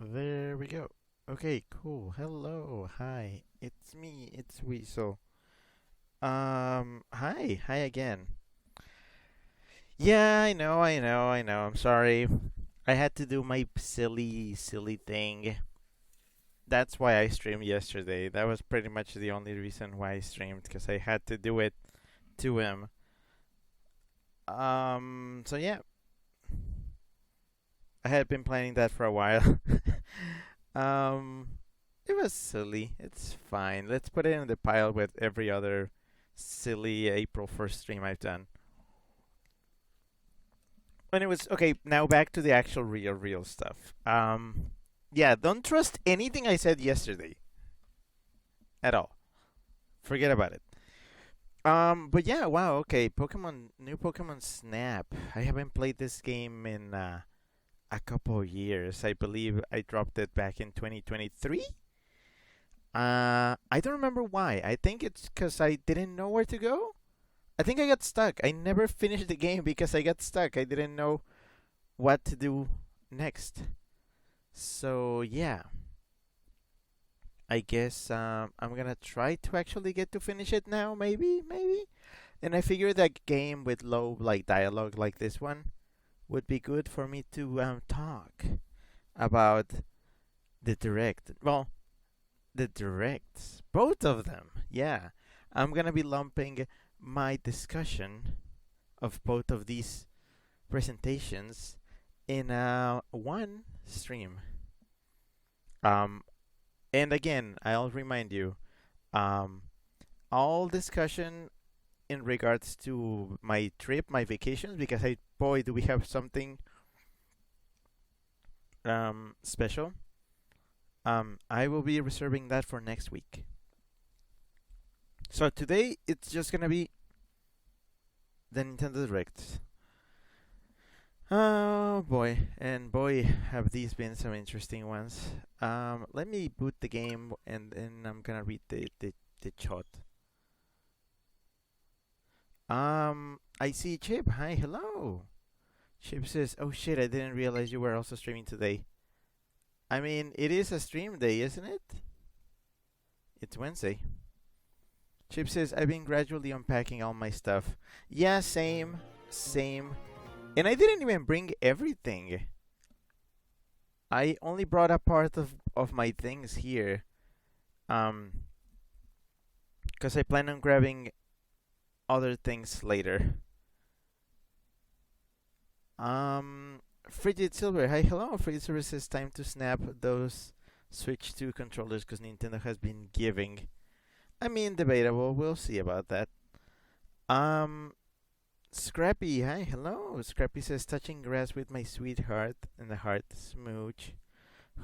There we go. Okay, cool. Hello. Hi. It's me. It's Weasel. Hi again. Yeah, I know. I'm sorry. I had to do my silly thing. That's why I streamed yesterday. That was pretty much the only reason why I streamed, because I had to do it to him. So yeah. I had been planning that for a while. um, it was silly. It's fine. Let's put it in the pile with every other silly April 1st stream I've done. And it was okay. Now back to the actual real stuff. Yeah, don't trust anything I said yesterday at all. Forget about it. But yeah, wow. Okay, new Pokemon Snap. I haven't played this game in a couple of years. I believe I dropped it back in 2023. I don't remember why. I think it's because I didn't know where to go. I think I got stuck. I never finished the game because I got stuck. I didn't know what to do next. So yeah, I guess I'm gonna try to actually get to finish it now. Maybe. And I figured that game with low like dialogue like this one would be good for me to talk about the direct. Well, the directs, both of them. Yeah, I'm gonna be lumping my discussion of both of these presentations in one stream. Um, and again, I'll remind you, um, all discussion in regards to my trip, my vacations, because boy, do we have something special. I will be reserving that for next week. So today it's just gonna be the Nintendo Direct. Oh boy, and boy, have these been some interesting ones. Let me boot the game and then I'm gonna read the chat. I see Chip. Hi, hello. Chip says, "Oh shit, I didn't realize you were also streaming today." I mean, it is a stream day, isn't it? It's Wednesday. Chip says, "I've been gradually unpacking all my stuff." Yeah, same. And I didn't even bring everything. I only brought a part of my things here. Because I plan on grabbing other things later. Frigid Silver. Hi, hello. Frigid Silver says time to snap those Switch 2 controllers because Nintendo has been giving. I mean, debatable. We'll see about that. Scrappy. Hi, hello. Scrappy says touching grass with my sweetheart and the heart smooch.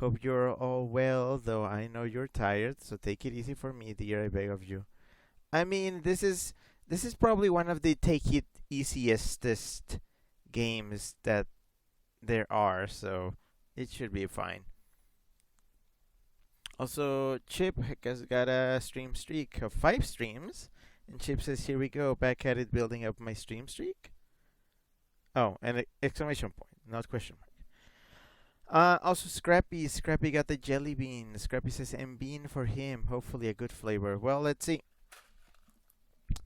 Hope you're all well, though I know you're tired, so take it easy for me, dear. I beg of you. I mean, this is probably one of the take it easiest games that there are, so it should be fine. Also, Chip has got a stream streak of 5 streams, and Chip says, "Here we go, back at it, building up my stream streak." Oh, and exclamation point, not question mark. Also, Scrappy got the jelly bean. Scrappy says, "And bean for him, hopefully a good flavor." Well, let's see.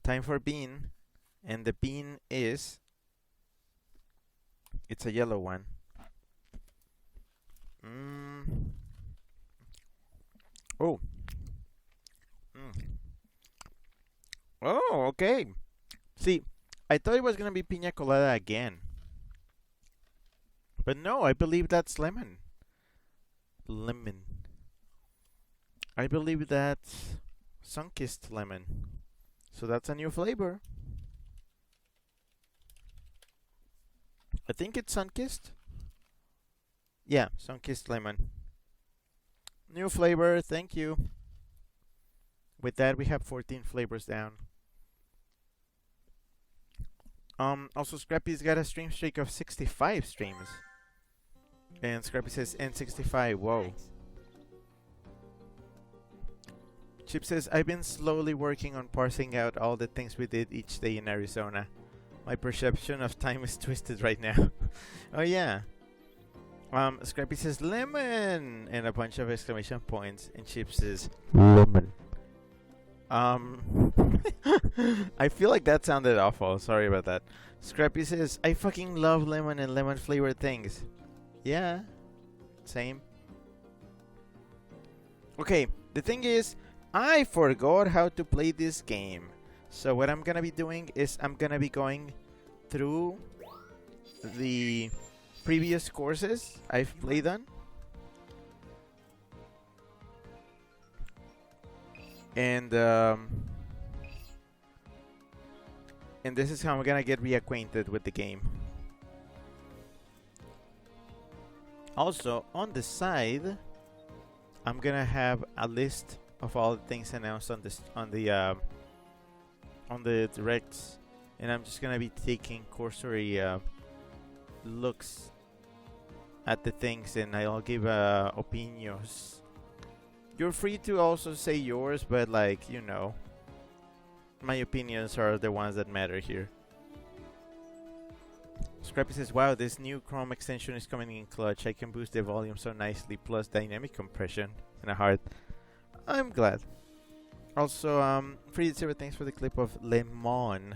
Time for bean, and the bean is, it's a yellow one. Oh. Oh, okay. See, I thought it was gonna be piña colada again. But no, I believe that's lemon. I believe that's sun-kissed lemon. So that's a new flavor. I think it's sun-kissed. Yeah, sun-kissed lemon. New flavor, thank you. With that, we have 14 flavors down. Also, Scrappy's got a stream streak of 65 streams. And Scrappy says N65, whoa. Chip says, "I've been slowly working on parsing out all the things we did each day in Arizona. My perception of time is twisted right now." Oh yeah. Scrappy says lemon and a bunch of exclamation points, and Chip says lemon. I feel like that sounded awful. Sorry about that. Scrappy says, "I fucking love lemon and lemon flavored things." Yeah, same. Okay, the thing is, I forgot how to play this game. So what I'm gonna be doing is I'm gonna be going through the previous courses I've played on. And this is how I'm gonna get reacquainted with the game. Also, on the side, I'm gonna have a list of all the things announced on this on the directs, and I'm just gonna be taking cursory looks at the things, and I'll give opinions. You're free to also say yours, but like, you know, my opinions are the ones that matter here. Scrappy says, wow, this new Chrome extension is coming in clutch. I can boost the volume so nicely, plus dynamic compression and a heart. I'm glad. Also, Free0, thanks for the clip of Lemon.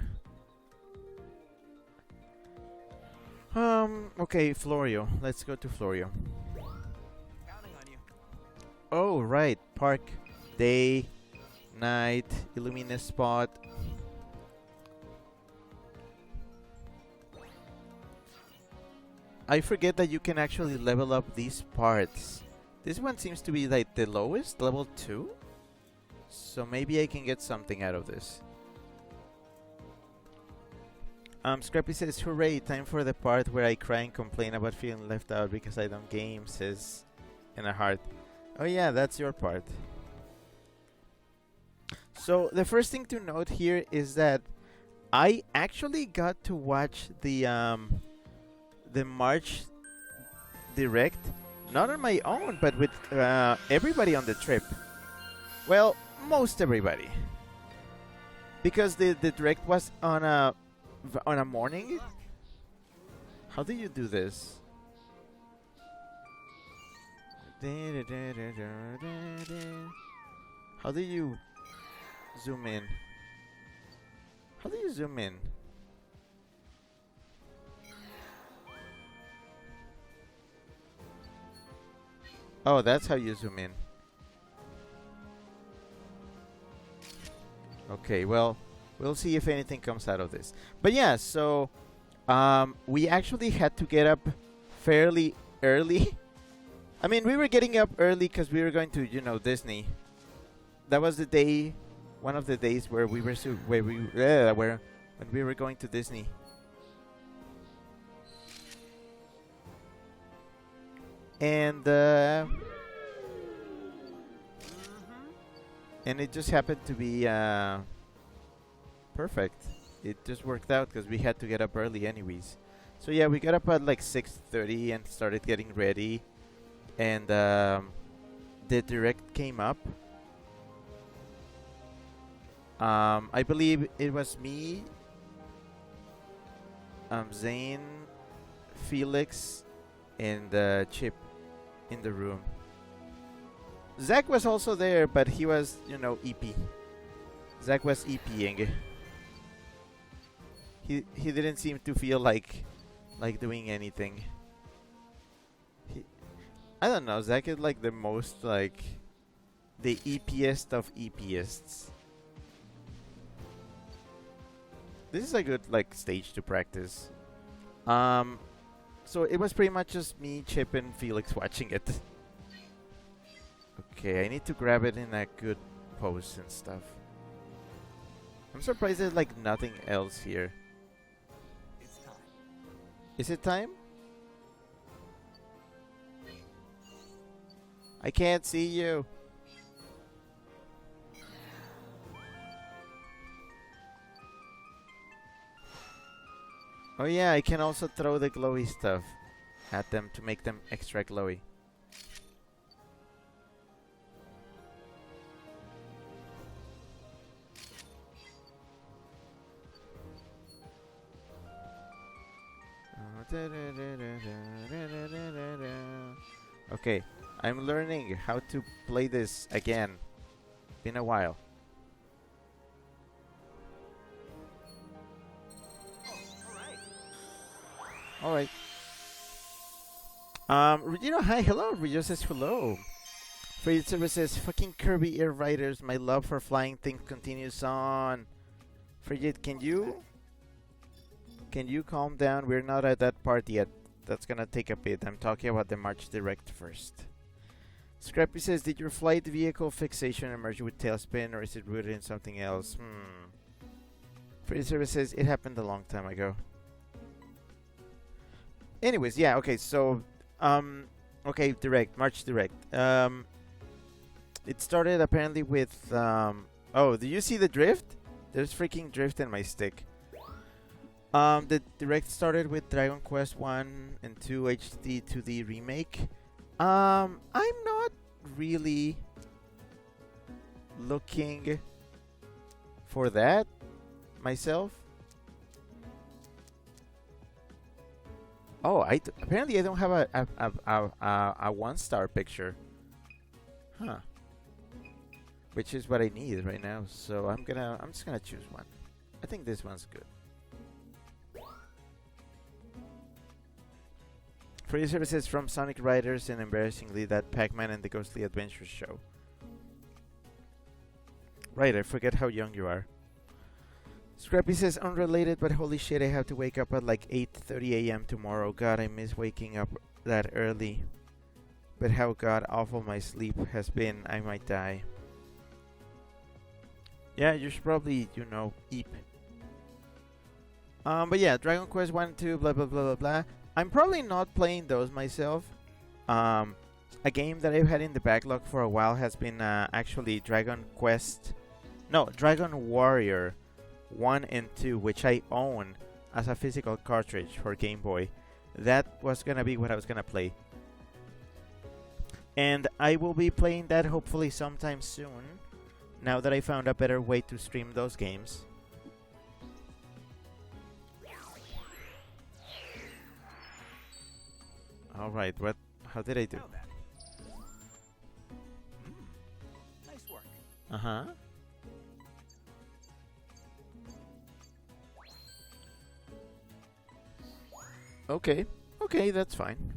Okay, Florio. Let's go to Florio. Counting on you. Oh, right. Park, day, night, Illumina spot. I forget that you can actually level up these parts. This one seems to be like the lowest, level 2. So maybe I can get something out of this. Scrappy says, hooray, time for the part where I cry and complain about feeling left out because I don't game, says in a heart. Oh yeah, that's your part. So the first thing to note here is that I actually got to watch the March Direct, not on my own, but with everybody on the trip. Well, most everybody, because the Direct was on a morning. How do you do this? How do you zoom in? How do you zoom in? Oh, that's how you zoom in. Okay, well, we'll see if anything comes out of this. But yeah, so we actually had to get up fairly early. I mean, we were getting up early because we were going to, you know, Disney. That was the day, one of the days where we were when we were going to Disney. And it just happened to be perfect. It just worked out because we had to get up early anyways. So yeah, we got up at like 6:30 and started getting ready. And the Direct came up. I believe it was me, Zane, Felix, and Chip in the room. Zach was also there, but he was, you know, EP. Zach was EPing. He didn't seem to feel like doing anything. I don't know. Zach is like the most like the EPiest of EPists. This is a good like stage to practice. So it was pretty much just me, Chip, and Felix watching it. Okay, I need to grab it in a good pose and stuff. I'm surprised there's like nothing else here. It's time. Is it time? I can't see you. Oh yeah, I can also throw the glowy stuff at them to make them extra glowy. Okay, I'm learning how to play this again. Been a while. Alright. Regina, hi, hello. Regina says hello. Freight Services, fucking Kirby Air Riders. My love for flying things continues on. Frigid, can you calm down? We're not at that part yet. that's gonna take a bit. I'm talking about the March Direct first. Scrappy says, did your flight vehicle fixation emerge with tailspin, or is it rooted in something else? Free Service says, it happened a long time ago. Anyways, yeah, okay, so, okay, Direct, March Direct. It started apparently with, oh, do you see the drift? There's freaking drift in my stick. The Direct started with Dragon Quest 1 and 2 HD 2D remake. I'm not really looking for that myself. Oh, apparently I don't have a 1-star picture. Huh. Which is what I need right now. So I'm just gonna choose one. I think this one's good. Free services from Sonic Riders and embarrassingly that Pac-Man and the Ghostly Adventures show. Right, I forget how young you are. Scrappy says unrelated, but holy shit, I have to wake up at like 8:30 a.m. tomorrow. God, I miss waking up that early. But how god awful my sleep has been, I might die. Yeah, you should probably, eep. But yeah, Dragon Quest 1, 2, blah blah blah blah blah. I'm probably not playing those myself. A game that I've had in the backlog for a while has been actually Dragon Warrior 1 and 2, which I own as a physical cartridge for Game Boy. That was gonna be what I was gonna play. And I will be playing that hopefully sometime soon, now that I found a better way to stream those games. Alright, how did I do? Nice work. Uh-huh. Okay, that's fine.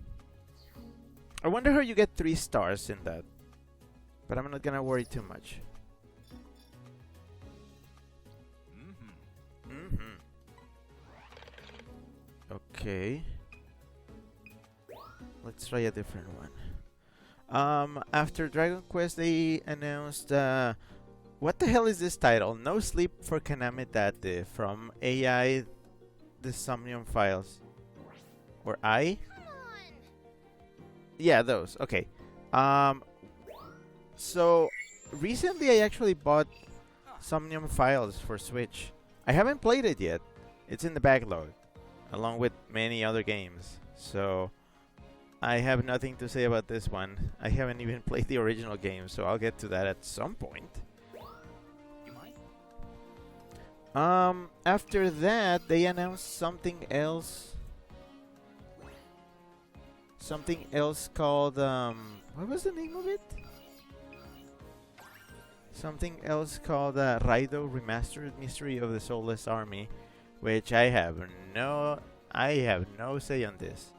I wonder how you get 3 stars in that. But I'm not gonna worry too much. Okay. Let's try a different one. After Dragon Quest, they announced, what the hell is this title? No Sleep for Kaname Date from AI The Somnium Files. Or I? Yeah, those. Okay. So recently I actually bought Somnium Files for Switch. I haven't played it yet. It's in the backlog, along with many other games. So I have nothing to say about this one. I haven't even played the original game, so I'll get to that at some point. You mind? After that, they announced something else. Something else called, what was the name of it? Something else called Raido Remastered Mystery of the Soulless Army, which I have no say on this.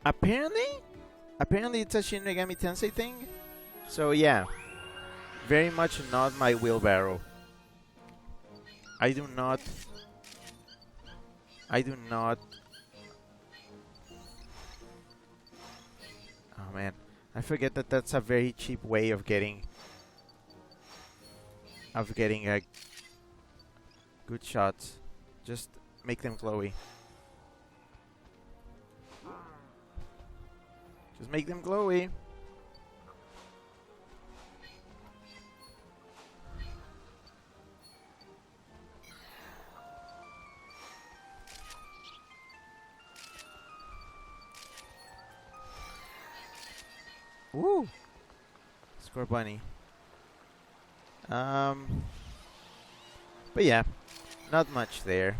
Apparently it's a Shin Megami Tensei thing. So yeah, very much not my wheelbarrow. I do not. Oh man, I forget that that's a very cheap way of getting good shots. Just make them glowy. Just make them glowy. Woo! Score bunny. But yeah, not much there.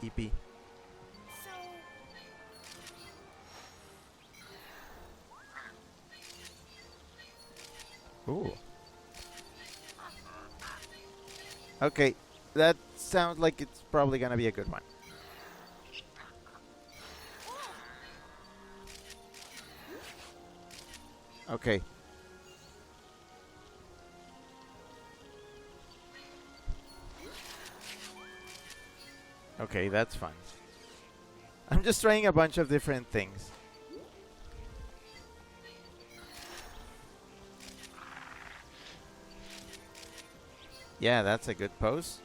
EP. Ooh. Okay, that sounds like it's probably gonna be a good one. Okay. Okay, that's fun. I'm just trying a bunch of different things. Yeah, that's a good pose.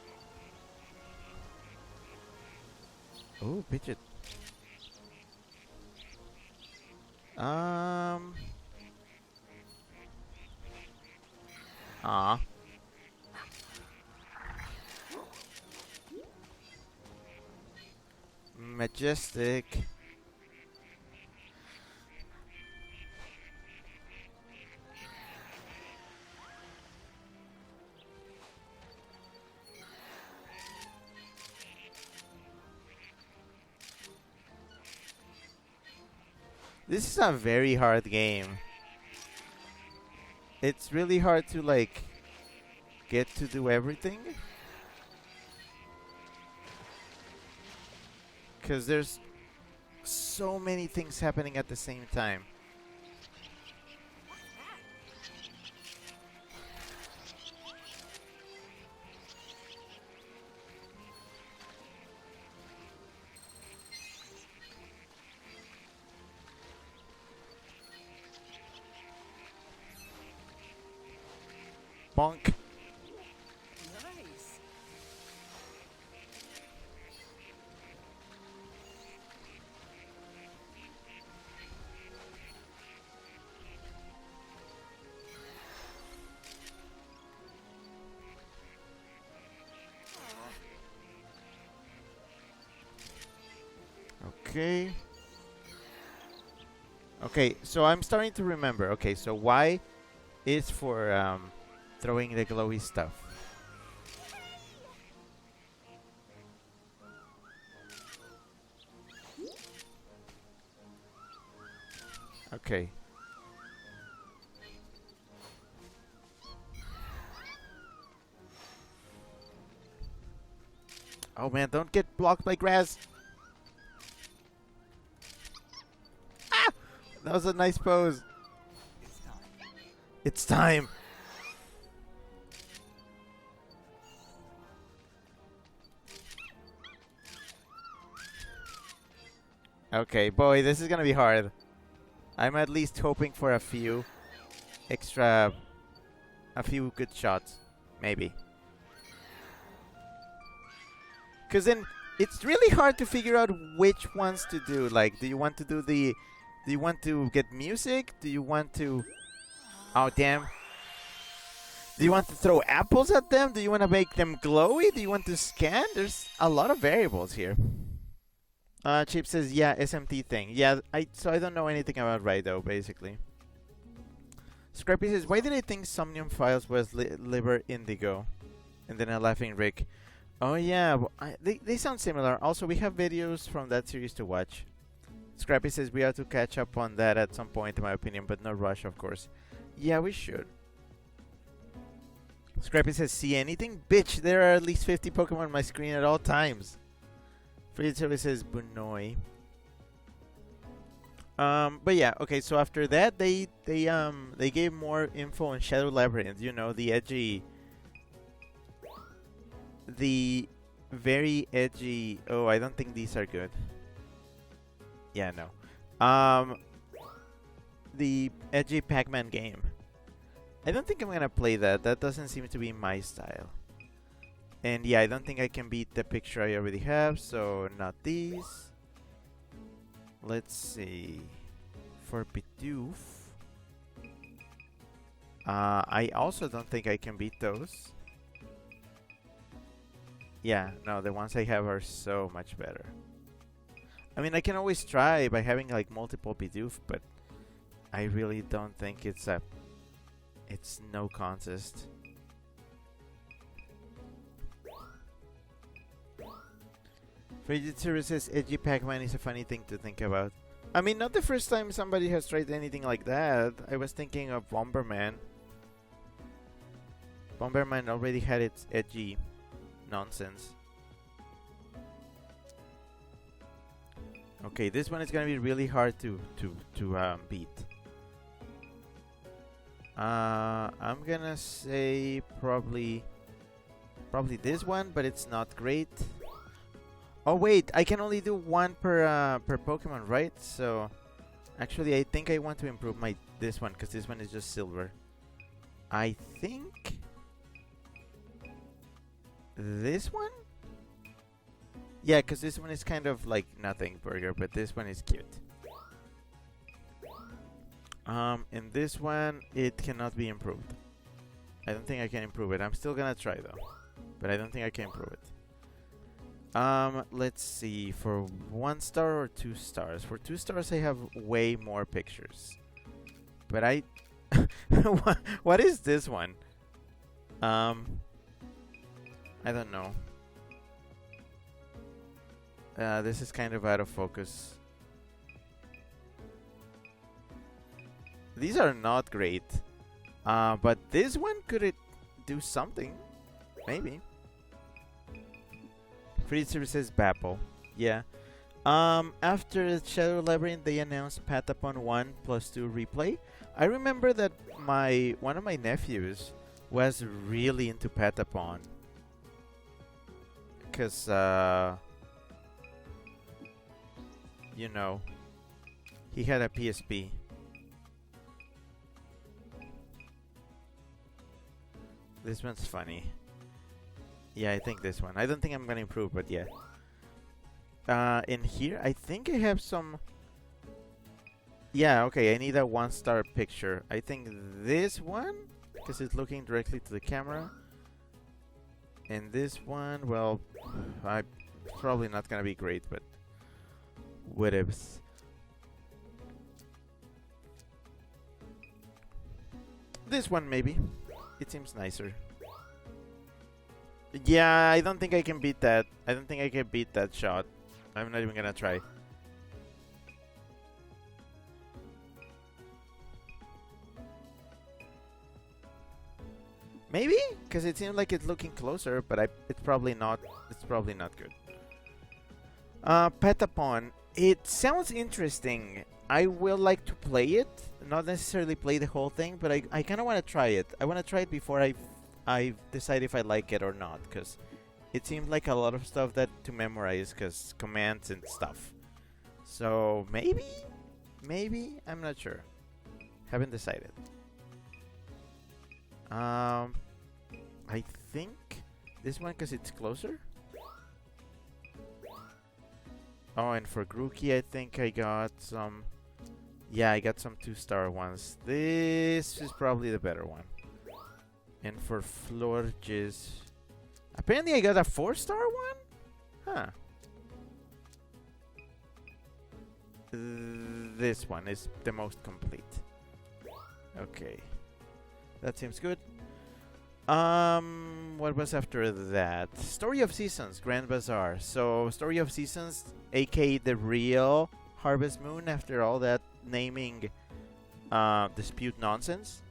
Oh, Pidgeot. Um. Ah. Majestic. This is a very hard game. It's really hard to like get to do everything. Because there's so many things happening at the same time. Bonk. Nice. Okay. Okay, so I'm starting to remember. Okay, so Y is for throwing the glowy stuff. Okay. Oh man, don't get blocked by grass. Ah! That was a nice pose. It's time. It's time. Okay, boy, this is gonna be hard. I'm at least hoping for a few good shots, maybe. Because then it's really hard to figure out which ones to do. Like, do you want to get music? Do you want to, oh damn. Do you want to throw apples at them? Do you want to make them glowy? Do you want to scan? There's a lot of variables here. Chip says, yeah, SMT thing. Yeah, so I don't know anything about Raido, basically. Scrappy says, why did I think Somnium Files was Liber Indigo? And then a laughing Rick. Oh yeah, well, they sound similar. Also, we have videos from that series to watch. Scrappy says we have to catch up on that at some point, in my opinion, but no rush, of course. Yeah, we should. Scrappy says, see anything? Bitch, there are at least 50 Pokemon on my screen at all times. Free says Bunoi. But yeah, okay. So after that, they gave more info on Shadow Labyrinth. You know, the very edgy. Oh, I don't think these are good. Yeah, no. The edgy Pac-Man game. I don't think I'm gonna play that. That doesn't seem to be my style. And yeah, I don't think I can beat the picture I already have, so not these. Let's see. For Bidoof, I also don't think I can beat those. Yeah, no, the ones I have are so much better. I mean, I can always try by having like multiple Bidoof, but I really don't think it's no contest. Frigid says edgy Pac-Man is a funny thing to think about. I mean, not the first time somebody has tried anything like that. I was thinking of Bomberman. Bomberman already had its edgy nonsense. Okay, this one is gonna be really hard to beat. I'm gonna say probably this one, but it's not great. Oh wait, I can only do one per Pokemon, right? So actually, I think I want to improve my this one because this one is just silver. I think this one. Yeah, because this one is kind of like nothing burger, but this one is cute. And this one, it cannot be improved. I don't think I can improve it. I'm still gonna try though, but I don't think I can improve it. Let's see. For 1 star or 2 stars? For 2 stars, I have way more pictures. But I, what is this one? I don't know. This is kind of out of focus. These are not great. But this one, could it do something? Maybe. Free services Babel. Yeah. After Shadow Labyrinth, they announced Patapon 1+2 replay. I remember that one of my nephews was really into Patapon. Because, you know, he had a PSP. This one's funny. Yeah, I think this one. I don't think I'm gonna improve, but yeah. In here, I think I have some... Yeah, okay, I need a 1-star picture. I think this one, because it's looking directly to the camera. And this one, well, probably not gonna be great, but whatevs. This one, maybe. It seems nicer. Yeah, I don't think I can beat that. I don't think I can beat that shot. I'm not even gonna try. Maybe? Because it seems like it's looking closer, but it's probably not. It's probably not good. Petapon. It sounds interesting. I will like to play it. Not necessarily play the whole thing, but I kind of want to try it. I want to try it before I decide if I like it or not, because it seems like a lot of stuff that to memorize, because commands and stuff. So maybe I'm not sure. Haven't decided. I think this one because it's closer. Oh, and for Grookey, I think I got some. Yeah, I got some 2-star ones. This is probably the better one. And for Florges, apparently I got a 4-star one? Huh. This one is the most complete. Okay. That seems good. What was after that? Story of Seasons, Grand Bazaar. So, Story of Seasons, aka the real Harvest Moon, after all that naming dispute nonsense.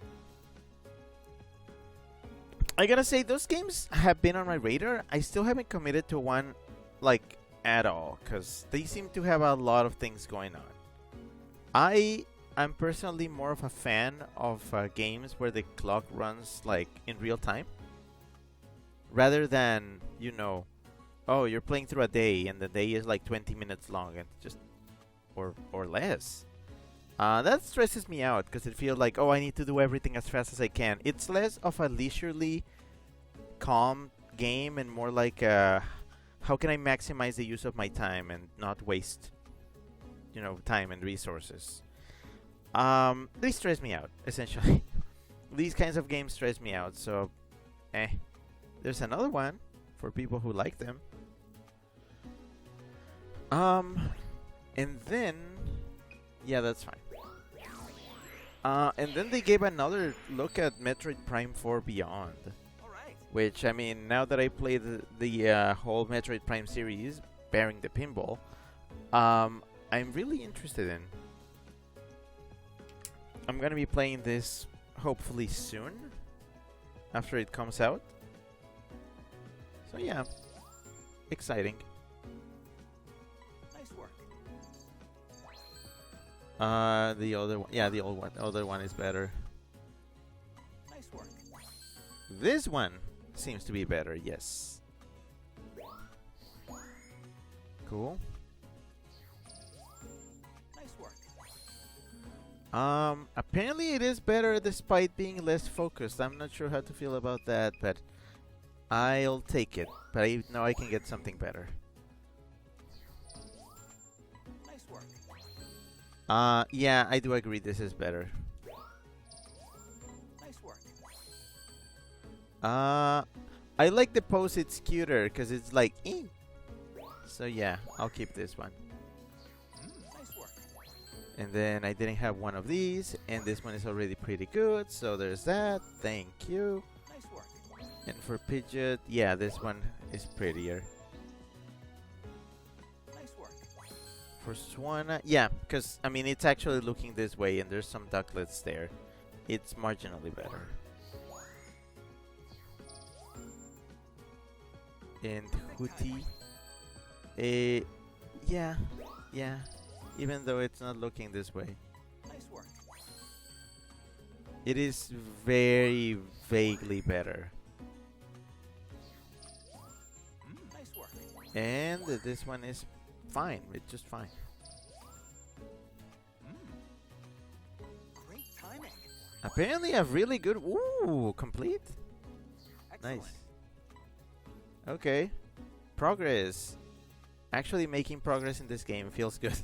I gotta say, those games have been on my radar. I still haven't committed to one, like, at all, because they seem to have a lot of things going on. I'm personally more of a fan of games where the clock runs, like, in real time. Rather than, you know, oh, you're playing through a day, and the day is, like, 20 minutes long, and just... or less. That stresses me out because it feels like, oh, I need to do everything as fast as I can. It's less of a leisurely, calm game and more like how can I maximize the use of my time and not waste, you know, time and resources. They stress me out, essentially. These kinds of games stress me out, so there's another one for people who like them. And then yeah, that's fine. And then they gave another look at Metroid Prime 4 Beyond. Alright. Which, I mean, now that I played the whole Metroid Prime series, bearing the pinball, I'm really interested in. I'm gonna be playing this hopefully soon, after it comes out. So yeah, exciting. Nice work. The other one, yeah, the other one is better. Nice work. This one seems to be better, yes. Cool. Nice work. Apparently it is better despite being less focused. I'm not sure how to feel about that, but I'll take it. But I know I can get something better. Nice work. Yeah, I do agree this is better. Nice work. I like the pose it's cuter because it's like, eh. So yeah, I'll keep this one. Nice work. And then I didn't have one of these, and this one is already pretty good, so there's that. Thank you. Nice work. And for Pidgeot, yeah, this one is prettier. Nice work. For Swanna, yeah, because, I mean, it's actually looking this way, and there's some ducklets there. It's marginally better. And Hootie, yeah, even though it's not looking this way. Nice work. It is very vaguely better. Nice work. And this one is fine. It's just fine. Great timing. Apparently a really good... Ooh, complete? Excellent. Nice. Okay. Progress. Actually making progress in this game feels good.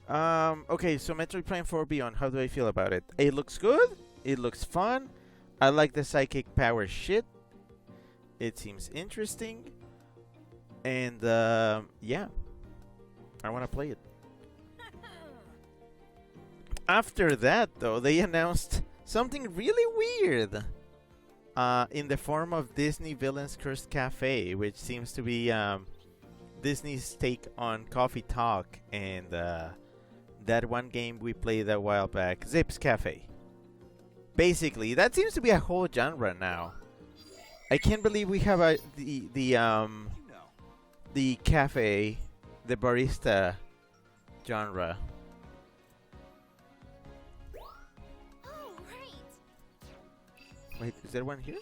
Okay, so Metroid Prime 4 Beyond, how do I feel about it? It looks good. It looks fun. I like the psychic power shit. It seems interesting. And, yeah. I want to play it. After that, though, they announced something really weird. In the form of Disney Villains Cursed Cafe, which seems to be, Disney's take on Coffee Talk and, that one game we played a while back, Zips Cafe. Basically, that seems to be a whole genre now. I can't believe we have the cafe, the barista genre. Oh, right. Wait, is there one here?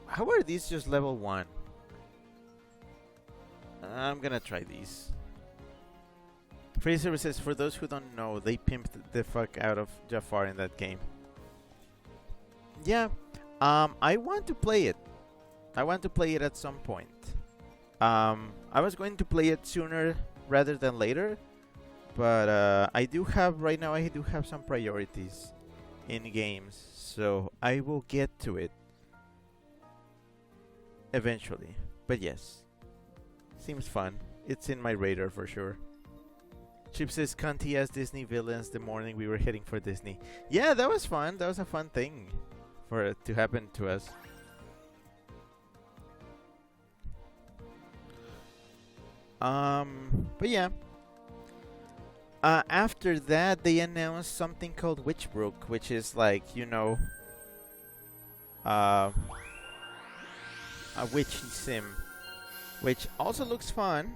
How are these just level 1? I'm gonna try these. Free services, for those who don't know, they pimped the fuck out of Jafar in that game. Yeah, I want to play it. I want to play it at some point. I was going to play it sooner rather than later, but I do have some priorities in games, so I will get to it eventually. But yes. Seems fun. It's in my radar for sure. Chip says Conti as Disney villains the morning we were heading for Disney. Yeah, that was fun. That was a fun thing for it to happen to us. But yeah. After that, they announced something called Witchbrook, which is like, you know, a witchy sim. Which also looks fun,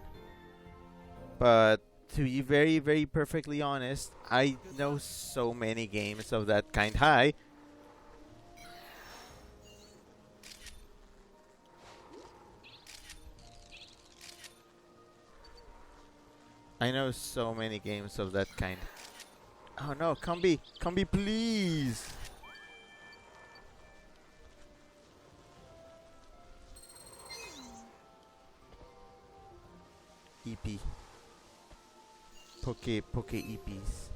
but to be very, very perfectly honest, I know so many games of that kind. Hi. I know so many games of that kind. Oh no, Combi, please. EP. Poke EPs.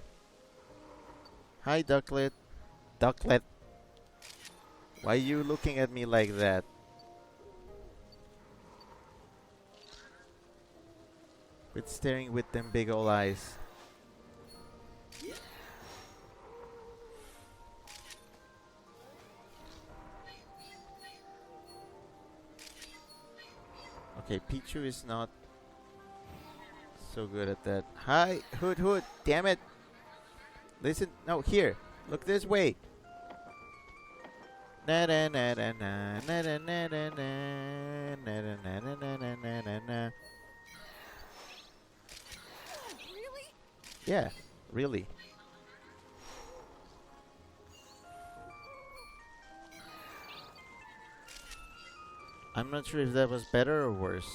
Hi, Ducklet. Ducklet. Why are you looking at me like that? Quit staring with them big ol' eyes. Okay, Pichu is not so good at that. Hi, Hood, damn it. Listen, no, here. Look this way. Na na na na na na na na na na na na na na na na. Really? Yeah, really. I'm not sure if that was better or worse.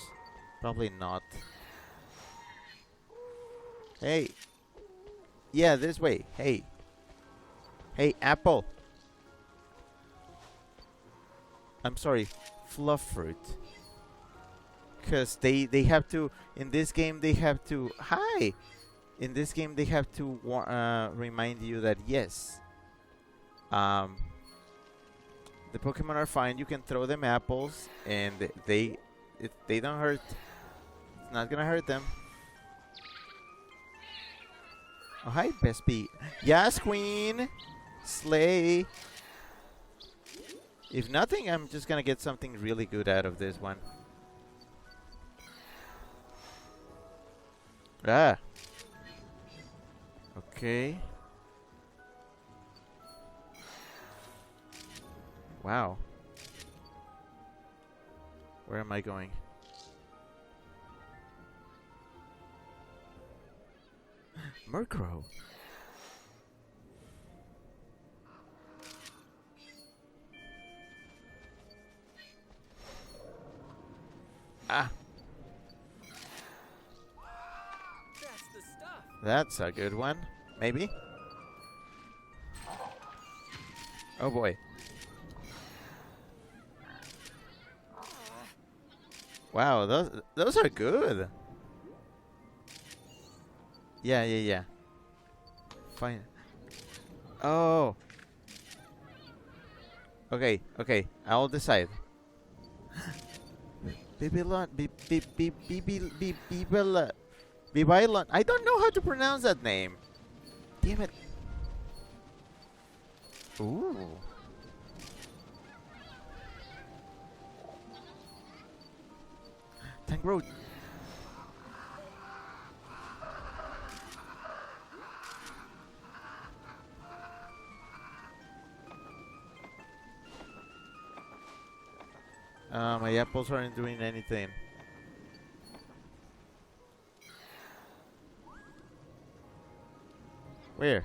Probably not. Hey. Yeah, this way. Hey. Hey, apple. I'm sorry, fluff fruit. Because they have to, in this game, they have to, hi! In this game, they have to remind you that, yes, the Pokemon are fine. You can throw them apples, and they don't hurt. It's not gonna hurt them. Oh, hi, Bespy. Yes, Queen! Slay! If nothing, I'm just gonna get something really good out of this one. Ah. Okay. Wow. Where am I going? Murkrow. Ah. That's the stuff. That's a good one. Maybe. Oh boy. Wow, those are good. Yeah. Fine. Oh. Okay. I'll decide. Bibilon, Bibilon. I don't know how to pronounce that name. Damn it. Ooh. Tangrowth. My apples aren't doing anything. Where?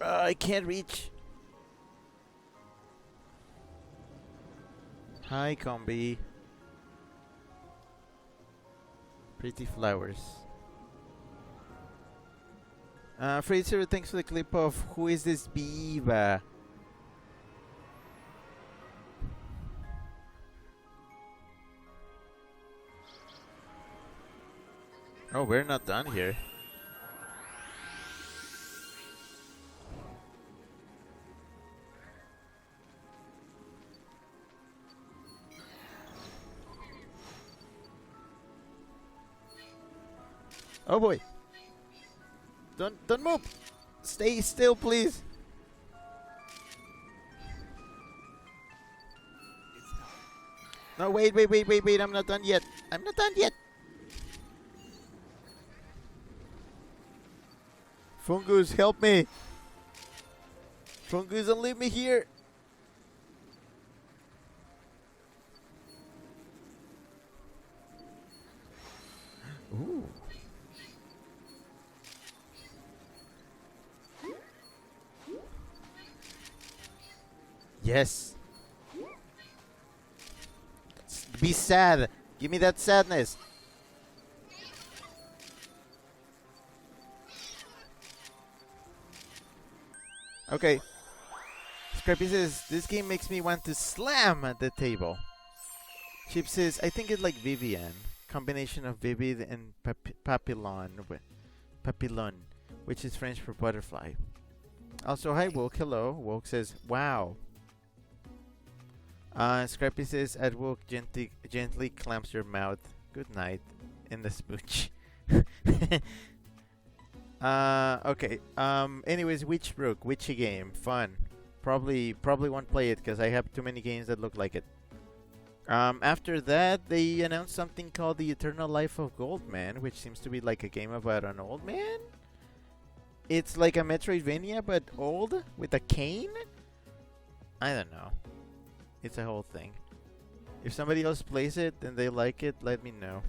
I can't reach. Hi, Combi. Pretty flowers. Fraser, thanks for the clip of Who Is This Beaver? Oh, we're not done here. Oh boy. Don't move. Stay still, please. No, wait. I'm not done yet. Fungus, help me. Fungus, don't leave me here. Ooh. Yes. Be sad. Give me that sadness. Okay. Scrappy says, this game makes me want to slam at the table. Chip says, I think it's like Vivian. Combination of vivid and papillon. Papillon, which is French for butterfly. Also, hi Woke, hello. Woke says, wow. Scrappy says, at Woke gently clamps your mouth. Good night. In the smooch. Okay. Anyways, Witchbrook, witchy game, fun. Probably won't play it because I have too many games that look like it. After that, they announced something called The Eternal Life of Goldman, which seems to be like a game about an old man. It's like a Metroidvania, but old with a cane. I don't know. It's a whole thing. If somebody else plays it and they like it, let me know.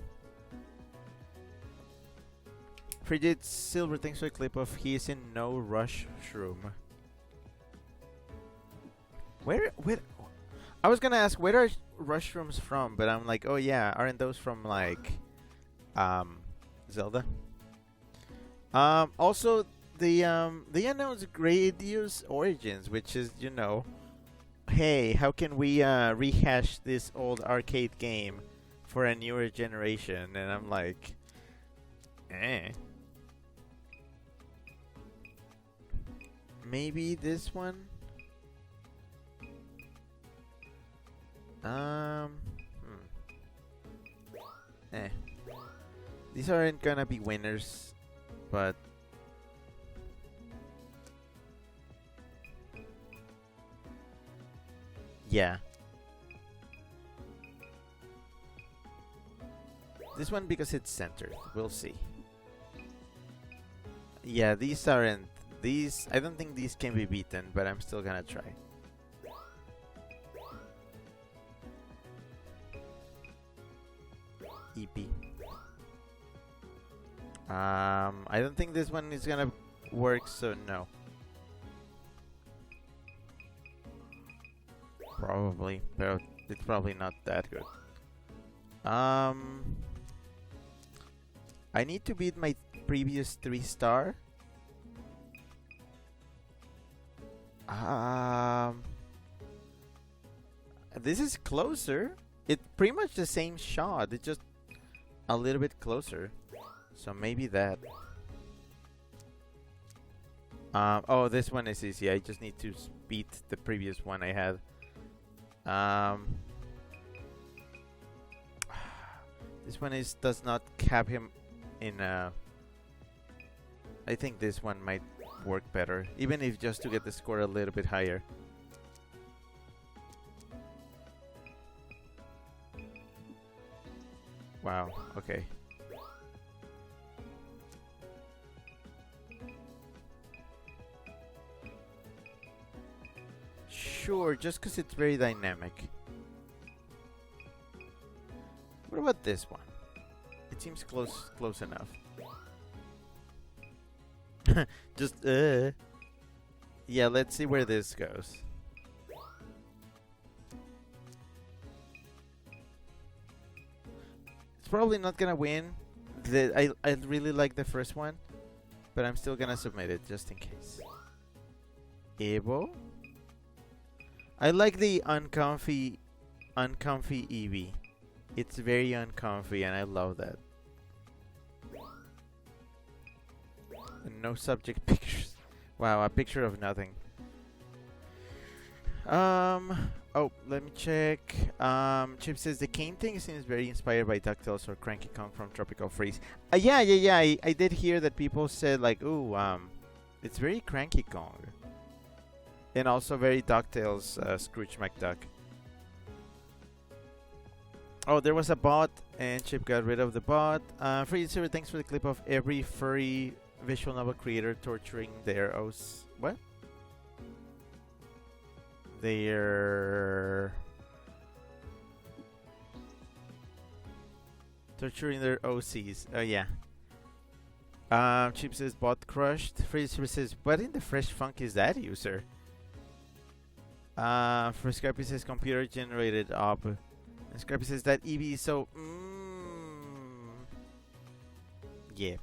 Frigid Silver, thanks for the clip of he is in no rush shroom. Where? I was gonna ask where are rush rooms from, but I'm like, oh yeah, aren't those from like, Zelda? Also they announced Gradius Origins, which is hey, how can we rehash this old arcade game for a newer generation? And I'm like, eh. Maybe this one. Eh. These aren't gonna be winners, but yeah. This one because it's centered. We'll see. Yeah, these aren't. These, I don't think these can be beaten, but I'm still gonna try. EP. I don't think this one is gonna work, so no. Probably, but it's probably not that good. I need to beat my previous 3-star. This is closer. It's pretty much the same shot. It's just a little bit closer. So maybe that. Oh, this one is easy. I just need to beat the previous one I had. This one does not cap him in a. I think this one might work better, even if just to get the score a little bit higher. Wow, okay. Sure, just because it's very dynamic. What about this one? It seems close enough. Just yeah, let's see where this goes. It's probably not gonna win. I really like the first one, but I'm still gonna submit it just in case. Evo. I like the uncomfy Eevee. It's very uncomfy and I love that. And no subject pictures. Wow, a picture of nothing. Oh, let me check. Chip says the cane thing seems very inspired by DuckTales or Cranky Kong from Tropical Freeze. Yeah. I did hear that people said like, ooh, it's very Cranky Kong. And also very DuckTales, Scrooge McDuck. Oh, there was a bot, and Chip got rid of the bot. Free Zero, thanks for the clip of every furry visual novel creator torturing their what? Their torturing their OCs. Oh yeah. Chip says bot crushed. Free Zero says, what in the fresh funk is that, user? For Scrappy says computer generated op. And Scrappy says that Eevee is so yeah.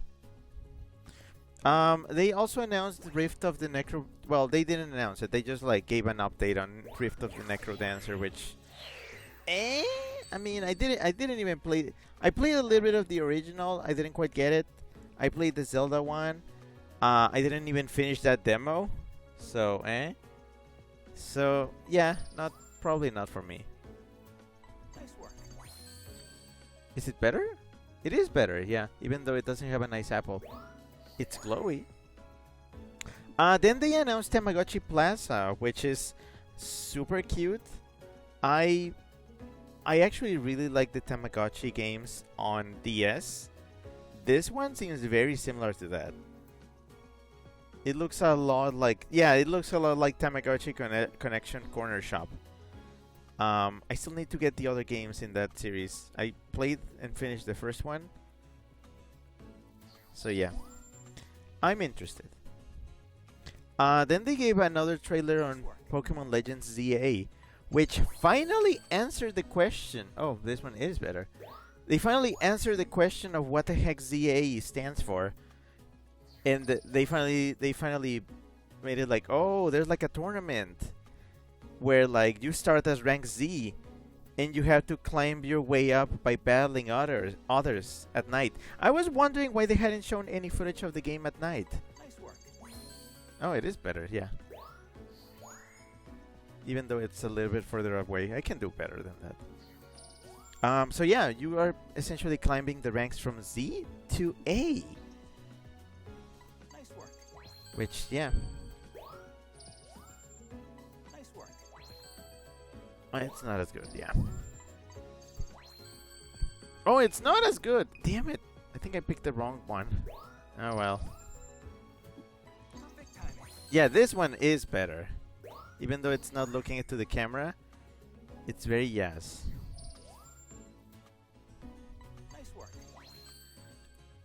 They also announced Rift of the Necro. Well, they didn't announce it. They just like gave an update on Rift of the Necro Dancer, which, I mean, I didn't even play. I played a little bit of the original. I didn't quite get it. I played the Zelda one. I didn't even finish that demo. So, So yeah, probably not for me. Nice work. Is it better? It is better, yeah. Even though it doesn't have a nice apple. It's glowy. Then they announced Tamagotchi Plaza, which is super cute. I actually really like the Tamagotchi games on DS. This one seems very similar to that. It looks a lot like Tamagotchi Connection Corner Shop. I still need to get the other games in that series. I played and finished the first one. So yeah. I'm interested. Then they gave another trailer on Pokemon Legends ZA, which finally answered the question. Oh, this one is better. They finally answered the question of what the heck ZA stands for, and they finally made it like, oh, there's like a tournament where like you start as rank Z, and you have to climb your way up by battling others at night. I was wondering why they hadn't shown any footage of the game at night. Nice work. Oh, it is better, yeah. Even though it's a little bit further away, I can do better than that. So yeah, you are essentially climbing the ranks from Z to A. Nice work. Which, yeah. Nice work. It's not as good, yeah. Oh, it's not as good! Damn it! I think I picked the wrong one. Oh well. Perfect timing. Yeah, this one is better. Even though it's not looking into the camera, it's very yes. Nice work.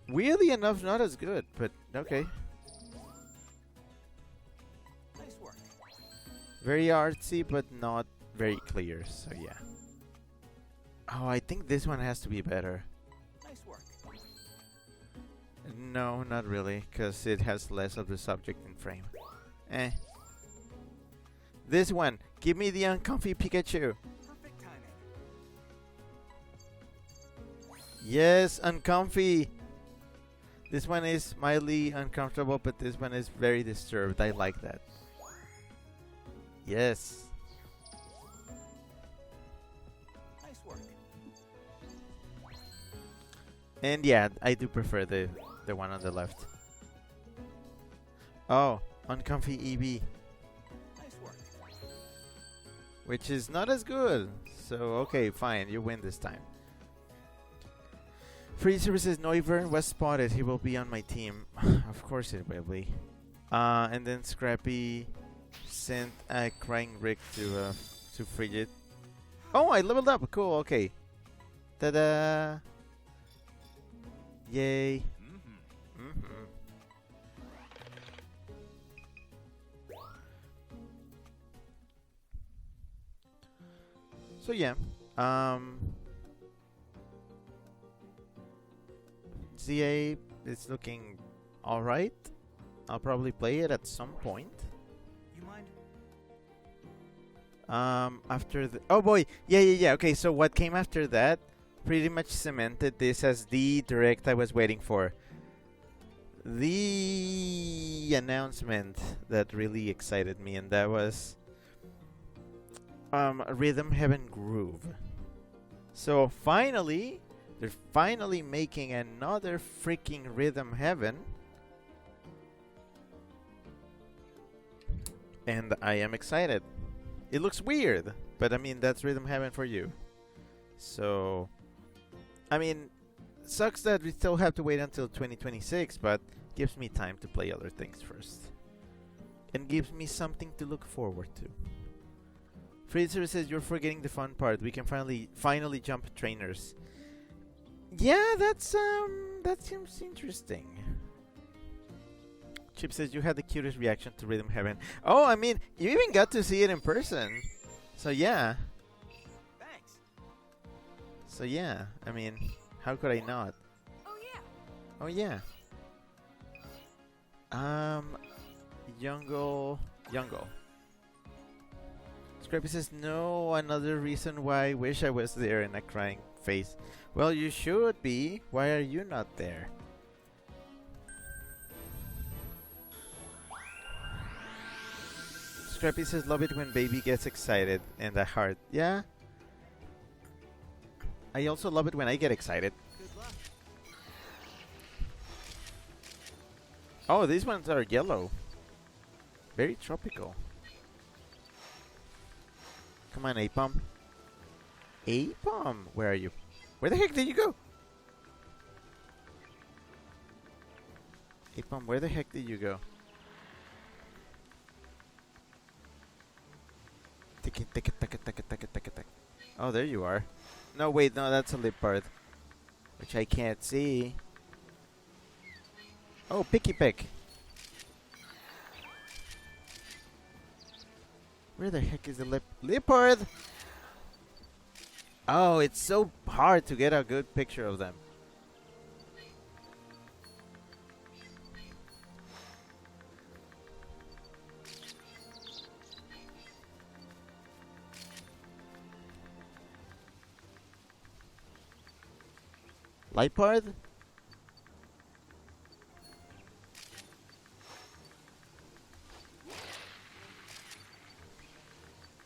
Weirdly enough, not as good, but okay. Nice work. Very artsy, but not very clear, so yeah. Oh, I think this one has to be better. Nice work. No, not really, because it has less of the subject in frame. Eh. This one, give me the uncomfy Pikachu. Perfect timing. Yes, uncomfy. This one is mildly uncomfortable, but this one is very disturbed. I like that. Yes. Nice work. And yeah, I do prefer the one on the left. Oh, uncomfy EB, Nice work. which is not as good. So okay, fine, you win this time. Free services Noiver was spotted. He will be on my team. Of course it will be. And then Scrappy sent a crying Rick to Frigid. Oh, I leveled up. Cool. Okay. Ta-da! Yay. Mm-hmm. Mm-hmm. So yeah, ZA is looking alright. I'll probably play it at some point. You mind? After the oh boy, yeah. Okay, so what came after that pretty much cemented this as the direct I was waiting for. The announcement that really excited me, and that was Rhythm Heaven Groove. So finally, they're finally making another freaking Rhythm Heaven. And I am excited. It looks weird, but I mean, that's Rhythm Heaven for you. So, I mean, sucks that we still have to wait until 2026, but gives me time to play other things first. And gives me something to look forward to. Freezer says you're forgetting the fun part. We can finally jump trainers. Yeah, that seems interesting. Chip says you had the cutest reaction to Rhythm Heaven. Oh, I mean, you even got to see it in person. So yeah. Thanks. So yeah, I mean, how could I not? Oh yeah. Oh yeah. Yungle. Scrappy says no, another reason why I wish I was there, in a crying face. Well, you should be. Why are you not there? Scrappy says love it when baby gets excited, and a heart. Yeah. I also love it when I get excited. Good luck. Oh, these ones are yellow. Very tropical. Come on, Apom. Apom, where are you? Where the heck did you go? Apom, where the heck did you go? Tick. Oh, there you are. No, wait, no, that's a lip part. Which I can't see. Oh, Picky Peck. Where the heck is the leopard? Oh, it's so hard to get a good picture of them. Leopard?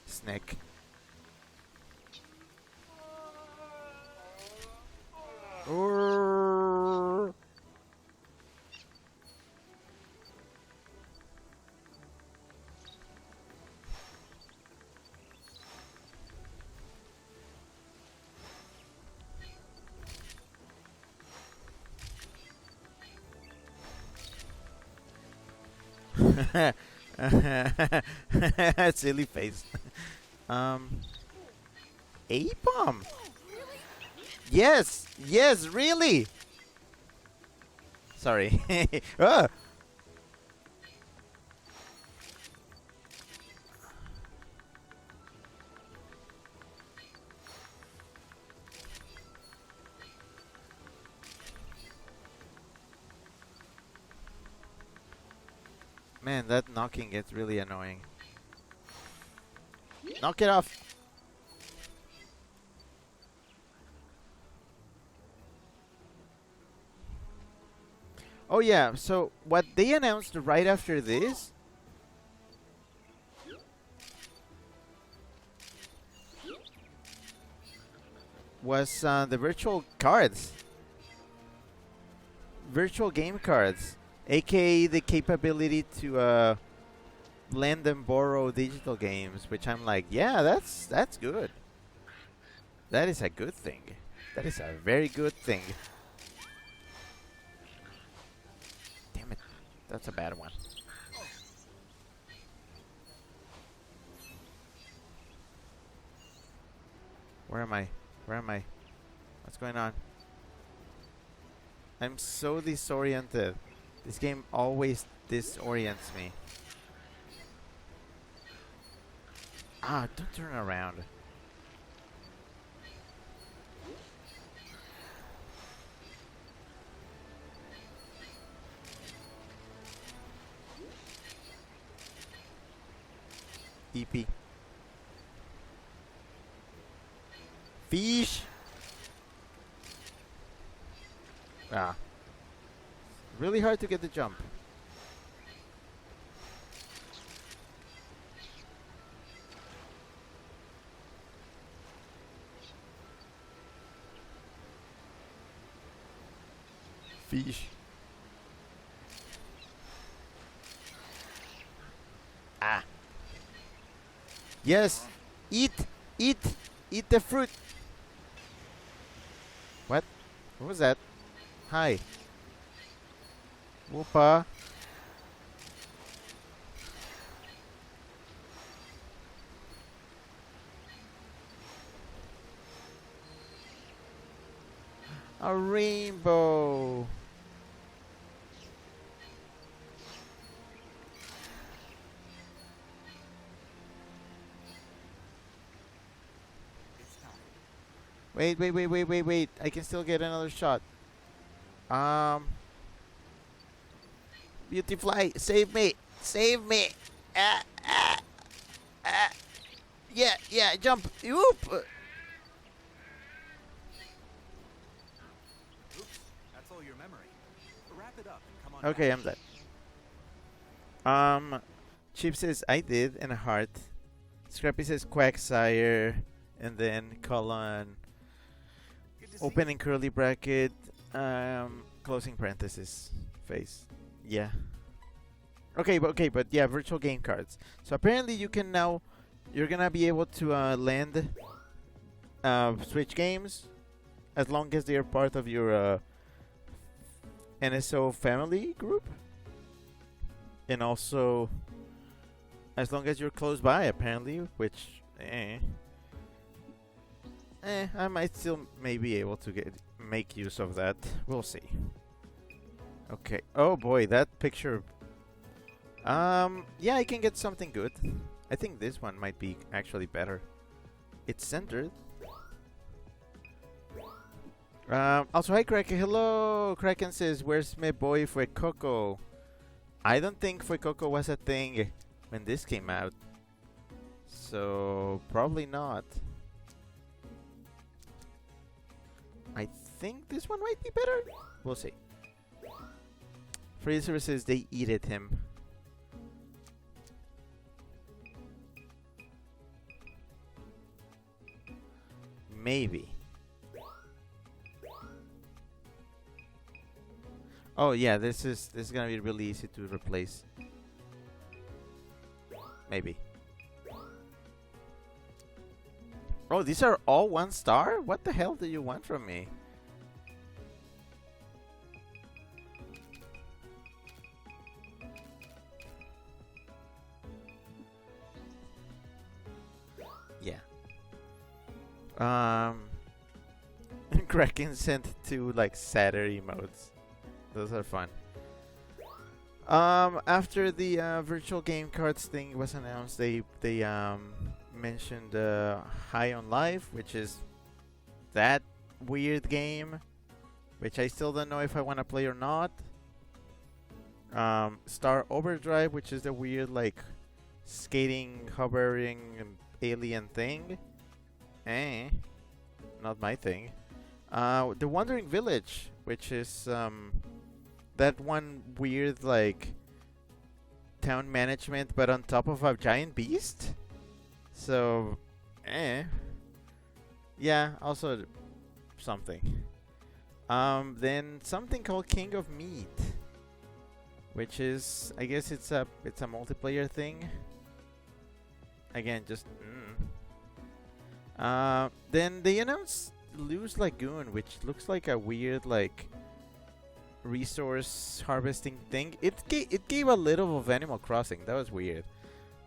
Snake. Urgh. Silly face. Um, A-bomb. Yes, yes, really. Sorry. Ah! Man, that knocking gets really annoying. Knock it off. Oh yeah, so what they announced right after this was the virtual cards. Virtual game cards, aka the capability to lend and borrow digital games, which I'm like, yeah, that's good. That is a good thing. That is a very good thing. Damn it. That's a bad one. Where am I? Where am I? What's going on? I'm so disoriented. This game always disorients me. Ah, don't turn around. EP. Fish! Ah. Really hard to get the jump. Fish. Ah. Yes. Eat. Eat. Eat the fruit. What? What was that? Hi. Whoopa. A rainbow. It's time. Wait. I can still get another shot. Beautyfly, save me. Save me. Ah, ah, ah. Yeah, jump. Whoop. Oops, that's all your memory. Wrap it up and come on Okay, back. I'm dead. Chip says I did and a heart. Scrappy says Quacksire and then colon Good to see opening curly bracket closing parenthesis face. Yeah. Okay, but yeah, virtual game cards. So apparently you can now you're gonna be able to lend Switch games as long as they are part of your NSO family group, and also as long as you're close by, apparently, which I might still may be able to make use of that. We'll see. Okay. Oh boy, that picture. Yeah, I can get something good. I think this one might be actually better. It's centered. Also, hi Kraken. Hello, Kraken says, "Where's my boy Fuecoco?" I don't think Fuecoco was a thing when this came out, so probably not. I think this one might be better. We'll see. Fraser says they eated him. Maybe. Oh yeah, this is gonna be really easy to replace. Maybe. Oh, these are all 1 star? What the hell do you want from me? Yeah. Kraken sent 2 like sadder emotes. Those are fun. After the virtual game cards thing was announced, they mentioned High on Life, which is that weird game, which I still don't know if I want to play or not. Star Overdrive, which is the weird like skating, hovering alien thing. Not my thing. The Wandering Village, which is that one weird like town management, but on top of a giant beast. So, yeah, also something. Then something called King of Meat, which is, I guess it's a multiplayer thing. Again, just. Then they announced Luz Lagoon, which looks like a weird like resource harvesting thing. It gave a little of Animal Crossing. That was weird.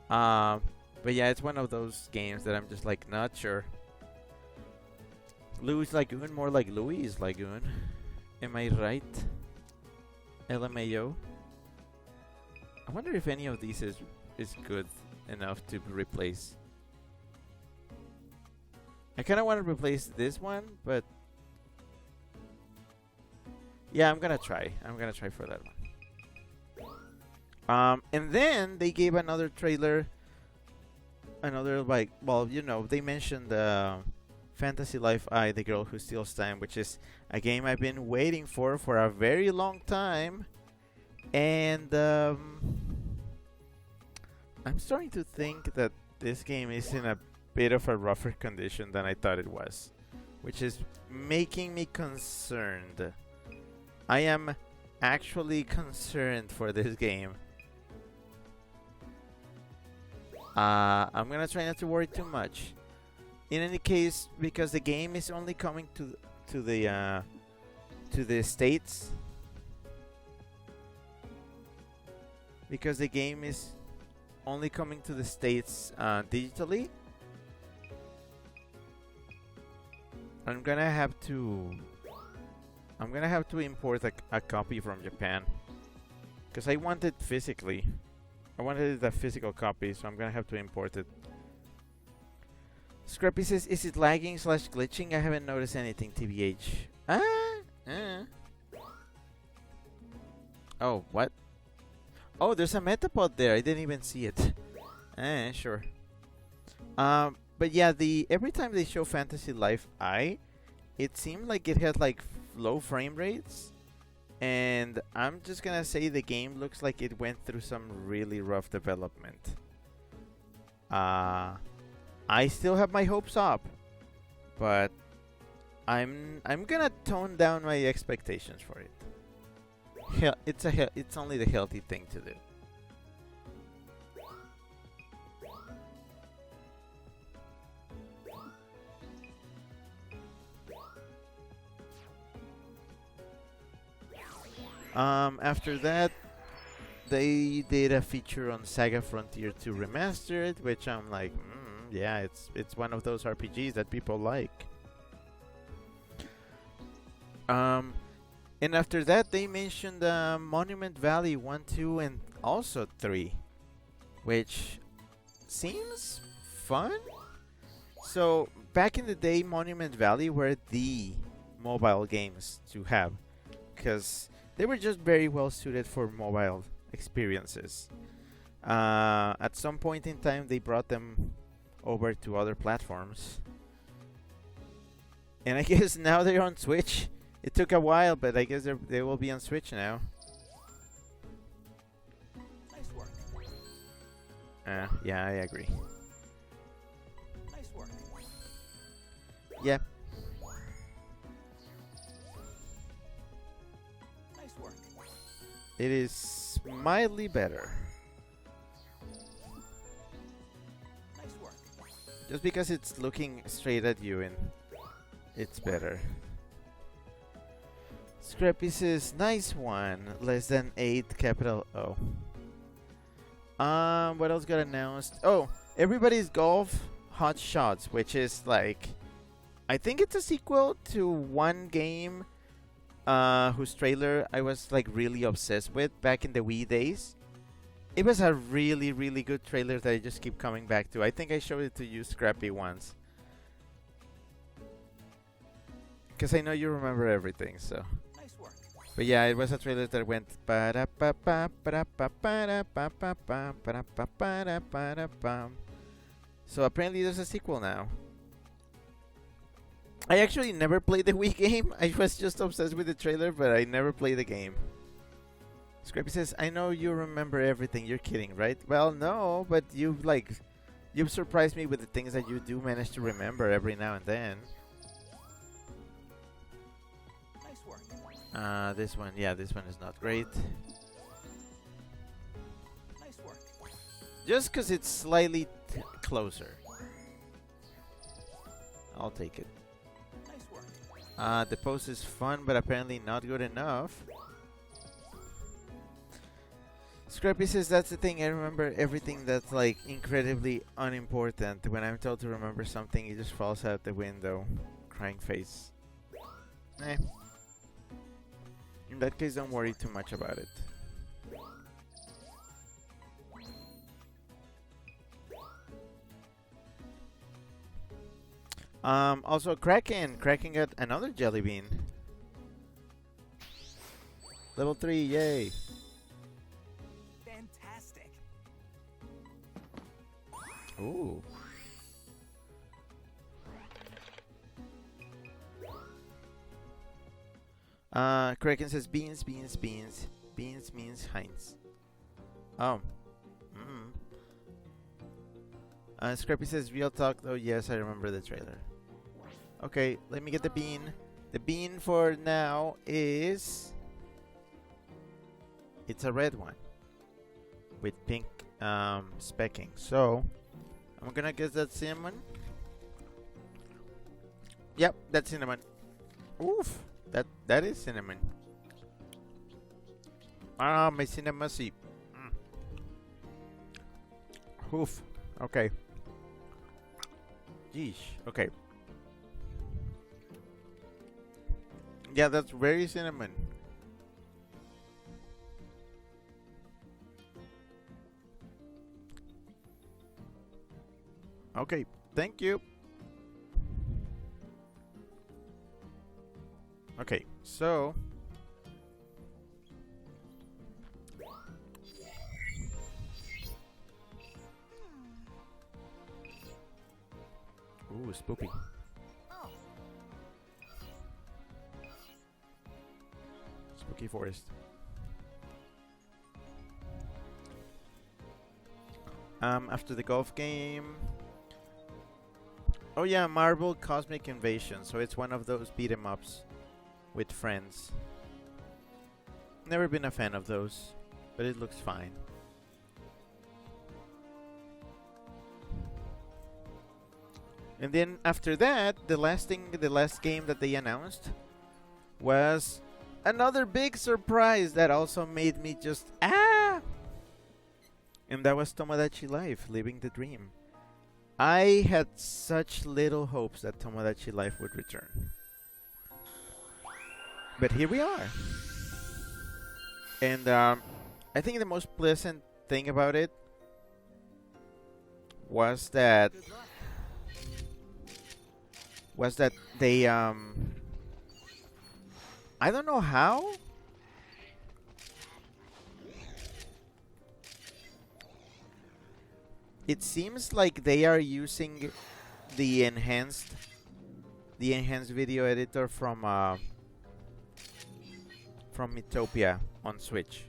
But yeah, it's one of those games that I'm just like not sure. Luz Lagoon, more like Louis Lagoon. Am I right? LMAO. I wonder if any of these is good enough to replace. I kind of want to replace this one, but yeah, I'm gonna try. I'm gonna try for that one. And then they gave another trailer. Another like, well, you know, they mentioned Fantasy Life I, The Girl Who Steals Time, which is a game I've been waiting for a very long time, and I'm starting to think that this game is in a bit of a rougher condition than I thought it was, which is making me concerned. I am actually concerned for this game. I'm gonna try not to worry too much. In any case, because the game is only coming to the States. Because the game is only coming to the States digitally. I'm gonna have to import a copy from Japan, because I want it physically. I wanted a physical copy, so I'm gonna have to import it. Scrappy says, "Is it lagging / glitching? I haven't noticed anything, TBH." Oh, what? Oh, there's a Metapod there. I didn't even see it. Sure. But yeah, every time they show Fantasy Life I, it seemed like it had like low frame rates. And I'm just gonna say the game looks like it went through some really rough development. I still have my hopes up, but I'm gonna tone down my expectations for it. It's only the healthy thing to do. After that, they did a feature on Saga Frontier 2 Remastered, which I'm like, yeah, it's one of those RPGs that people like. And after that, they mentioned Monument Valley 1, 2, and also 3, which seems fun. So back in the day, Monument Valley were the mobile games to have because they were just very well suited for mobile experiences. At some point in time, they brought them over to other platforms, and I guess now they're on Switch. It took a while, but I guess they will be on Switch now. Nice work. Yeah, I agree. Nice work. Yeah. Nice work. It is mildly better. Nice work. Just because it's looking straight at you and it's better. Scrappy says, nice one. Less than 8, capital O. What else got announced? Oh, Everybody's Golf Hot Shots, which is like, I think it's a sequel to one game whose trailer I was like really obsessed with back in the Wii days. It was a really, really good trailer that I just keep coming back to. I think I showed it to you, Scrappy, once. Because I know you remember everything, so. Nice work. But yeah, it was a trailer that went. So apparently there's a sequel now. I actually never played the Wii game. I was just obsessed with the trailer, but I never played the game. Scrappy says, I know you remember everything. You're kidding, right? Well, no, but you've surprised me with the things that you do manage to remember every now and then. Nice work. This one is not great. Nice work. Just because it's slightly closer. I'll take it. Nice work. The pose is fun, but apparently not good enough. Scrappy says, that's the thing, I remember everything that's like incredibly unimportant. When I'm told to remember something, it just falls out the window. Crying face. Eh. In that case, don't worry too much about it. Also Kraken got another jelly bean. Level 3, yay. Fantastic. Ooh. Kraken says beans means Heinz. Oh. Scrappy says real talk though. Yes, I remember the trailer. Okay, let me get the bean. The bean for now is... It's a red one with pink specking. So I'm gonna guess that's cinnamon. Yep, that's cinnamon. Oof, that is cinnamon. Ah, my cinnamon-y. Oof. Okay. Yeesh. Okay. Yeah, that's very cinnamon. Okay, thank you. Okay, so ooh, spooky. Oh, Spooky forest. After the golf game. Oh yeah, Marvel Cosmic Invasion. So it's one of those beat 'em ups with friends. Never been a fan of those, but it looks fine. And then after that, the last game that they announced was another big surprise that also made me just and that was Tomodachi Life, Living the Dream. I had such little hopes that Tomodachi Life would return. But here we are. And I think the most pleasant thing about it was that Good luck. they I don't know how. It seems like they are using the enhanced video editor from Mytopia on Switch,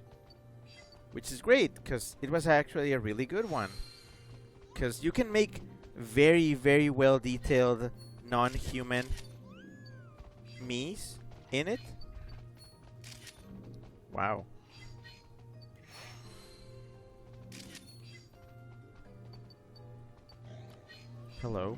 which is great because it was actually a really good one. Because you can make very, very well detailed non-human Miis in it. Wow. Hello.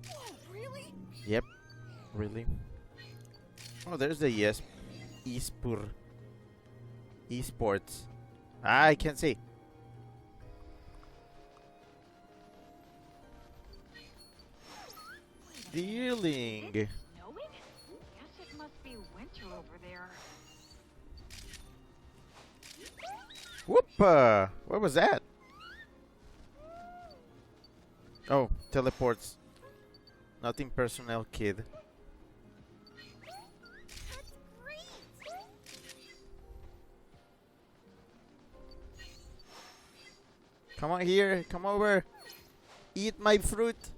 Oh, really? Yep. Really? Oh, there's the esports. Ah, I can't see. Dealing. Snowing? Guess it must be winter over there. Whoop! What was that? Oh, teleports. Nothing personnel, kid. That's great! Come on here. Come over. Eat my fruit.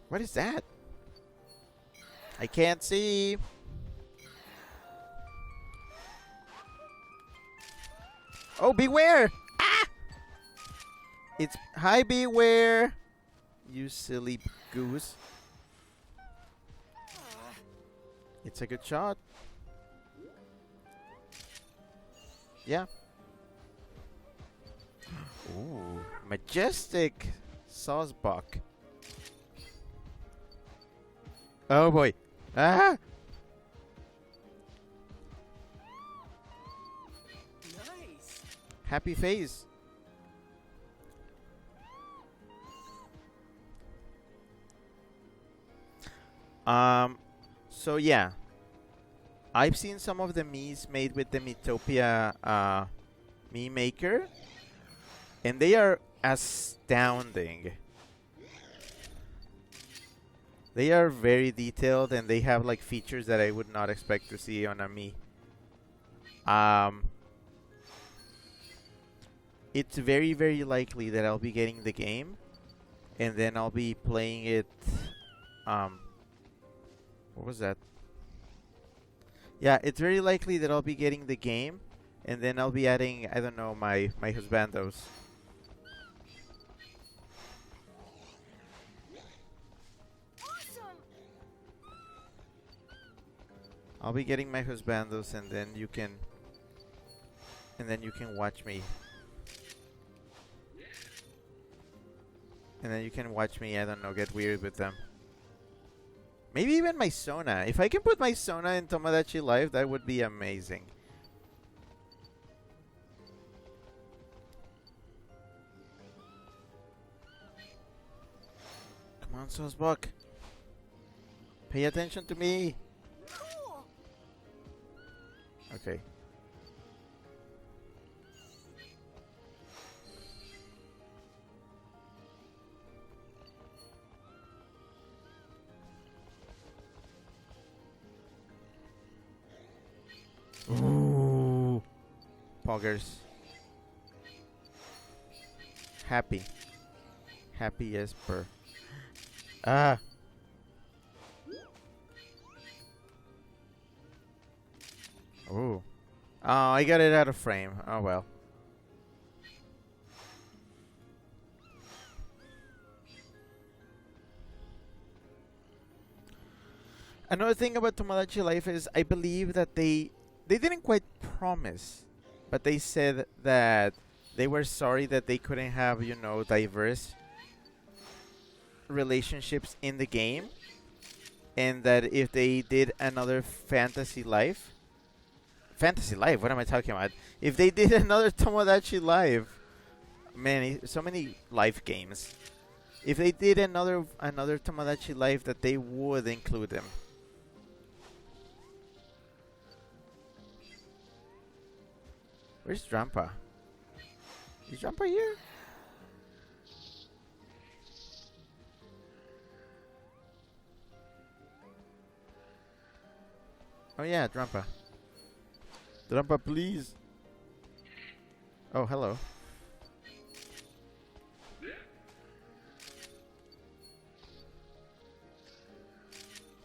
What is that? I can't see. Oh, beware! Ah! It's hi, beware! You silly goose. It's a good shot. Yeah. Ooh, majestic saucebuck. Oh boy. Ah! Nice. Happy face. So yeah. I've seen some of the Miis made with the Mytopia Mii Maker, and they are astounding. They are very detailed, and they have like features that I would not expect to see on a Mii. It's very, very likely that I'll be getting the game, and then I'll be playing it. What was that? Yeah, it's very likely that I'll be getting the game, and then I'll be adding, I don't know, my husbandos. Awesome! I'll be getting my husbandos, and then you can watch me. And then you can watch me, I don't know, get weird with them. Maybe even my Sona. If I can put my Sona in Tomodachi Life, that would be amazing. Come on, Saucebuck. Pay attention to me. Cool! Okay. Ooh. Poggers. Happy. Happy as per. Ah. Ooh. Oh, I got it out of frame. Oh well. Another thing about Tomodachi Life is I believe that they didn't quite promise, but they said that they were sorry that they couldn't have, you know, diverse relationships in the game, and that if they did another Fantasy Life, what am I talking about? If they did another Tomodachi Life, man, so many life games. If they did another Tomodachi Life, that they would include them. Where's Drampa? Is Drampa here? Oh yeah, Drampa. Drampa, please. Oh, hello.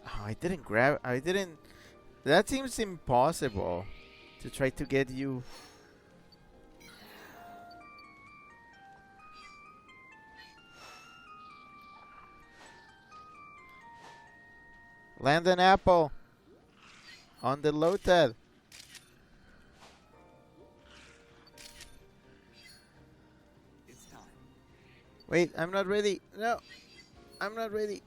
Oh, I didn't. That seems impossible. To try to get you. Land an apple. On the loaded. It's time. Wait, I'm not ready. No, I'm not ready.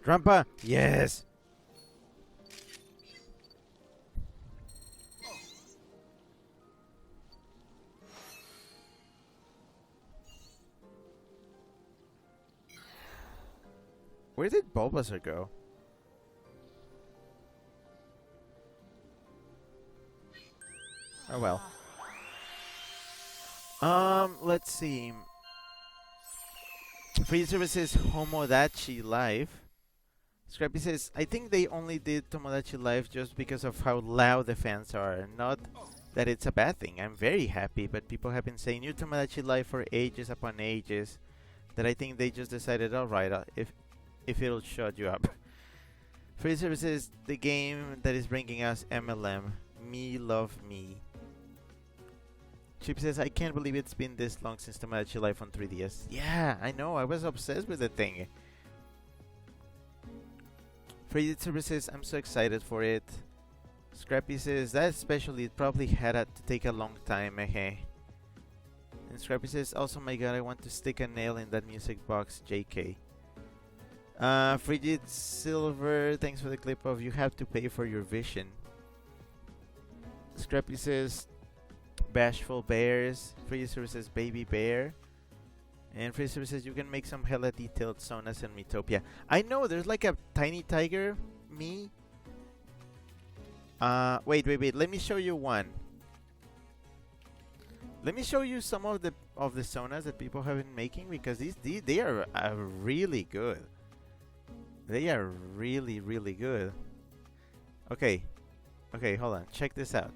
Grandpa, yes. Where did Bulbasaur go? Oh well. Let's see. Free services Tomodachi Life. Scrappy says, I think they only did Tomodachi Life just because of how loud the fans are. Not that it's a bad thing. I'm very happy, but people have been saying new Tomodachi Life for ages upon ages. That I think they just decided, alright, if it'll shut you up. Free services, the game that is bringing us MLM. Me love me. Chip says, I can't believe it's been this long since Tomodachi Life on 3DS. Yeah, I know, I was obsessed with the thing. Free services, I'm so excited for it. Scrappy says, that especially, it probably had to take a long time, And Scrappy says, also my god, I want to stick a nail in that music box, JK. Frigid Silver, thanks for the clip of you have to pay for your vision. Scrappy says, Bashful Bears. Frigid Silver says, Baby Bear. And Frigid Silver says, you can make some hella detailed Sonas and Metopia. I know, there's like a tiny tiger, me. Wait, let me show you one. Let me show you some of the Sonas that people have been making, because these they are really good. They are really, really good. Okay, hold on. Check this out.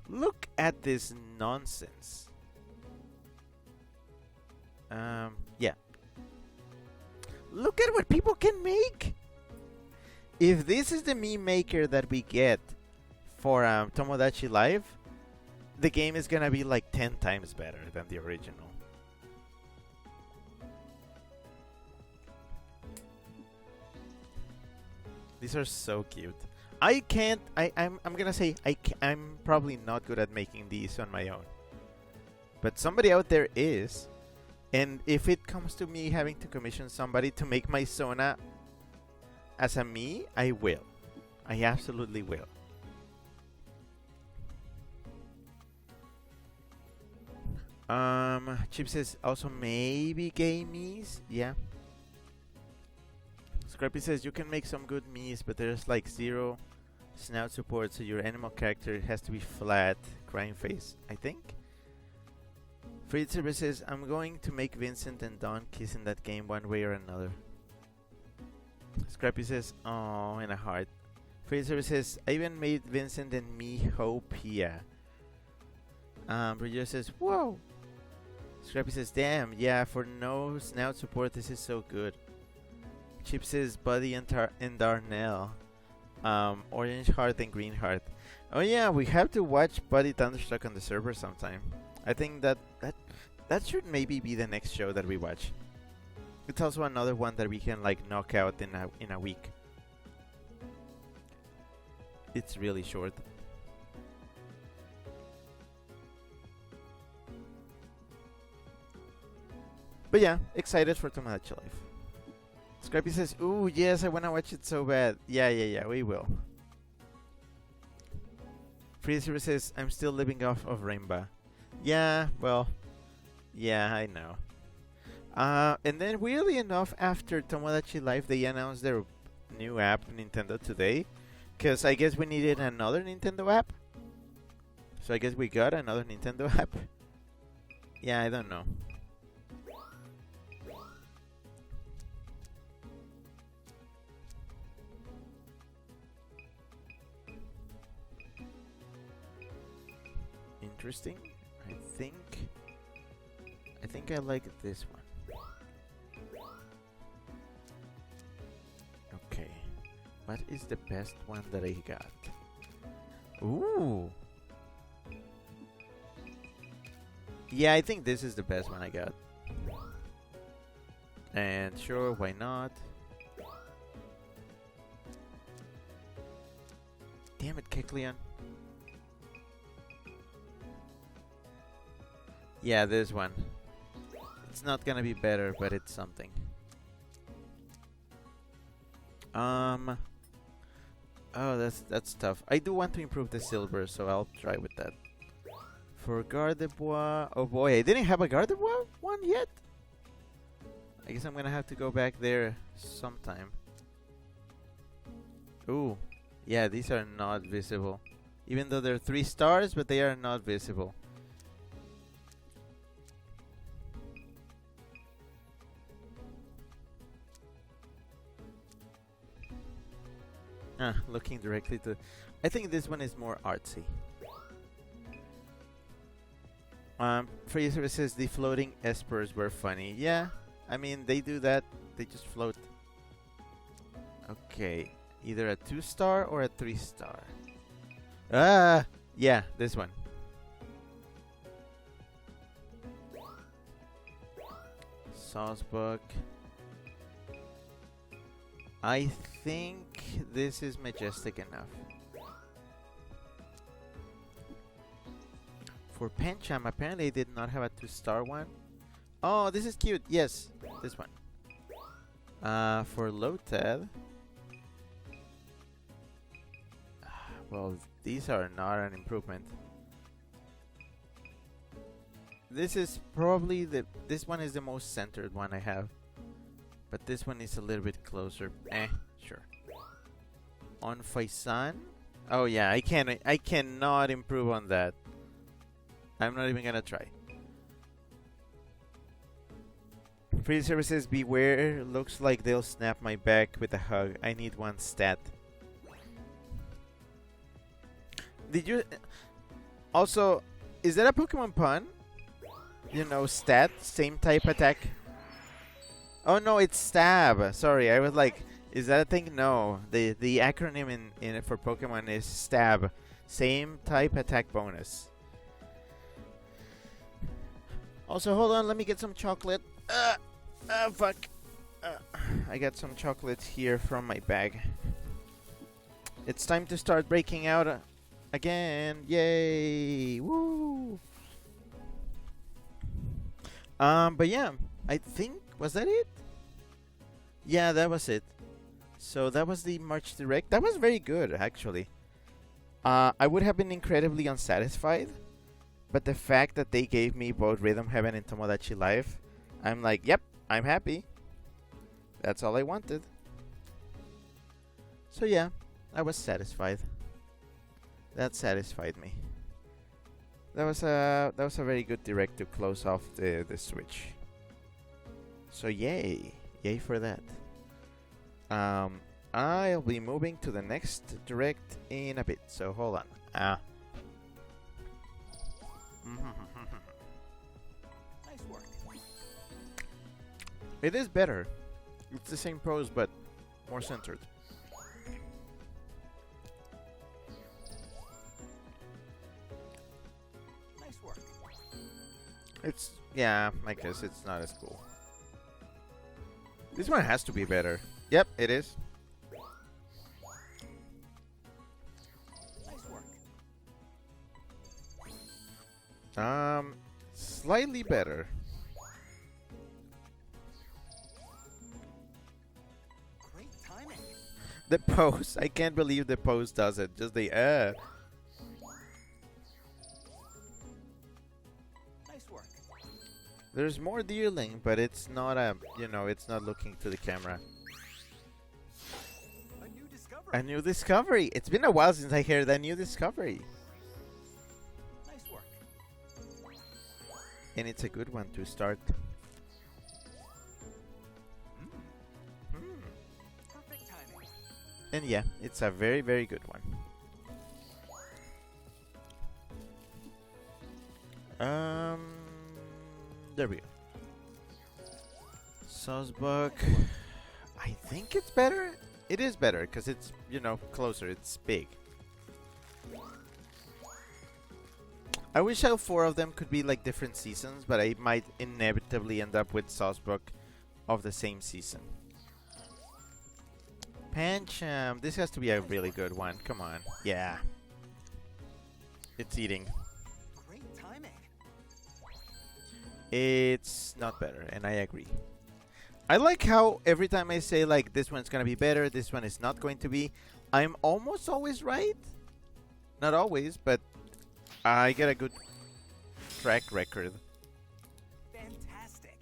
Look at this nonsense. Yeah. Look at what people can make. If this is the meme maker that we get for Tomodachi Life, the game is gonna be like 10 times better than the original. These are so cute. I'm gonna say I'm probably not good at making these on my own. But somebody out there is. And if it comes to me having to commission somebody to make my Sona as a me, I will. I absolutely will. Chip says also maybe gay me's. Yeah. Scrappy says you can make some good me's, but there's like zero snout support, so your animal character has to be flat, crying face, I think. Freed Server says, I'm going to make Vincent and Dawn kiss in that game one way or another. Scrappy says, oh, in a heart. Freed Server says, I even made Vincent and me Hopia. Bridger says, whoa. Scrappy says, damn, yeah, for no snout support, this is so good. Chip says, Buddy and Darnell. Orange Heart and Green Heart. Oh yeah, we have to watch Buddy Thunderstruck on the server sometime. I think that should maybe be the next show that we watch. It's also another one that we can like knock out in a week. It's really short. But yeah, excited for Tomodachi Life. Scrappy says, "Ooh, yes, I wanna watch it so bad." Yeah, we will. Freezer says, "I'm still living off of Rainbow." Yeah, well, yeah, I know. And then weirdly enough, after Tomodachi Life, they announced their new app, Nintendo Today, because I guess we needed another Nintendo app. So I guess we got another Nintendo app. Yeah, I don't know. Interesting. I think I like this one. Okay. What is the best one that I got? Ooh. Yeah, I think this is the best one I got. And sure, why not? Damn it, Kecleon. Yeah, this one. It's not gonna be better, but it's something. Oh, that's tough. I do want to improve the silver, so I'll try with that. For Gardevoir, oh boy, I didn't have a Gardevoir one yet. I guess I'm gonna have to go back there sometime. Ooh, yeah, these are not visible. Even though they're 3 stars, but they are not visible. Looking directly to... I think this one is more artsy. Fraser says the floating espers were funny. Yeah, I mean, they do that. They just float. Okay, either a 2-star or a 3-star. Yeah, this one. Saucebook. I think this is majestic enough. For Pancham, apparently I did not have a 2-star one. Oh, this is cute. Yes, this one. For Lotad, well, these are not an improvement. This is probably this one is the most centered one I have. But this one is a little bit closer. Sure. On Faisan? Oh yeah, I cannot improve on that. I'm not even gonna try. Free services beware. Looks like they'll snap my back with a hug. I need one stat. Did you also, is that a Pokemon pun? You know, stat, same type attack. Oh no, it's stab. Sorry, I was like, is that a thing? No, the acronym in for Pokemon is stab, same type attack bonus. Also, hold on, let me get some chocolate. Fuck. I got some chocolate here from my bag. It's time to start breaking out again. Yay! Woo! But yeah, I think, was that it? Yeah, that was it. So that was the March Direct. That was very good, actually. I would have been incredibly unsatisfied, but the fact that they gave me both Rhythm Heaven and Tomodachi Life, I'm like, yep, I'm happy. That's all I wanted. So yeah, I was satisfied. That satisfied me. That was a very good direct to close off the Switch. So yay for that. I'll be moving to the next direct in a bit. So hold on. Nice work. It is better. It's the same pose, but more centered. Nice work. It's, yeah, I guess it's not as cool. This one has to be better. Yep, it is. Nice work. Slightly better. Great timing. The pose. I can't believe the pose does it. Just the Nice work. There's more dealing, but it's not it's not looking to the camera. A new discovery. A new discovery. It's been a while since I heard a new discovery. Nice work. And it's a good one to start. Perfect timing. And yeah, it's a very, very good one. There we go. Saucebuck. I think it's better. It is better because it's, closer. It's big. I wish all four of them could be like different seasons, but I might inevitably end up with Saucebuck of the same season. Pancham. This has to be a really good one. Come on. Yeah. It's eating. Great timing. It's not better, and I agree. I like how every time I say like this one's gonna be better, this one is not going to be, I'm almost always right. Not always, but I get a good track record. Fantastic.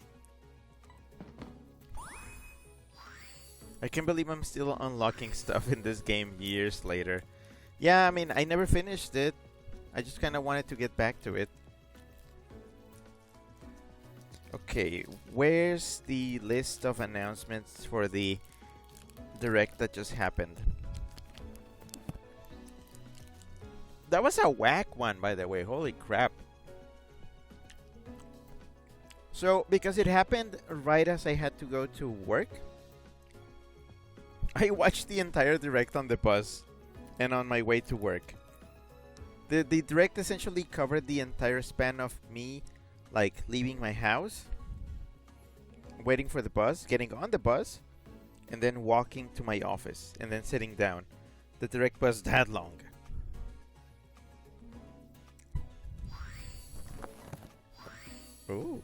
I can't believe I'm still unlocking stuff in this game years later. Yeah, I mean, I never finished it. I just kind of wanted to get back to it. Okay, where's the list of announcements for the direct that just happened? That was a whack one, by the way. Holy crap. So, because it happened right as I had to go to work, I watched the entire direct on the bus and on my way to work. The direct essentially covered the entire span of me, like, leaving my house, waiting for the bus, getting on the bus, and then walking to my office, and then sitting down. The direct was that long. Ooh.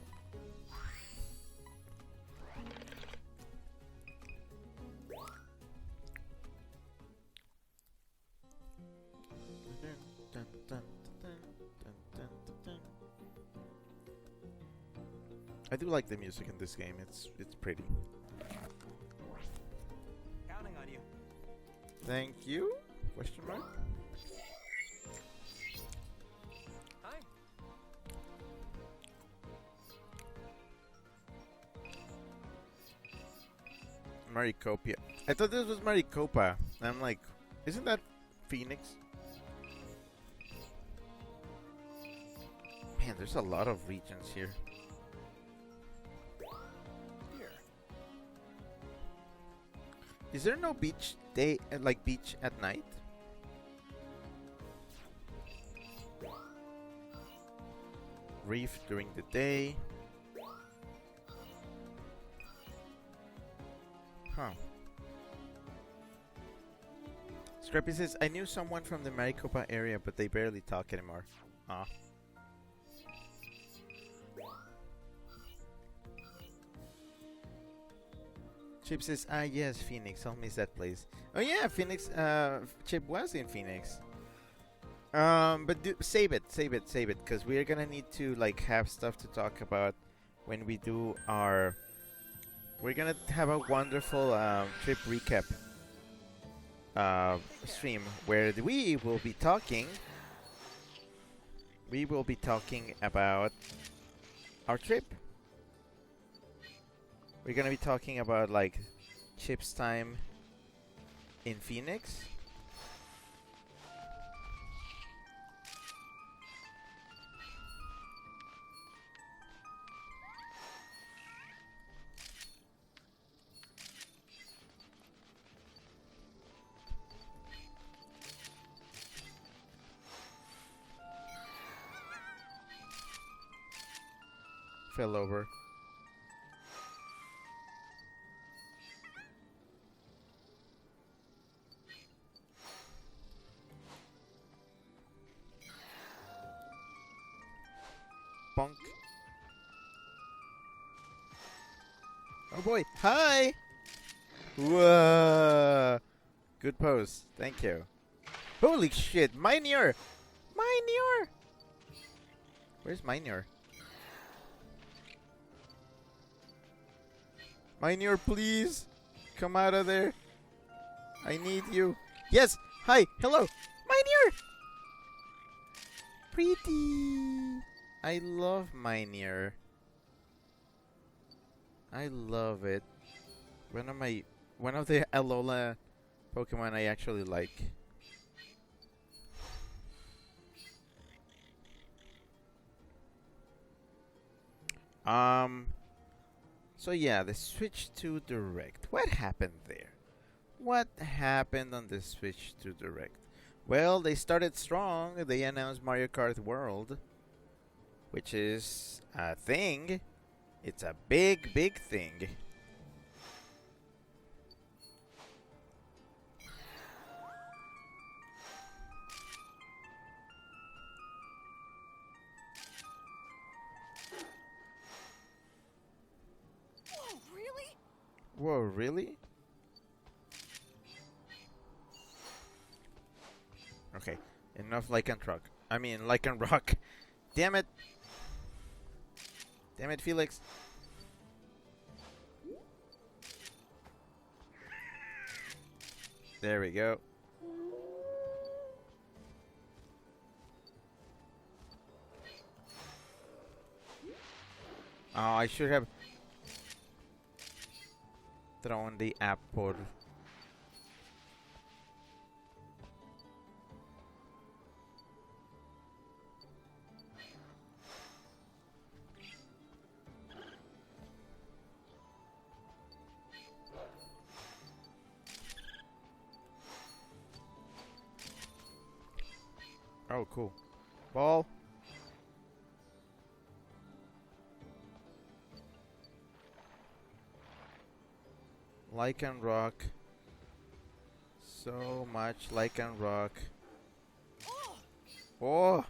I do like the music in this game. It's pretty. Counting on you. Thank you? Question mark? Hi. Maricopia. I thought this was Maricopa. I'm like, isn't that Phoenix? Man, there's a lot of regions here. Here. Is there no beach day, like beach at night? Reef during the day. Huh. Scrappy says, I knew someone from the Maricopa area, but they barely talk anymore. Aw. Chip says, yes, Phoenix. I'll miss that place. Oh yeah, Phoenix. Chip was in Phoenix. But save it, because we're gonna need to like have stuff to talk about when we do our. We're gonna have a wonderful trip recap stream where we will be talking. We will be talking about our trip. We're gonna be talking about like Chip's time in Phoenix. Fell over. bonk. Oh boy. Hi! Whoa! Good pose. Thank you. Holy shit! Minior! Minior! Where's Minior? Minior, please! Come out of there! I need you. Yes! Hi! Hello! Minior! Pretty! I love Minior. I love it. One of the Alola Pokemon I actually like. So yeah, the switch to direct. What happened there? What happened on the switch to direct? Well, they started strong. They announced Mario Kart World, which is a thing. It's a big, big thing. Whoa, really? Whoa, really? Okay, enough Lycanroc. I mean, Lycanroc. Damn it! Damn it, Felix. There we go. Oh, I should have thrown the apple. Oh, cool. Ball. Lycanroc. So much Lycanroc. Oh!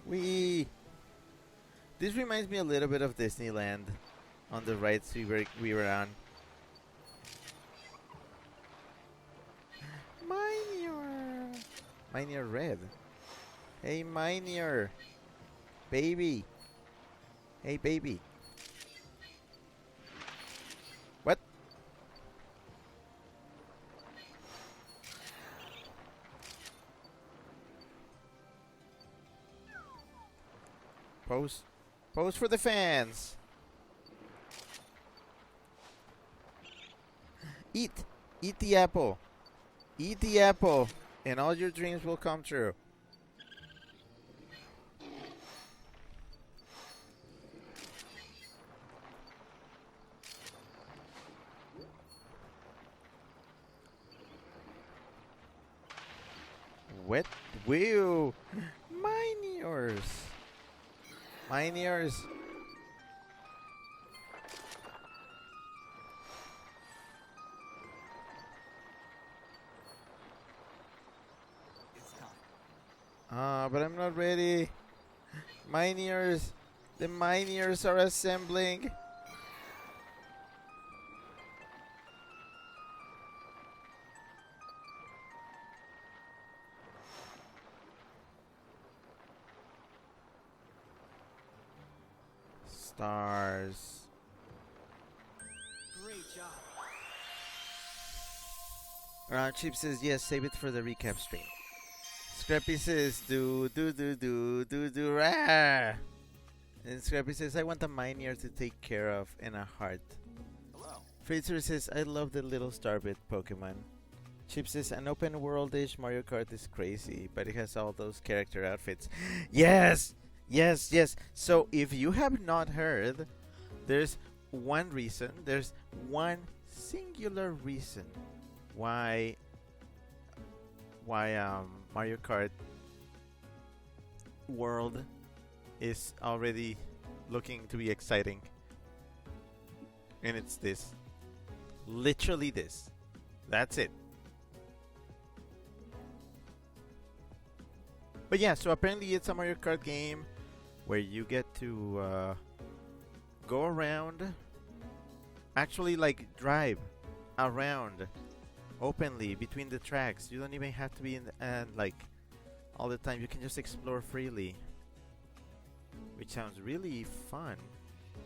Wee! This reminds me a little bit of Disneyland on the rides we were on. Minior! Minior Red. Hey, Minior! Baby! Hey, baby! What? Pose. Pose for the fans! Eat! Eat the apple! Eat the apple! And all your dreams will come true. Wet wheel. Miniors. Miniors. It's time. But I'm not ready. Miniors. The Miniors are assembling. Stars. Great job. Chip says yes, save it for the recap stream. Scrappy says do rah. And Scrappy says I want a Minior to take care of and a heart. Hello. Fraser says I love the little starbit Pokemon. Chip says an open world-ish Mario Kart is crazy, but it has all those character outfits. Yes! Yes, yes. So if you have not heard, there's one reason, there's one singular reason why Mario Kart World is already looking to be exciting. And it's this. Literally this. That's it. But yeah, so apparently it's a Mario Kart game where you get to go around, actually like drive around openly between the tracks. You don't even have to be in the, and like all the time. You can just explore freely, which sounds really fun.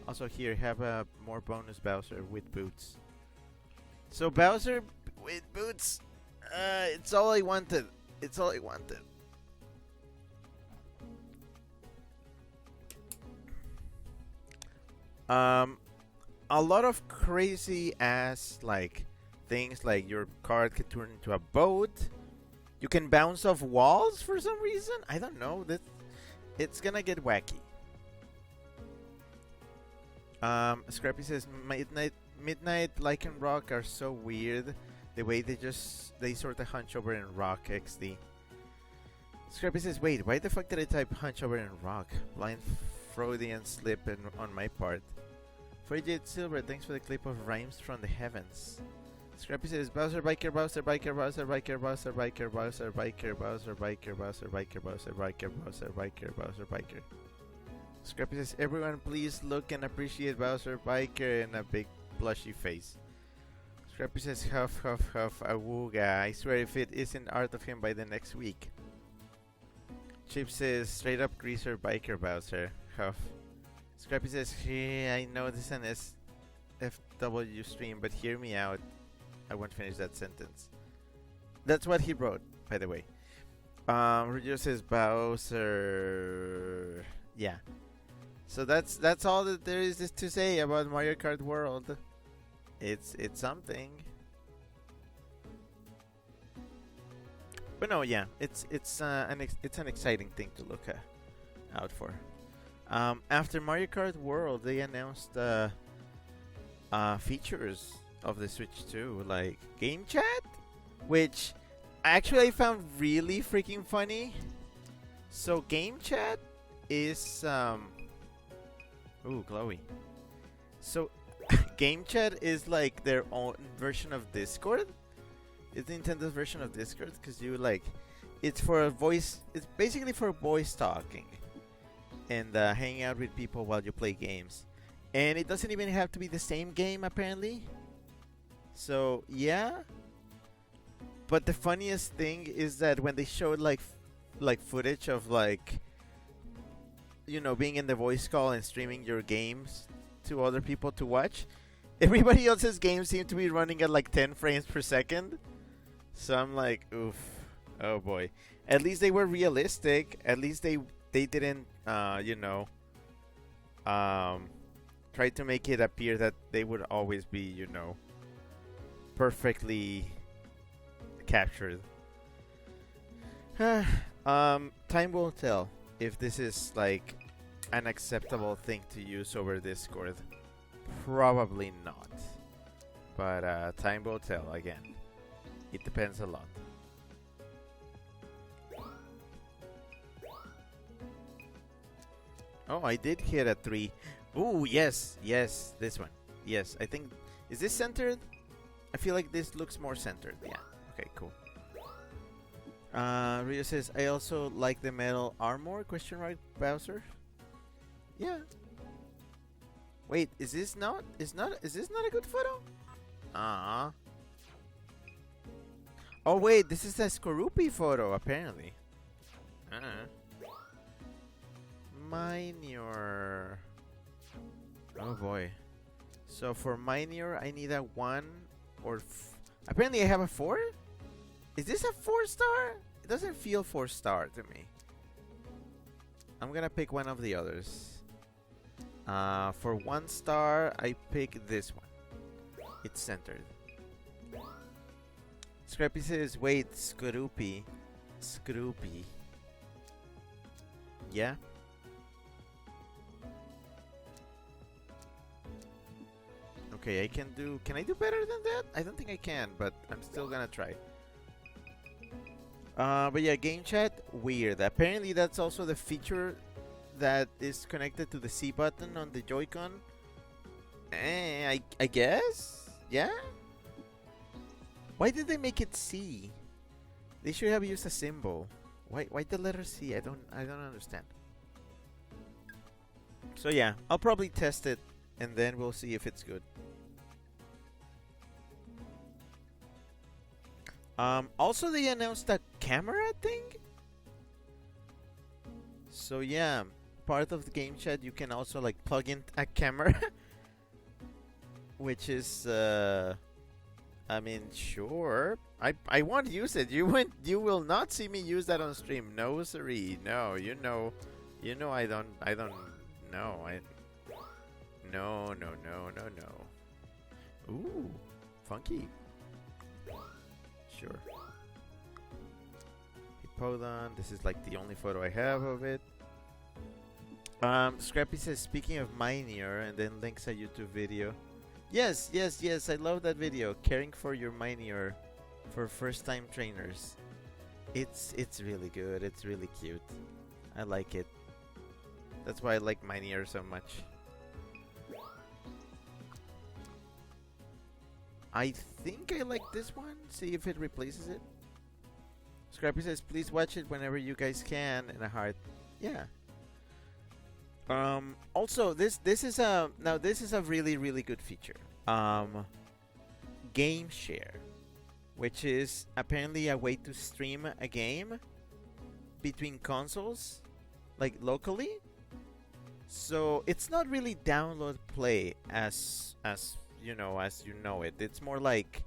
Also here have a more bonus Bowser with boots. So Bowser with boots, it's all I wanted. It's all I wanted. A lot of crazy ass like things, like your card can turn into a boat. You can bounce off walls for some reason. I don't know. That it's gonna get wacky. Scrappy says Midnight Lycan Rock are so weird. The way they sort of hunch over in Rock XD. Scrappy says, wait, why the fuck did I type hunch over in Rock? Blind Freudian slip on my part. Frigid Silver, thanks for the clip of rhymes from the heavens. Scrappy says, Bowser Biker, Bowser Biker, Bowser Biker, Bowser Biker, Bowser Biker, Bowser Biker, Bowser Biker, Bowser Biker, Bowser Biker, Bowser Biker. Scrappy says, everyone please look and appreciate Bowser Biker, and a big blushy face. Scrappy says, huff, huff, huff, awooga. I swear if it isn't art of him by the next week. Chip says, straight up greaser biker Bowser. Huff. Scrappy says, hey, I know this is an SFW stream, but hear me out. I won't finish that sentence. That's what he wrote, by the way. Roger says, Bowser. Yeah. So that's all that there is to say about Mario Kart World. It's something. But no, yeah, it's an exciting thing to look out for. After Mario Kart World, they announced features of the Switch 2, like game chat, which actually I found really freaking funny. So game chat is ooh, glowy. So game chat is like their own version of Discord. It's Nintendo's version of Discord, because you like, it's for a voice. It's basically for voice talking and hanging out with people while you play games. And it doesn't even have to be the same game, apparently. So yeah. But the funniest thing is that when they showed like footage of like, you know, being in the voice call and streaming your games to other people to watch, everybody else's games seem to be running at like 10 frames per second. So I'm like, oof, oh boy. At least they were realistic. At least they didn't, you know, try to make it appear that they would always be, you know, perfectly captured. Time will tell if this is like an acceptable thing to use over Discord. Probably not. But time will tell again. It depends a lot. Oh, I did hit a 3. Ooh, yes, yes, this one. Yes, I think, is this centered? I feel like this looks more centered. Yeah. Okay, cool. Rio says, I also like the metal armor, question mark, Bowser? Yeah. Wait, is this not is this not a good photo? Ah. Oh wait, this is a Skorupi photo apparently. Minor. Oh boy. So for minor I need a 1 or apparently I have a 4? Is this a 4-star? It doesn't feel 4-star to me. I'm gonna pick one of the others. For 1 star, I pick this one. It's centered. Scrappy says, wait, Skorupi. Skorupi. Yeah? Okay, I can I do better than that? I don't think I can, but I'm still gonna try. But yeah, game chat, weird. Apparently that's also the feature that is connected to the C button on the Joy-Con. I guess? Yeah? Why did they make it C? They should have used a symbol. Why the letter C? I don't understand. So yeah, I'll probably test it and then we'll see if it's good. Also they announced a camera thing. So yeah, part of the game chat you can also like plug in a camera, which is I mean sure. I won't use it. You will not see me use that on stream. No siree. No, you know I don't no no. Ooh, funky. Sure. Hippodon. This is like the only photo I have of it. Scrappy says, speaking of Minior, and then links a YouTube video. Yes, I love that video. Caring for your Minior for first-time trainers. It's really good. It's really cute. I like it. That's why I like Minior so much. I think I like this one. See if it replaces it. Scrappy says, please watch it whenever you guys can. And a heart. Yeah. Also, this is a really good feature. Game share, which is apparently a way to stream a game between consoles, like locally. So it's not really download play as you know it. It's more like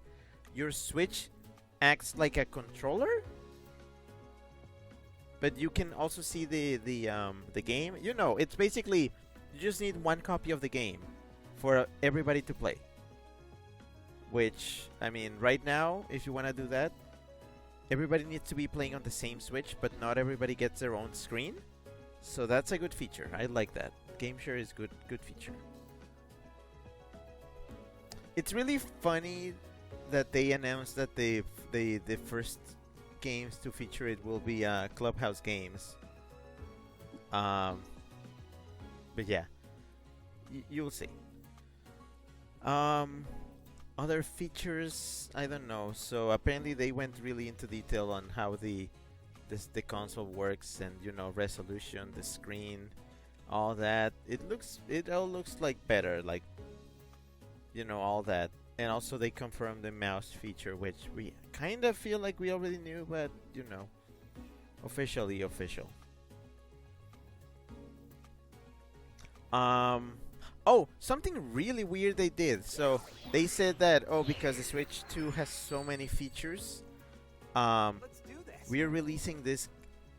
your Switch acts like a controller, but you can also see the game. You know, it's basically you just need one copy of the game for everybody to play. Which, I mean, right now, if you want to do that, everybody needs to be playing on the same Switch, but not everybody gets their own screen. So that's a good feature. I like that. Game share is good feature. It's really funny that they announced that the first games to feature it will be Clubhouse games. But yeah, you'll see. Other features, I don't know. So apparently they went really into detail on how the console works, and you know, resolution, the screen, all that. It all looks like better, like, you know, all that. And also they confirmed the mouse feature, which we kind of feel like we already knew, but you know, officially official. Oh, something really weird they did. So they said that, oh, because the Switch 2 has so many features, Let's do this. we are releasing this.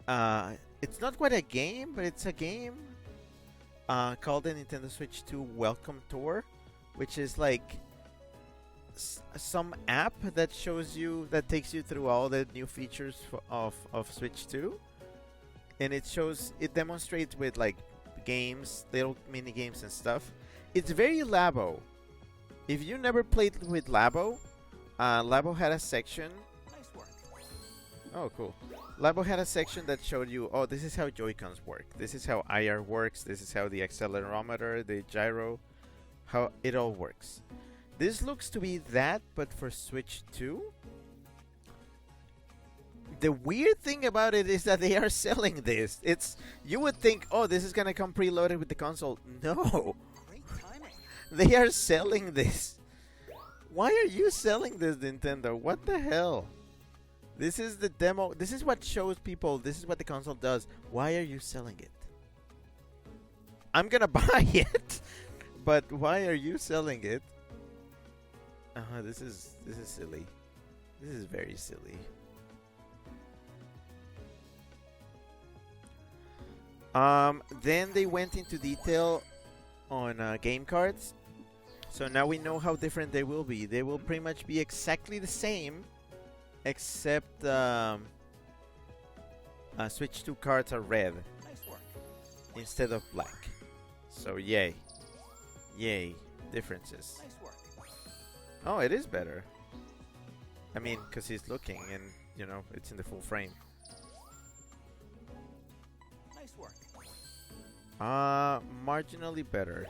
It's not quite a game, but it's a game called the Nintendo Switch 2 Welcome Tour, which is like some app that takes you through all the new features of Switch 2, and it demonstrates with like games, little mini games and stuff. It's very Labo. If you never played with Labo, Labo had a section. Nice work. Oh, cool. Labo had a section that showed you, oh, this is how Joy-Cons work. This is how IR works. This is how the accelerometer, the gyro, how it all works. This looks to be that, but for Switch 2. The weird thing about it is that they are selling this. You would think, oh, this is gonna come preloaded with the console. No, Great timing. they are selling this. Why are you selling this, Nintendo? What the hell? This is the demo. This is what shows people. This is what the console does. Why are you selling it? I'm gonna buy it, but why are you selling it? This is silly. This is very silly. Then they went into detail on game cards. So now we know how different they will be. They will pretty much be exactly the same, except Switch 2 cards are red Nice work. instead of black. So yay. Yay. Differences. Nice work. Oh, it is better. I mean, because he's looking and, you know, it's in the full frame. Nice work. Marginally better.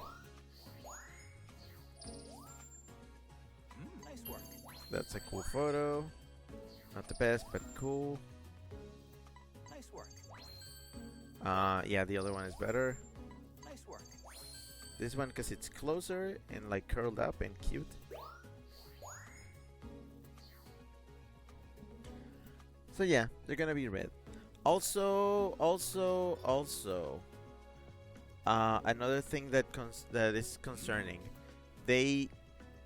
Nice work. That's a cool photo. Not the best, but cool. Nice Yeah, the other one is better. Nice work. This one because it's closer and like curled up and cute. So yeah, they're gonna be red. Also, another thing that is concerning. They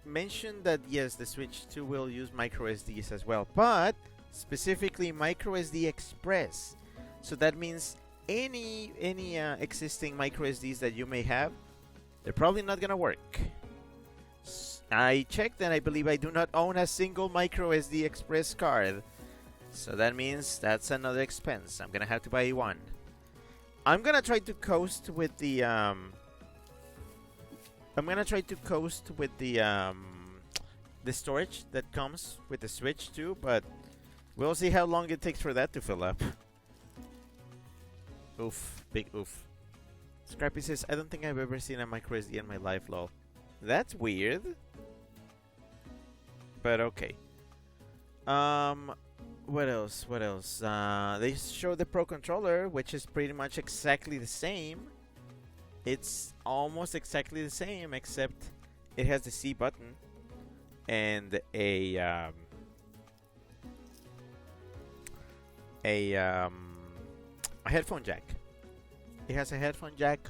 mentioned that yes, the Switch 2 will use micro SDs as well, but specifically micro SD Express. So that means any existing micro SDs that you may have, they're probably not gonna work. I checked and I believe I do not own a single micro SD Express card. So that means that's another expense. I'm gonna have to buy one. I'm gonna try to coast with the the storage that comes with the Switch too, but we'll see how long it takes for that to fill up. Oof, big oof. Scrappy says, I don't think I've ever seen a micro SD in my life, lol. That's weird. But okay. What else? They show the Pro Controller, which is pretty much exactly the same. It's almost exactly the same, except it has the C button and a headphone jack. It has a headphone jack,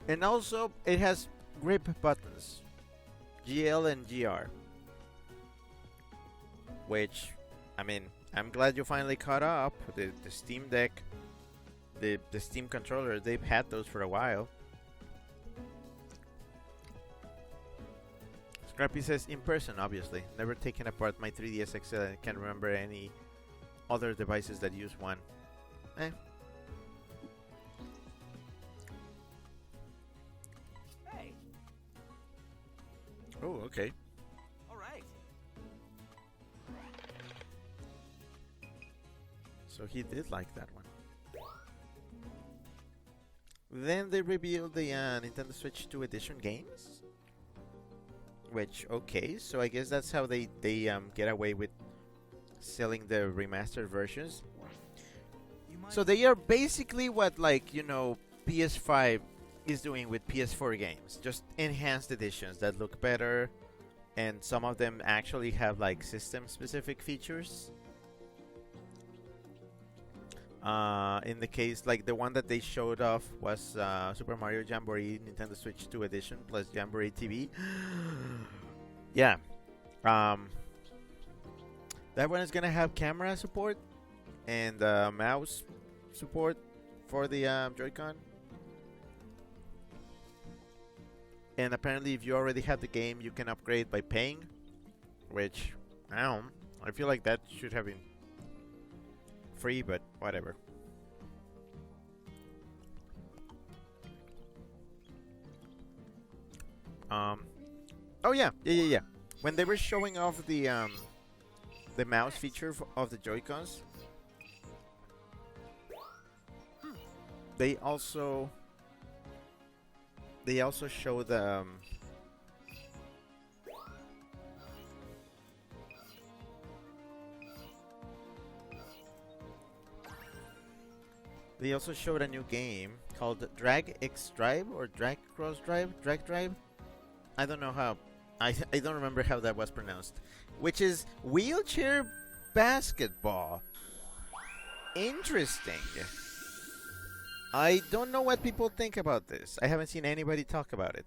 and also it has grip buttons, GL and GR. Which, I mean, I'm glad you finally caught up. The Steam Deck, the Steam controller, they've had those for a while. Scrappy says, in person, obviously. Never taken apart my 3DS XL and can't remember any other devices that use one. Hey, Oh, okay. all right. So he did like that one. Then they revealed the Nintendo Switch 2 edition games. Which, okay, so I guess that's how they get away with selling the remastered versions. So they are basically what, like, you know, PS5 is doing with PS4 games. Just enhanced editions that look better, and some of them actually have like system-specific features. In the case, like the one that they showed off was Super Mario Jamboree Nintendo Switch 2 edition plus Jamboree TV. Yeah. That one is gonna have camera support and mouse support for the Joy-Con. And apparently, if you already have the game, you can upgrade by paying. Which, I feel like that should have been free, but whatever. Oh yeah. When they were showing off the mouse feature of the Joy-Cons, they also show the they also showed a new game called Drag X Drive or Drag Cross Drive, Drag Drive. I don't know how. I don't remember how that was pronounced. Which is wheelchair basketball. Interesting. I don't know what people think about this. I haven't seen anybody talk about it.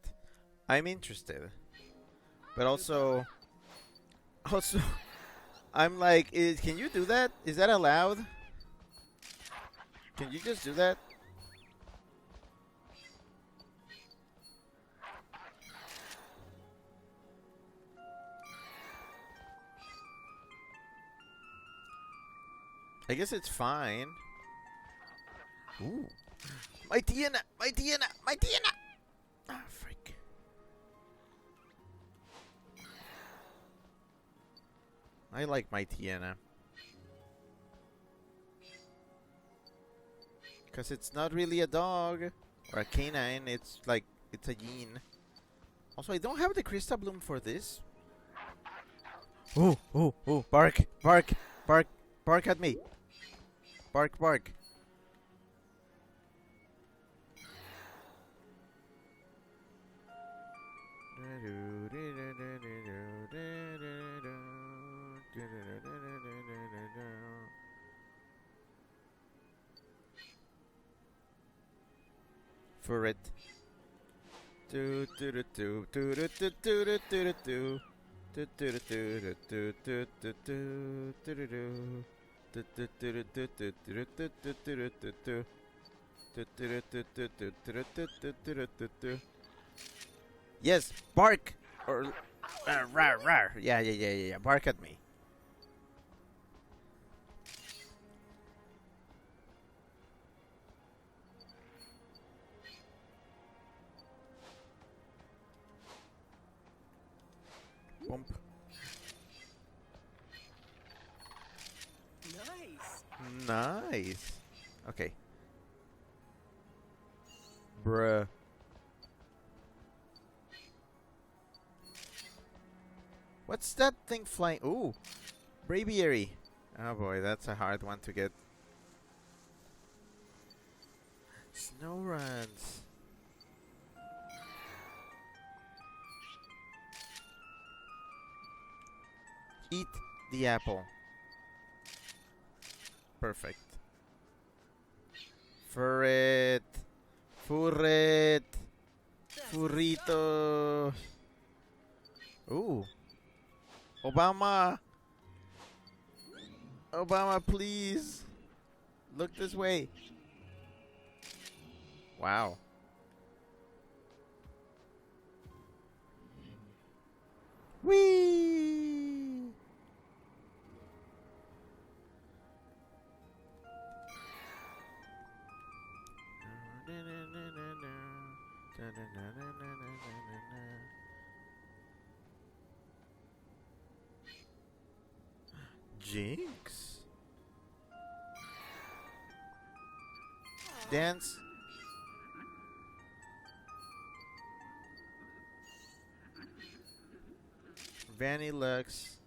I'm interested. But also, I'm like, can you do that? Is that allowed? Can you just do that? I guess it's fine. Ooh. My Tiana! Ah, freak. I like my Tiana. Because it's not really a dog or a canine, it's like, it's a yin. Also, I don't have the Crystal Bloom for this. Ooh, bark at me. Bark. For it. Do do do do do do do do do do do do do do do do do do do do. Yes, bark or rar rar. Yeah. Bark at me. Bump. Nice. Nice. Okay. Bruh. What's that thing flying? Ooh. Braviary. Oh boy, that's a hard one to get. Snow runs. Eat the apple. Perfect. Furret. Furret. Furrito. Ooh. Obama. Obama, please. Look this way. Wow. Whee! Jinx. Dance. Vanny Lux.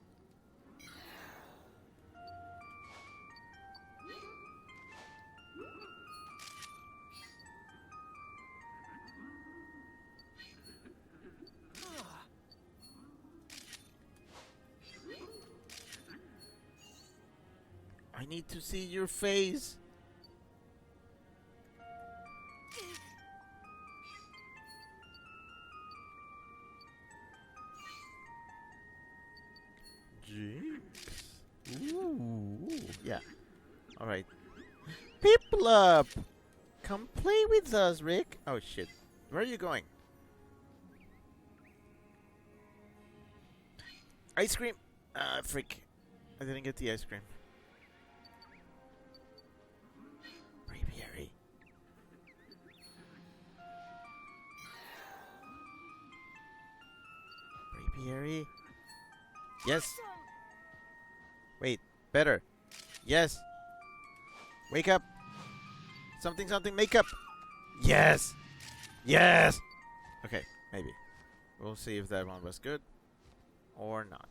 I need to see your face. Jinx. Ooh. Yeah. Alright. Piplup! Come play with us, Rick. Oh shit. Where are you going? Ice cream! Ah, freak. I didn't get the ice cream. Braviary. Braviary. Yes. Awesome. Wait. Better. Yes. Wake up. Something, make up. Yes. Yes. Okay, maybe. We'll see if that one was good or not.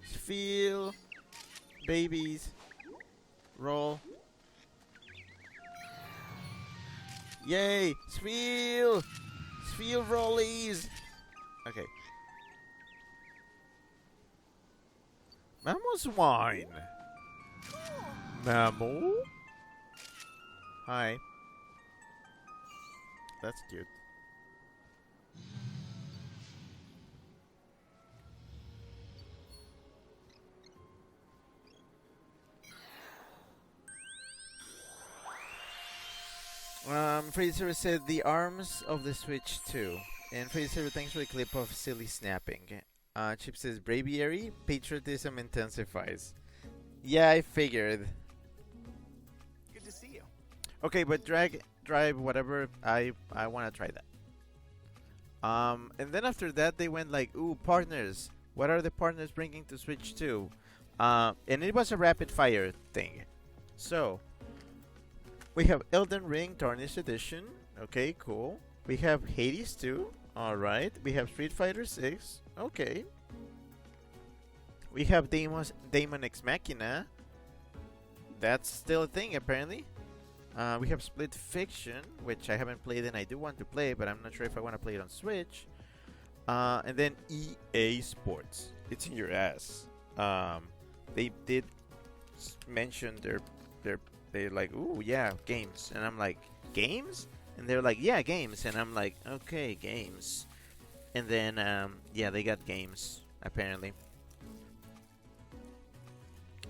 Feel. Babies. Roll. Yay! Sfeel! Sfeel rollies! Okay. Mammo's wine. Cool. Mammo? Hi. That's cute. Fraser said the arms of the Switch 2. And Fraser, thanks for the clip of silly snapping. Chip says Braviary, patriotism intensifies. Yeah, I figured. Good to see you. Okay, but drive whatever. I want to try that. And then after that they went like, ooh, partners. What are the partners bringing to Switch 2? And it was a rapid fire thing. So we have Elden Ring Tarnished Edition. Okay, cool. We have Hades 2. All right. We have Street Fighter 6. Okay. We have Daemon X Machina. That's still a thing apparently. We have Split Fiction, which I haven't played and I do want to play, but I'm not sure if I want to play it on Switch. And then EA Sports. It's in your ass. They did mention they're like, ooh, yeah, games. And I'm like, games? And they're like, yeah, games. And I'm like, okay, games. And then, yeah, they got games, apparently.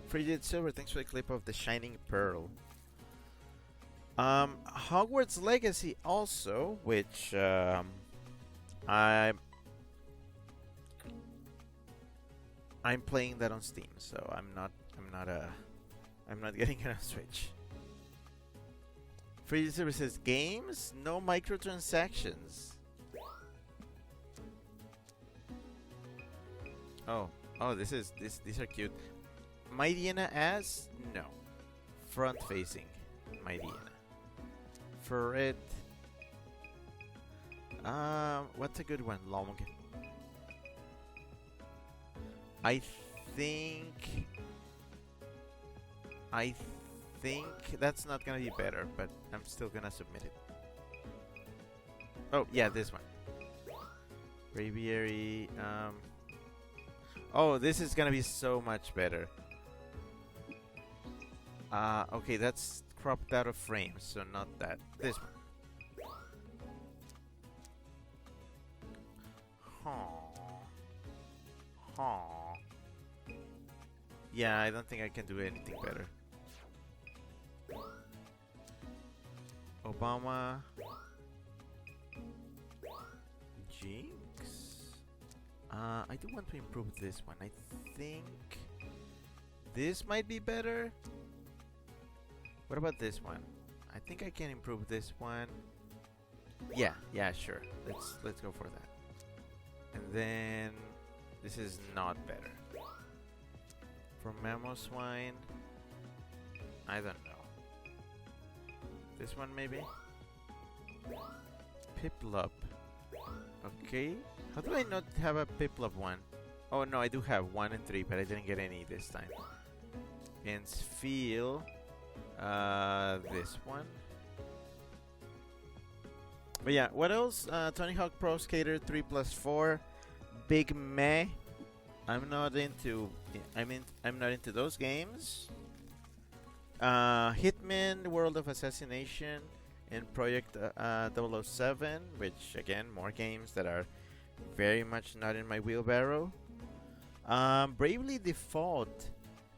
Frigid Silver, thanks for the clip of the Shining Pearl. Hogwarts Legacy also, which I'm playing that on Steam, so I'm not getting it on Switch. Free services games, no microtransactions. Oh, these are cute. Mightyena as no, front facing Mightyena. For it, what's a good one? Long. I think that's not gonna be better, but I'm still gonna submit it. Oh yeah, this one. Braviary. Oh, this is gonna be so much better. Okay, that's cropped out of frame, so not that. This one. Yeah, I don't think I can do anything better. Obama. Jinx. I do want to improve this one. I think this might be better. What about this one? I think I can improve this one. Yeah, sure. Let's go for that. And then this is not better. For Mamoswine, I don't know. This one maybe? Piplup. Okay. How do I not have a Piplup one? Oh no, I do have 1 and 3, but I didn't get any this time. And Sfeel. This one. But yeah, what else? Tony Hawk Pro Skater 3+4. Big meh. I'm not into those games. Hitman, World of Assassination, and Project 007, which again, more games that are very much not in my wheelbarrow. Bravely Default,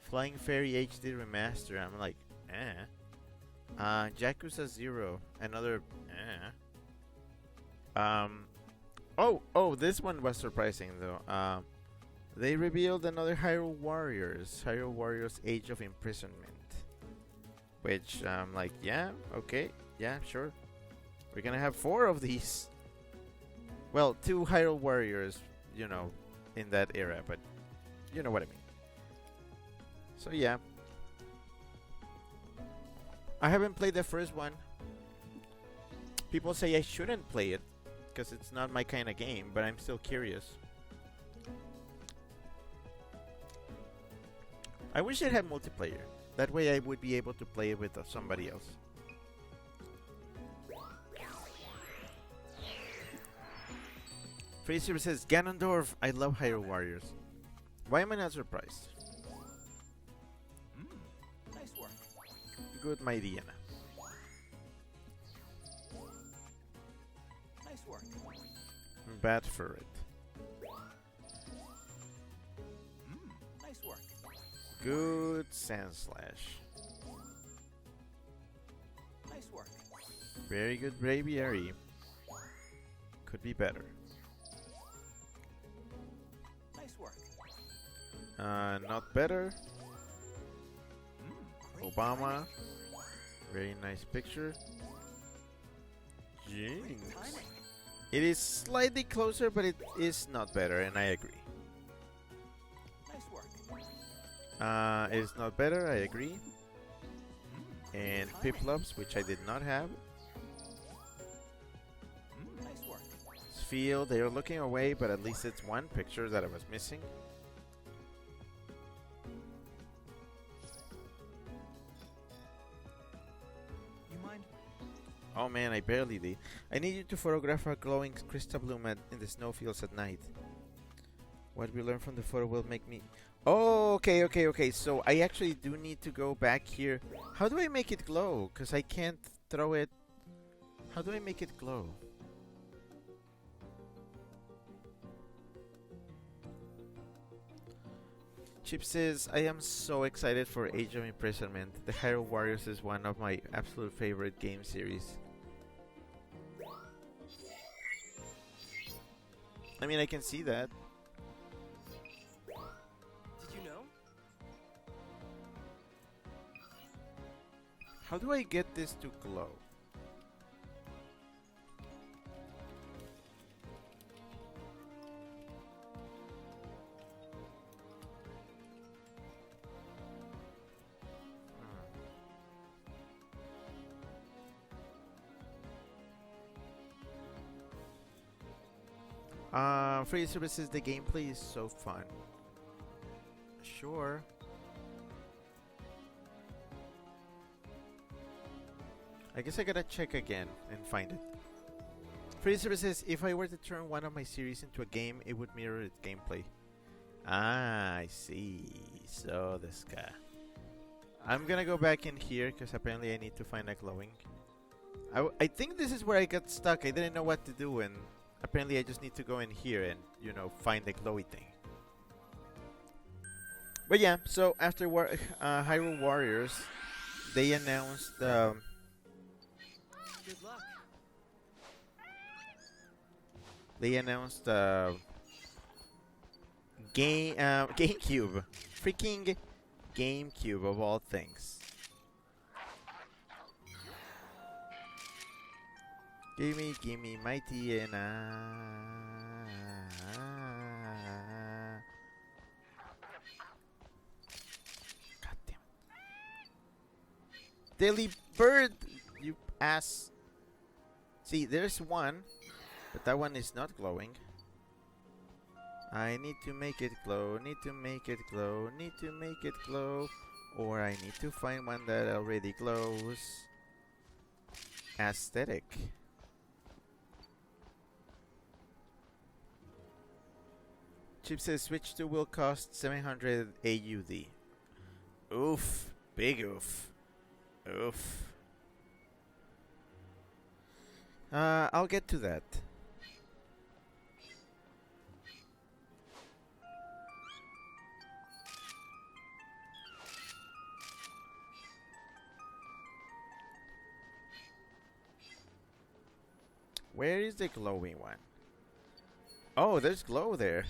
Flying Fairy HD Remaster. I'm like, Yakuza 0, another Oh, this one was surprising though. They revealed another Hyrule Warriors Age of Imprisonment. Which I'm like, yeah, okay, yeah, sure. We're gonna have 4 of these. Well, 2 Hyrule Warriors, you know, in that era, but you know what I mean. So yeah. I haven't played the first one. People say I shouldn't play it because it's not my kind of game, but I'm still curious. I wish it had multiplayer. That way I would be able to play it with somebody else. Fraser says, Ganondorf, I love Hyrule Warriors. Why am I not surprised? Nice work. Good, my Diana. Nice work. Bad for it. Nice work. Good Sandslash. Nice work. Very good Braviary. Could be better. Nice work. Not better. Great Obama. timing. Very nice picture. Jinx. Great timing. It is slightly closer, but it is not better, and I agree. Nice work. It is not better, I agree. And timing. Piplups, which I did not have. Nice work. Feel they are looking away, but at least it's one picture that I was missing. You man, I barely did. I need you to photograph a glowing crystal bloom in the snowfields at night. What we learn from the photo will make me... Oh, okay. So I actually do need to go back here. How do I make it glow? Because I can't throw it. How do I make it glow? Chip says, I am so excited for Age of Imprisonment. The Hyrule Warriors is one of my absolute favorite game series. I mean, I can see that. Did you know? How do I get this to glow? Free services, the gameplay is so fun. Sure. I guess I gotta check again and find it. Free services, if I were to turn one of my series into a game, it would mirror its gameplay. Ah, I see. So this guy. I'm gonna go back in here because apparently I need to find a glowing. I think this is where I got stuck. I didn't know what to do, and apparently I just need to go in here and, you know, find the glowy thing. But yeah, so after Hyrule Warriors, they announced Good luck. GameCube. Freaking GameCube of all things. Gimme, mighty and God damn it. Daily Bird, you ass. See, there's one, but that one is not glowing. I need to make it glow, need to make it glow, need to make it glow. Or I need to find one that already glows. Aesthetic. Chip says Switch 2 will cost 700 AUD. Oof. Big oof. Oof. I'll get to that. Where is the glowing one? Oh, there's glow there.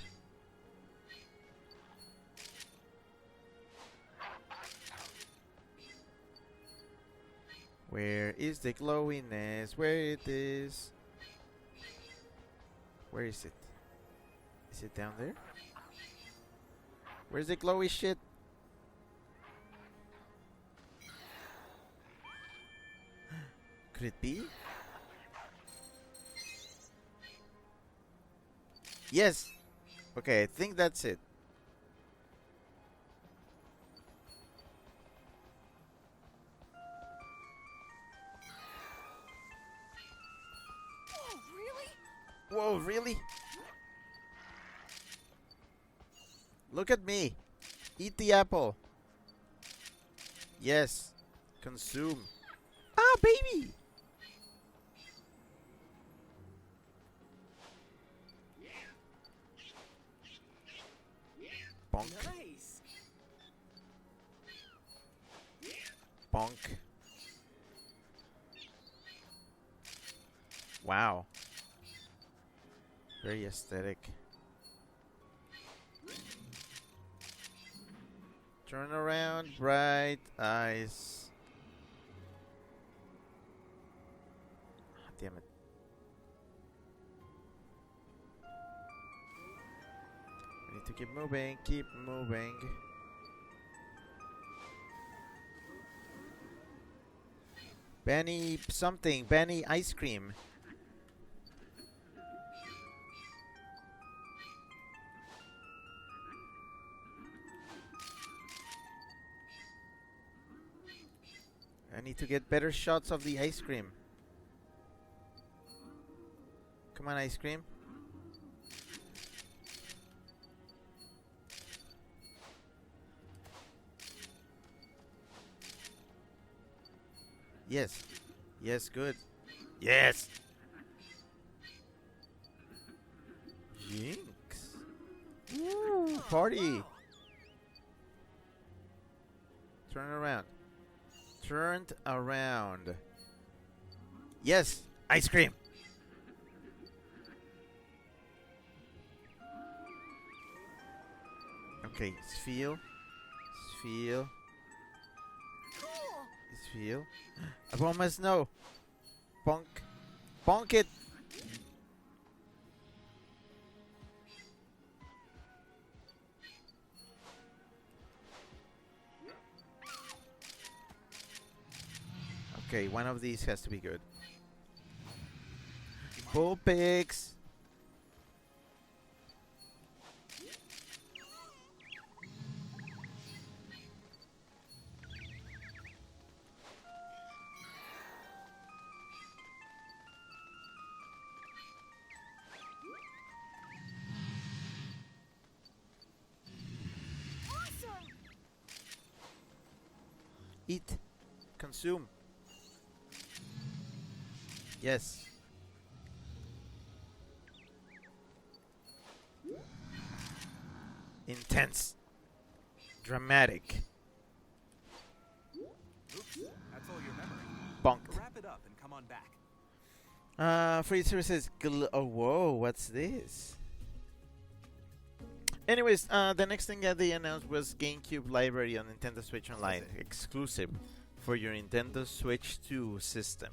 Where is the glowiness? Where it is? Where is it? Is it down there? Where's the glowy shit? Could it be? Yes! Okay, I think that's it. Whoa, really? Whoa, really? Look at me. Eat the apple. Yes. Consume. Ah, baby! Bonk. Nice. Bonk. Wow. Very aesthetic. Turn around, bright eyes. Ah, damn it. We need to keep moving, keep moving. Benny something, Benny ice cream. I need to get better shots of the ice cream. Come on, ice cream. Yes. Yes, good. Yes. Jinx. Woo, party. Turn around. Turned around. Yes, ice cream. Okay, feel. Feel. Cool. Feel. A bomb of snow. Bonk. Bonk it. Okay, one of these has to be good. Bull pigs. Awesome. Eat. Consume. Yes. Intense. Dramatic. Oops, that's all your memory. Bonked. Wrap it up and come on back. Freezer says, oh, whoa, what's this? Anyways, the next thing that they announced was GameCube Library on Nintendo Switch Online, exclusive for your Nintendo Switch 2 system.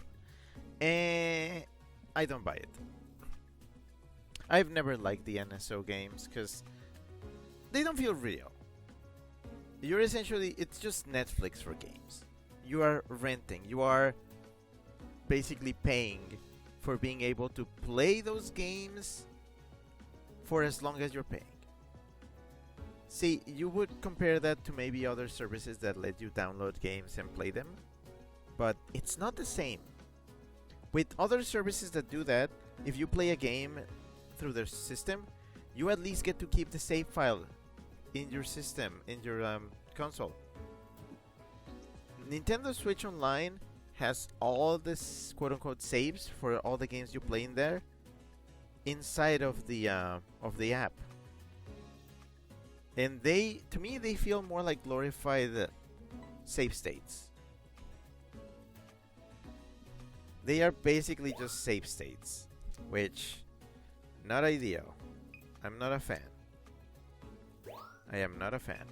I don't buy it. I've never liked the NSO games because they don't feel real. You're essentially, it's just Netflix for games. You are renting, you are basically paying for being able to play those games for as long as you're paying. See, you would compare that to maybe other services that let you download games and play them, but it's not the same. With other services that do that, if you play a game through their system, you at least get to keep the save file in your system, in your console. Nintendo Switch Online has all this quote-unquote saves for all the games you play in there inside of the app. And they, to me, they feel more like glorified save states. They are basically just save states, which, not ideal. I'm not a fan. I am not a fan.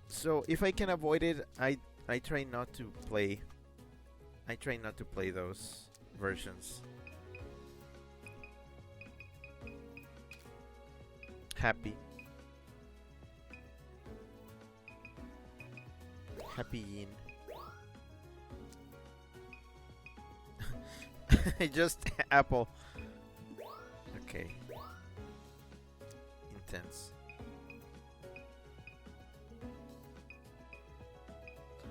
So if I can avoid it, I try not to play. I try not to play those versions. Happy. Happy in. Just Apple. Okay. Intense.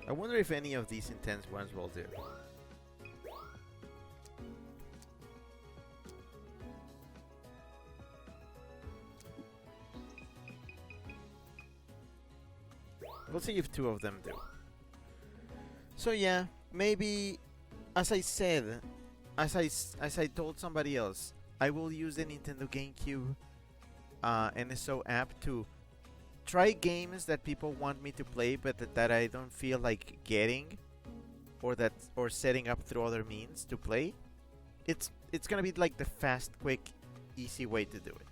I wonder if any of these intense ones will do. We'll see if two of them do. So yeah, maybe, as I said, as I told somebody else, I will use the Nintendo GameCube NSO app to try games that people want me to play, but that I don't feel like getting, or setting up through other means to play. It's gonna be like the fast, quick, easy way to do it.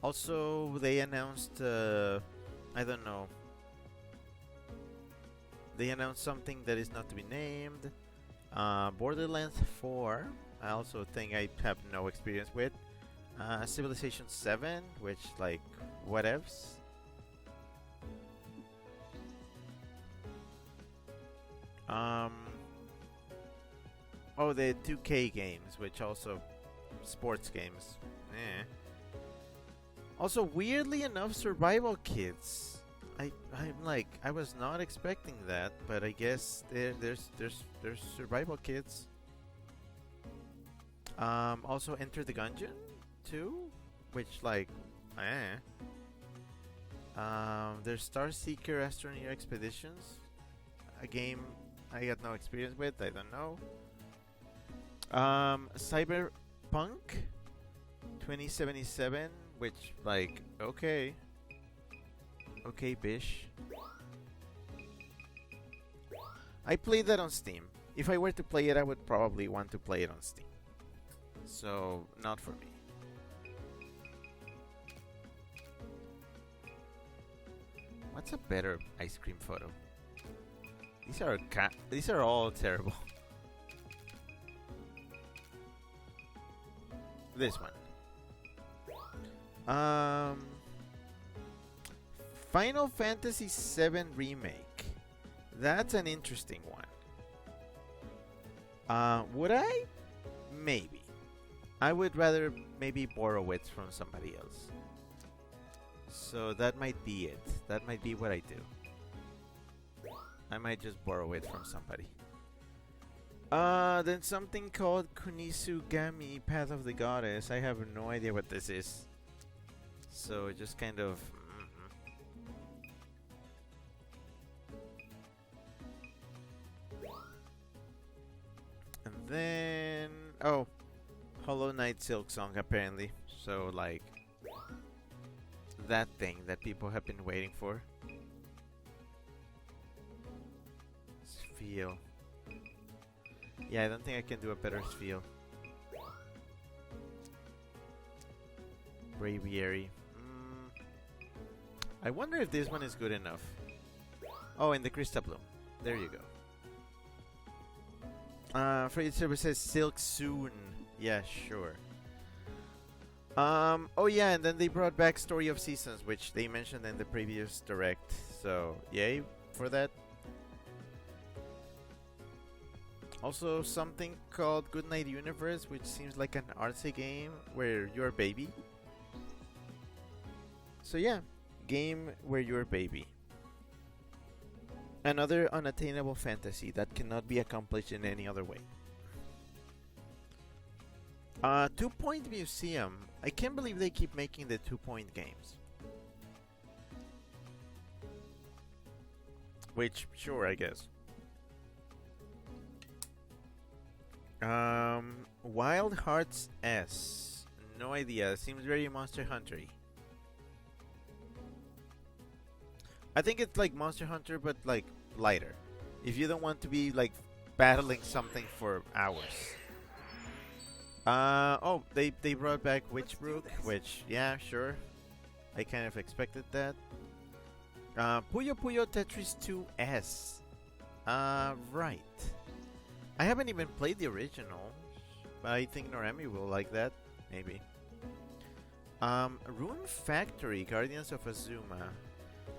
Also, they announced, I don't know. They announced something that is not to be named. Borderlands 4. I also think I have no experience with. Civilization 7, which, like, whatevs. Oh, the 2K games, which also sports games. Also, weirdly enough, Survival Kids. I'm like I was not expecting that, but I guess there's survival kits. Also Enter the Gungeon too, which like, eh. There's Star Seeker Astroneer Expeditions, a game I got no experience with. I don't know. Cyberpunk 2077, which like okay, bish. I played that on Steam. If I were to play it, I would probably want to play it on Steam. So not for me. What's a better ice cream photo? These are all terrible. This one. Final Fantasy VII Remake. That's an interesting one. Would I? Maybe. I would rather maybe borrow it from somebody else. So that might be it. That might be what I do. I might just borrow it from somebody. Then something called Kunisugami Path of the Goddess. I have no idea what this is. So just kind of... And then... Oh, Hollow Knight Silk Song apparently. So like... that thing that people have been waiting for. Feel. Yeah, I don't think I can do a better feel. Braviary. I wonder if this one is good enough. Oh, and the Crystal Bloom. There you go. Freight Service says Silk Soon. Yeah, sure. Oh yeah, and then they brought back Story of Seasons, which they mentioned in the previous direct. So, yay for that. Also, something called Goodnight Universe, which seems like an artsy game where you're a baby. So yeah, game where you're a baby. Another unattainable fantasy that cannot be accomplished in any other way. 2 Point Museum. I can't believe they keep making the 2 Point games. Which, sure, I guess. Wild Hearts S. No idea. Seems very Monster Hunter-y. I think it's like Monster Hunter, but like lighter. If you don't want to be like battling something for hours. Oh, they brought back Witchbrook, which, yeah, sure. I kind of expected that. Puyo Puyo Tetris 2S. Right. I haven't even played the original, but I think Noremi will like that, maybe. Rune Factory, Guardians of Azuma.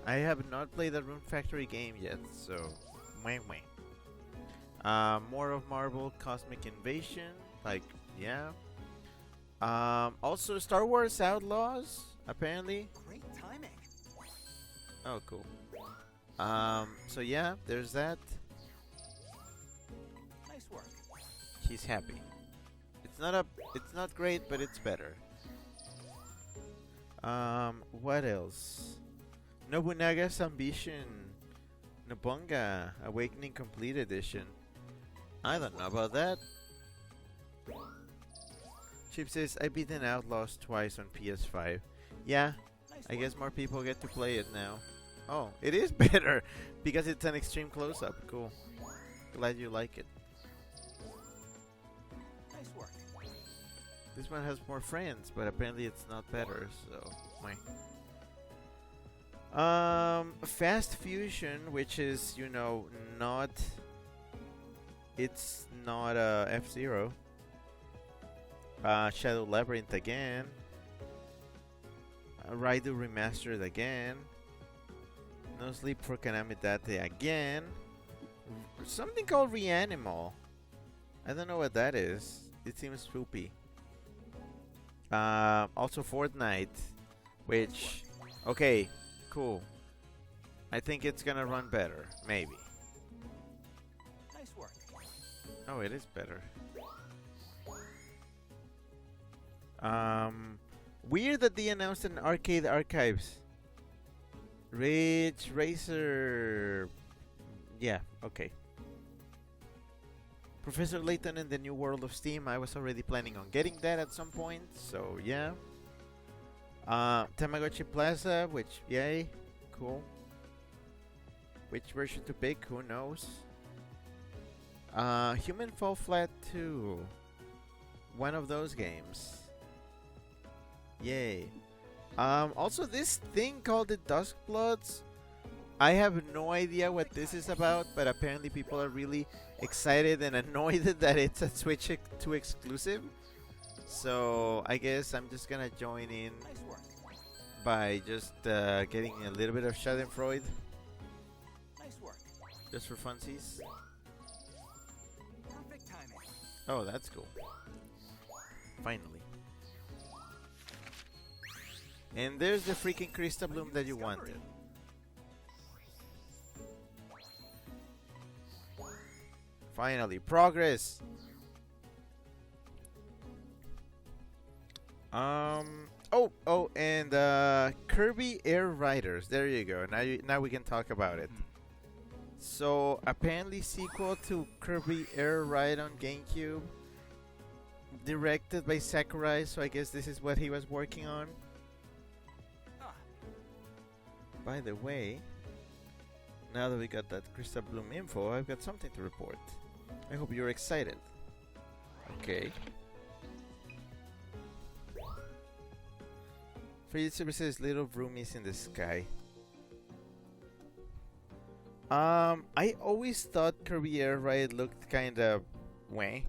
I have not played the Rune Factory game yet, so wah wah. More of Marvel Cosmic Invasion, like, yeah. Also Star Wars Outlaws, apparently. Great timing. Oh, cool. So yeah, there's that. Nice work. He's happy. It's not great, but it's better. What else? Nobunaga's Ambition. Nobunga Awakening Complete Edition. I don't know about that. Chip says, I beaten Outlaws twice on PS5. Yeah, I guess more people get to play it now. Oh, it is better because it's an extreme close-up. Cool. Glad you like it. Nice work. This one has more friends, but apparently it's not better, so meh. Fast Fusion, which is, you know, not... It's not F-Zero. Shadow Labyrinth again. Raidu Remastered again. No Sleep for Kanamidate again. Something called Reanimal. I don't know what that is. It seems spoopy. Also Fortnite, which, okay, cool. I think it's gonna run better. Maybe. Nice work. Oh, it is better. Weird that they announced an arcade archives. Ridge Racer. Yeah, okay. Professor Layton in the New World of Steam. I was already planning on getting that at some point, so yeah. Tamagotchi Plaza, which, yay, cool. Which version to pick, who knows? Human Fall Flat 2. One of those games. Yay. Also this thing called the Duskbloods. I have no idea what this is about, but apparently people are really excited and annoyed that it's a Switch 2 exclusive. So I guess I'm just gonna join in Nice work. by just getting a little bit of Schadenfreude, Nice work. just for funsies. Perfect timing. Oh, that's cool. Finally. And there's the freaking Crystal Bloom that you wanted. Finally, progress. Oh, and Kirby Air Riders. There you go. Now we can talk about it. So apparently, sequel to Kirby Air Ride on GameCube, directed by Sakurai. So I guess this is what he was working on. By the way, now that we got that Crystal Bloom info, I've got something to report. I hope you're excited. Okay. Free services, little roomies in the sky. I always thought Kirby Air Ride looked kinda wah.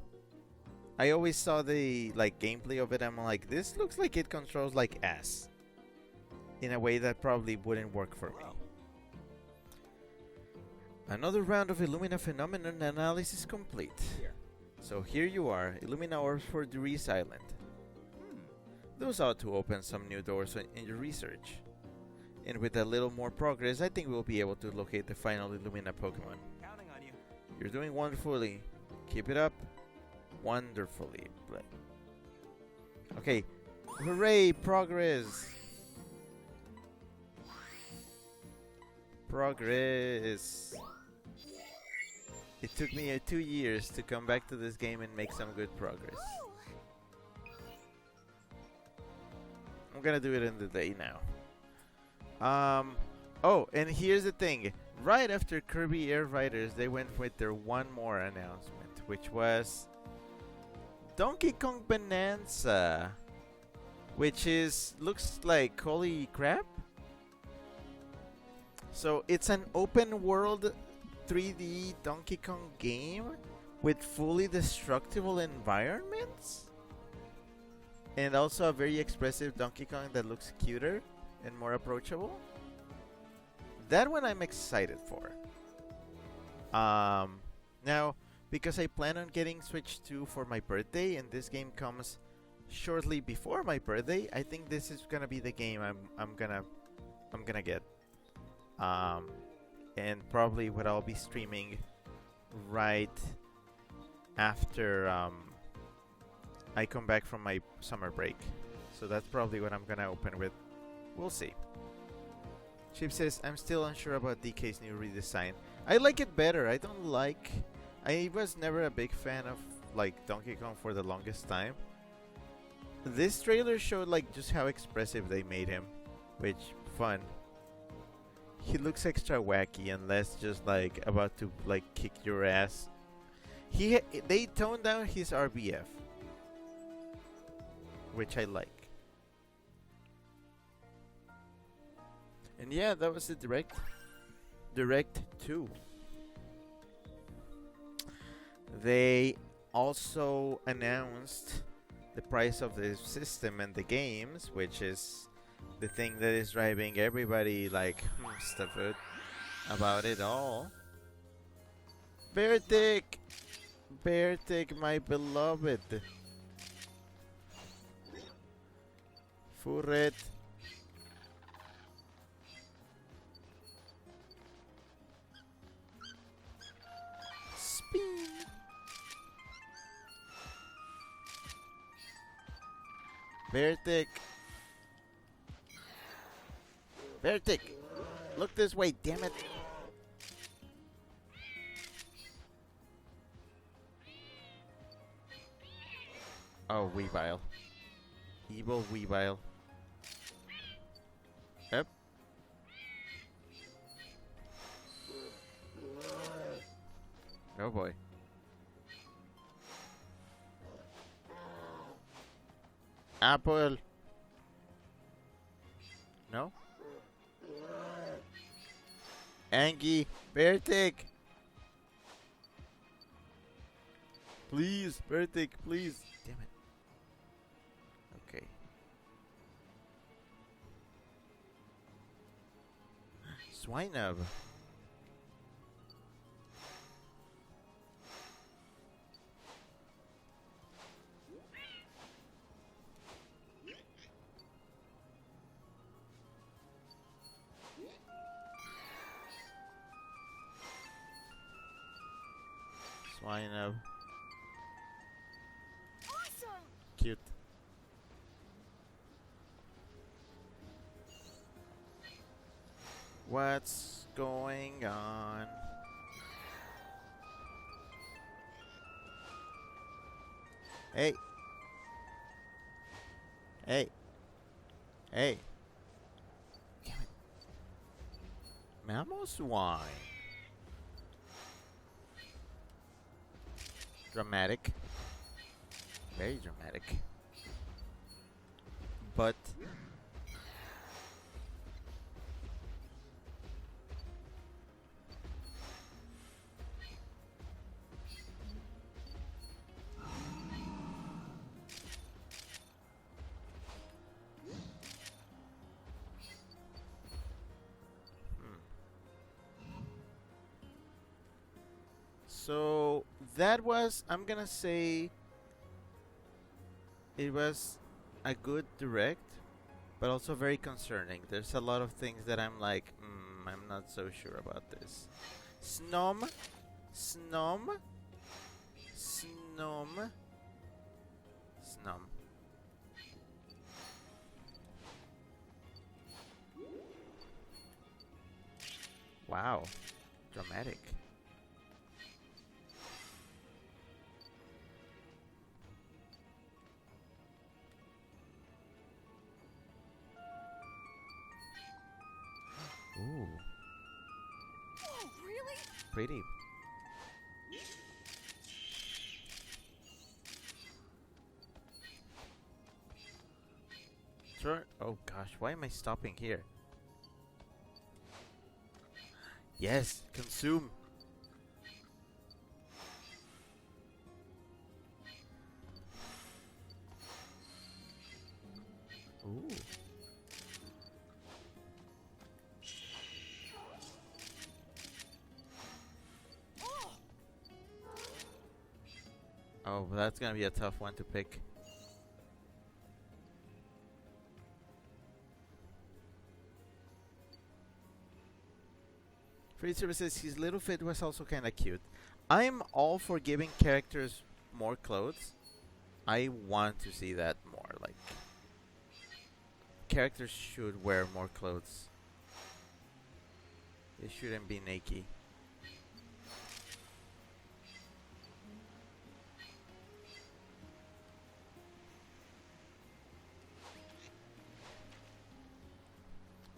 I always saw the gameplay of it. I'm like, this looks like it controls like ass. In a way that probably wouldn't work for me. Another round of Illumina phenomenon analysis complete. So here you are, Illumina orbs for Dries Island. Those ought to open some new doors in your research. And with a little more progress, I think we'll be able to locate the final Illumina Pokemon. Counting on you. You're doing wonderfully. Keep it up. Wonderfully. Okay. Hooray! Progress! Progress! It took me 2 years to come back to this game and make some good progress. I'm gonna do it in the day now. Oh, and here's the thing. Right after Kirby Air Riders, they went with their one more announcement, which was Donkey Kong Bonanza, which looks like holy crap. So it's an open world 3D Donkey Kong game with fully destructible environments, and also a very expressive Donkey Kong that looks cuter and more approachable. That one I'm excited for. Now, because I plan on getting Switch 2 for my birthday, and this game comes shortly before my birthday, I think this is gonna be the game I'm gonna get. And probably what I'll be streaming right after I come back from my summer break. So that's probably what I'm gonna open with. We'll see. Chip says, I'm still unsure about DK's new redesign. I like it better. I was never a big fan of Donkey Kong for the longest time. This trailer showed just how expressive they made him, which fun. He looks extra wacky and less just about to kick your ass. They toned down his RBF, which I like. And yeah, that was the Direct 2. They also announced the price of the system and the games, which is the thing that is driving everybody stuff it about it all. Beartic, my beloved. Furret. Vertic. Vertic. Look this way, damn it. Oh, Weavile. Evil Weavile. Yep. Oh boy. Apple. No? Angie. Vertic. Please, Vertic, please. Damn it. Okay. Swinub. Swinub. Awesome! Cute. What's going on? Hey. Hey. Hey. Damn it. Mammal swine. Dramatic. Very dramatic. But so that was, I'm gonna say, it was a good direct, but also very concerning. There's a lot of things that I'm like, I'm not so sure about this. Snom, Snom, Snom, Snom. Wow, dramatic. Ooh, Whoa, really? pretty. Sure. Oh gosh, why am I stopping here? Yes, consume. Ooh. Oh, Oh, that's gonna be a tough one to pick. Free services, his little fit was also kinda cute. I'm all for giving characters more clothes. I want to see that more. Like, characters should wear more clothes. They shouldn't be naked.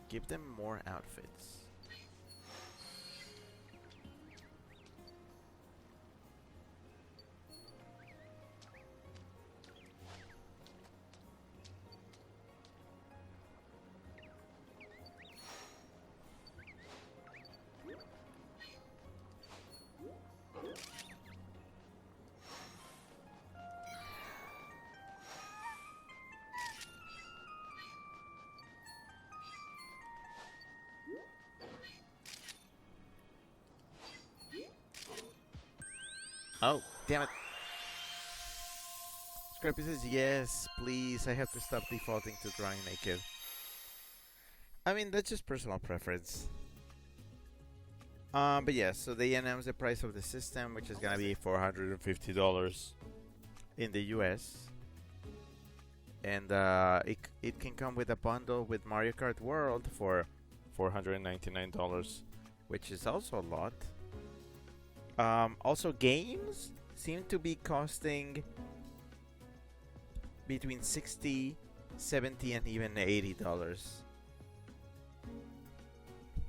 Give them more outfits. Oh, damn it. Scrappy says, yes, please. I have to stop defaulting to drawing naked. I mean, that's just personal preference. But yeah, so they announced the price of the system, which is gonna be $450 in the US. and it can come with a bundle with Mario Kart World for $499, which is also a lot. Also, games seem to be costing between 60, 70, and even $80.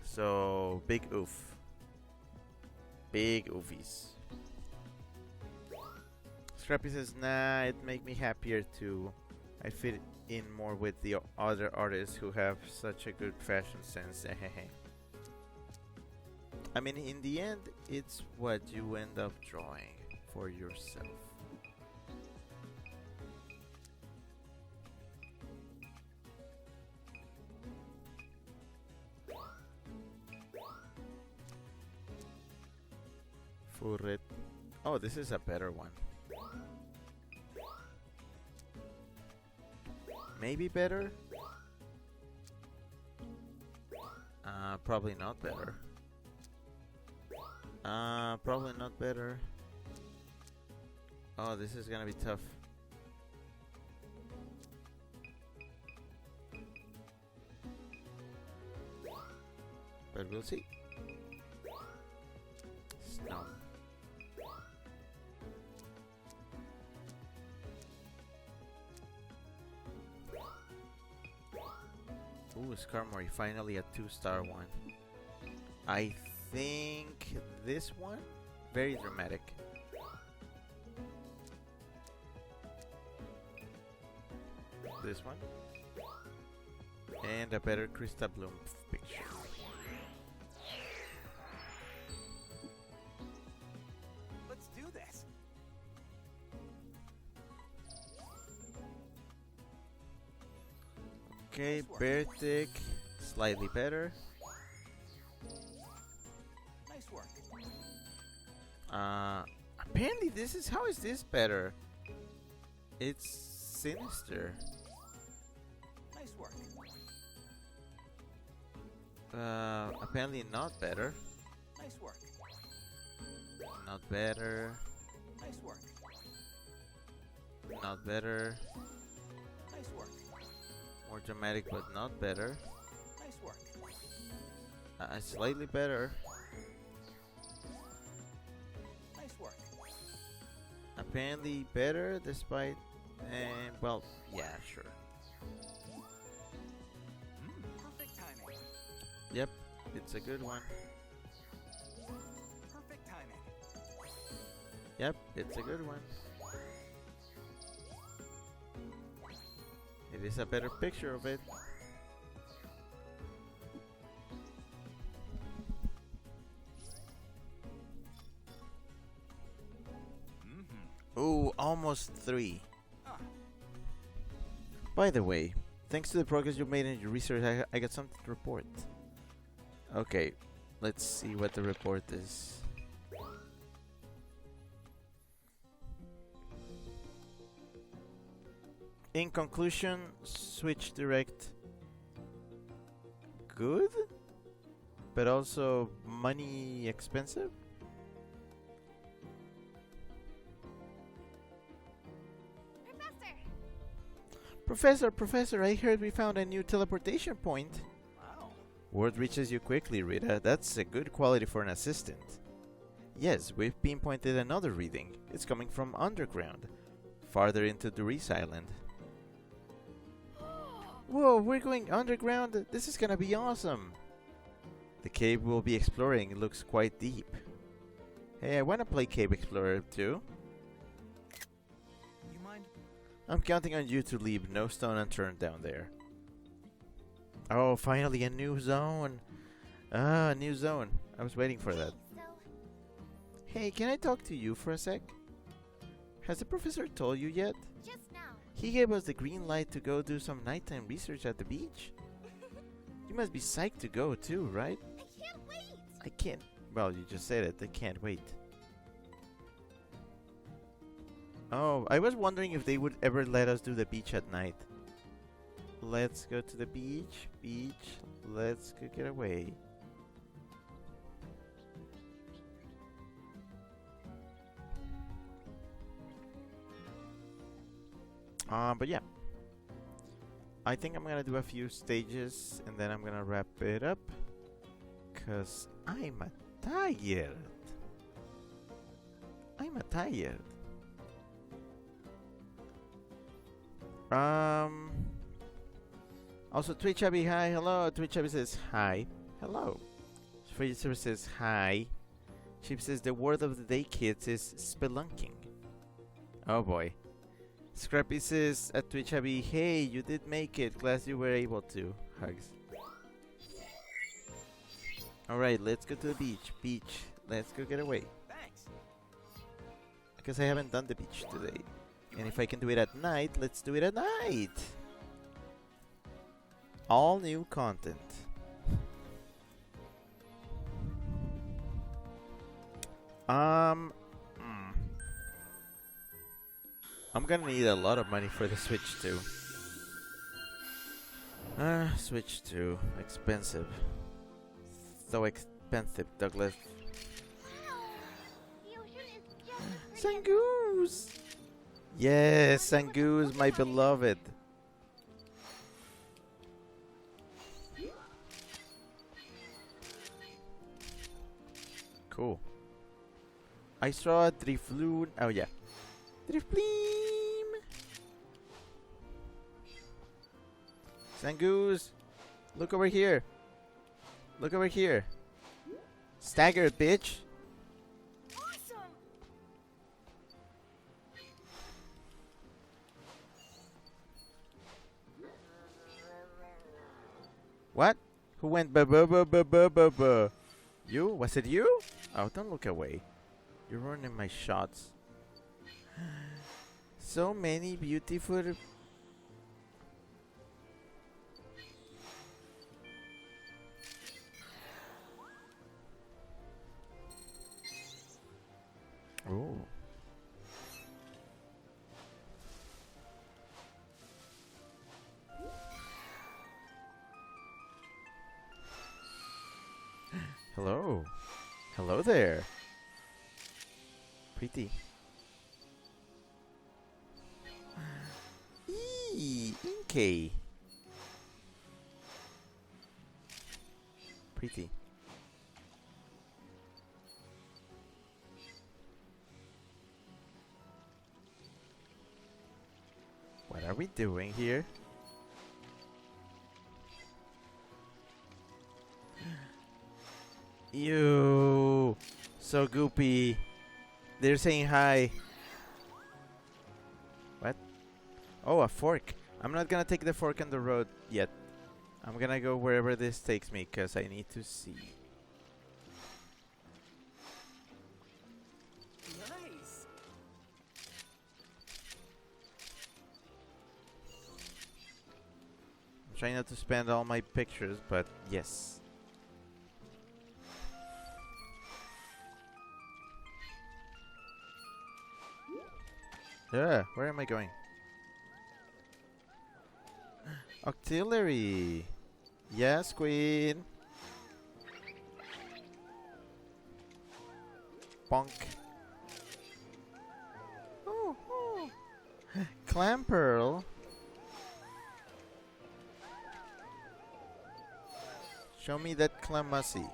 So big oof. Big oofies. Scrappy says, nah, it make me happier too. I fit in more with the other artists who have such a good fashion sense. I mean, in the end, it's what you end up drawing for yourself. Furret. Oh, this is a better one. Maybe better? Probably not better. Probably not better. Oh, this is gonna be tough. But we'll see. Snow. Ooh, Skarmory, finally a 2-star one. I think this one? Very dramatic. This one? And a better Krista Bloom picture. Let's do this. Okay, Bertic, slightly better. Nice work. Apparently this is, how is this better? It's sinister. Nice work. Apparently not better. Nice work. Not better. Nice work. Not better. Nice work. More dramatic, but not better. Nice work. Slightly better. Nice work. Apparently better, despite. And well, yeah, sure. Perfect timing. Yep, it's a good one. Perfect timing. Yep, it's a good one. It is a better picture of it. Ooh, almost 3. Ah. By the way, thanks to the progress you made in your research, I got something to report. Okay, let's see what the report is. In conclusion, Switch Direct good, but also money expensive. Professor, I heard we found a new teleportation point. Wow. Word reaches you quickly, Rita. That's a good quality for an assistant. Yes, we've pinpointed another reading. It's coming from underground, farther into Doris Island. Whoa, we're going underground? This is gonna be awesome. The cave we'll be exploring looks quite deep. Hey, I wanna play Cave Explorer too. You mind? I'm counting on you to leave no stone unturned down there. Oh, finally a new zone. Ah, a new zone. I was waiting for that. Hey, can I talk to you for a sec? Has the professor told you yet? Just now. He gave us the green light to go do some nighttime research at the beach. You must be psyched to go too, right? I can't wait. I can't. Well, you just said it. I can't wait. Oh, I was wondering if they would ever let us do the beach at night. Let's go to the beach. Beach. Let's go get away. But yeah. I think I'm gonna do a few stages and then I'm gonna wrap it up. Cause I'm tired. I'm tired. Also, Twitch Abby, hi, hello. Twitch Abby says hi, hello. Freezer says hi. Chip says the word of the day, kids, is spelunking. Oh boy. Scrappy says at Twitch Abby, hey, you did make it. Glad you were able to. Hugs. Alright, let's go to the beach. Beach. Let's go get away. Thanks. Because I haven't done the beach today. And if I can do it at night, let's do it at night. All new content. I'm gonna need a lot of money for the Switch too. Switch 2. Expensive. So expensive, Douglas. The ocean is just as pretty as Sangoose! Yes, Sangoose, my beloved. Cool. I saw a Drifloon. Oh yeah. Drifbleem! Sangoose! Look over here. Look over here. Staggered, bitch. awesome. What? Who went ba ba ba ba ba ba ba? You? Was it you? Oh, don't look away. You're ruining my shots. So many beautiful. Oh. Hello. Hello there. Pretty. Inkay. Pretty. What are we doing here? Ew. So goopy. They're saying hi. What? Oh, a fork. I'm not gonna take the fork on the road yet. I'm gonna go wherever this takes me, because I need to see. Nice. I'm trying not to spend all my pictures, but yes. Yeah, where am I going? Auxiliary. Yes, queen. Bonk. Oh, oh. Clam pearl. Show me that clamacy.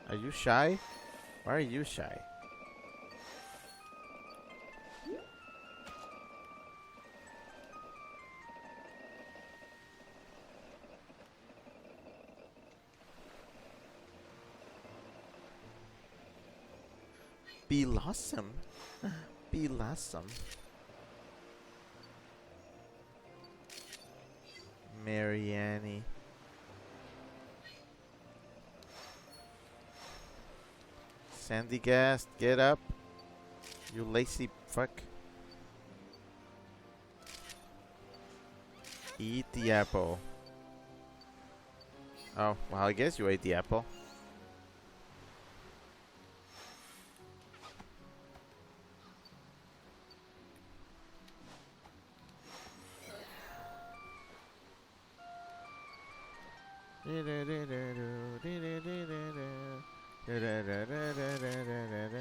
Are you shy? Why are you shy? Blossom? Blossom? Marianne. Sandy Gast, get up. You lazy fuck. Eat the apple. Oh, well, I guess you ate the apple. Da-da-da-da-da-da-da-da.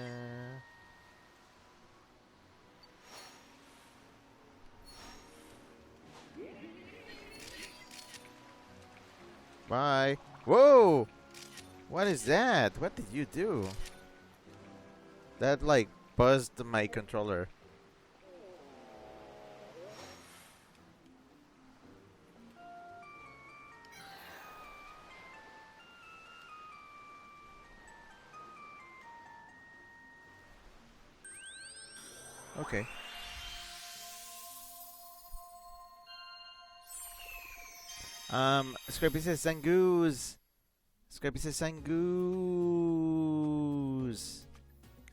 Bye. Whoa! What is that? What did you do? That like buzzed my controller. Okay. Scrappy says Zangoose. Scrappy says Zangoose.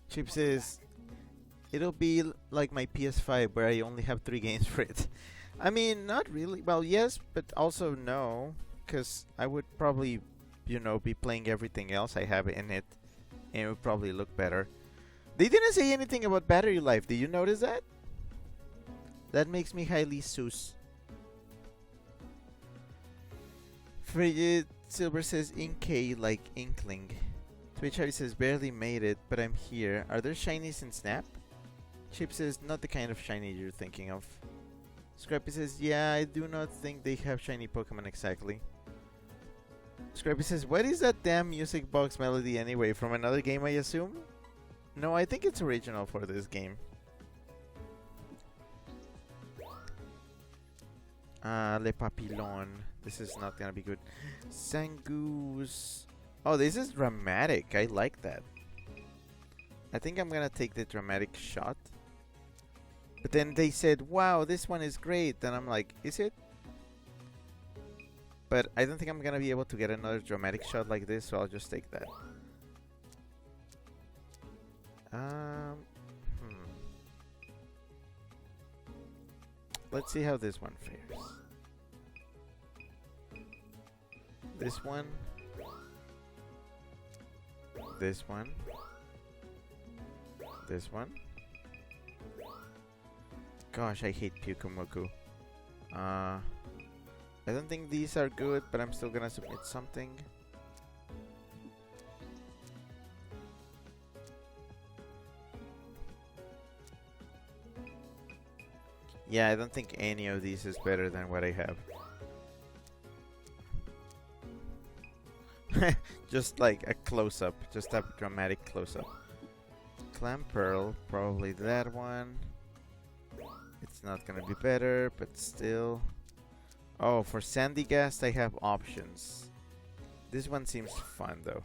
Chip says it'll be like my PS5 where I only have 3 games for it. I mean, not really. Well, yes, but also no, because I would probably, be playing everything else I have in it, and it would probably look better. They didn't say anything about battery life. Did you notice that? That makes me highly sus. Frigid Silver says Inkay like Inkling. Twitch Harry says barely made it, but I'm here. Are there shinies in Snap? Chip says not the kind of shiny you're thinking of. Scrappy says yeah, I do not think they have shiny Pokemon exactly. Scrappy says what is that damn music box melody anyway? From another game I assume? No, I think it's original for this game. Le Papillon. This is not gonna be good. Zangoose. Oh, this is dramatic. I like that. I think I'm gonna take the dramatic shot. But then they said, wow, this one is great. And I'm like, is it? But I don't think I'm gonna be able to get another dramatic shot like this, so I'll just take that. Let's see how this one fares. This one. This one. This one. Gosh, I hate Pyukumuku. I don't think these are good, but I'm still gonna submit something. Yeah, I don't think any of these is better than what I have. Just like a close-up, just a dramatic close-up. Clamperl, probably that one. It's not gonna be better, but still. Oh, for Sandygast I have options. This one seems fun though.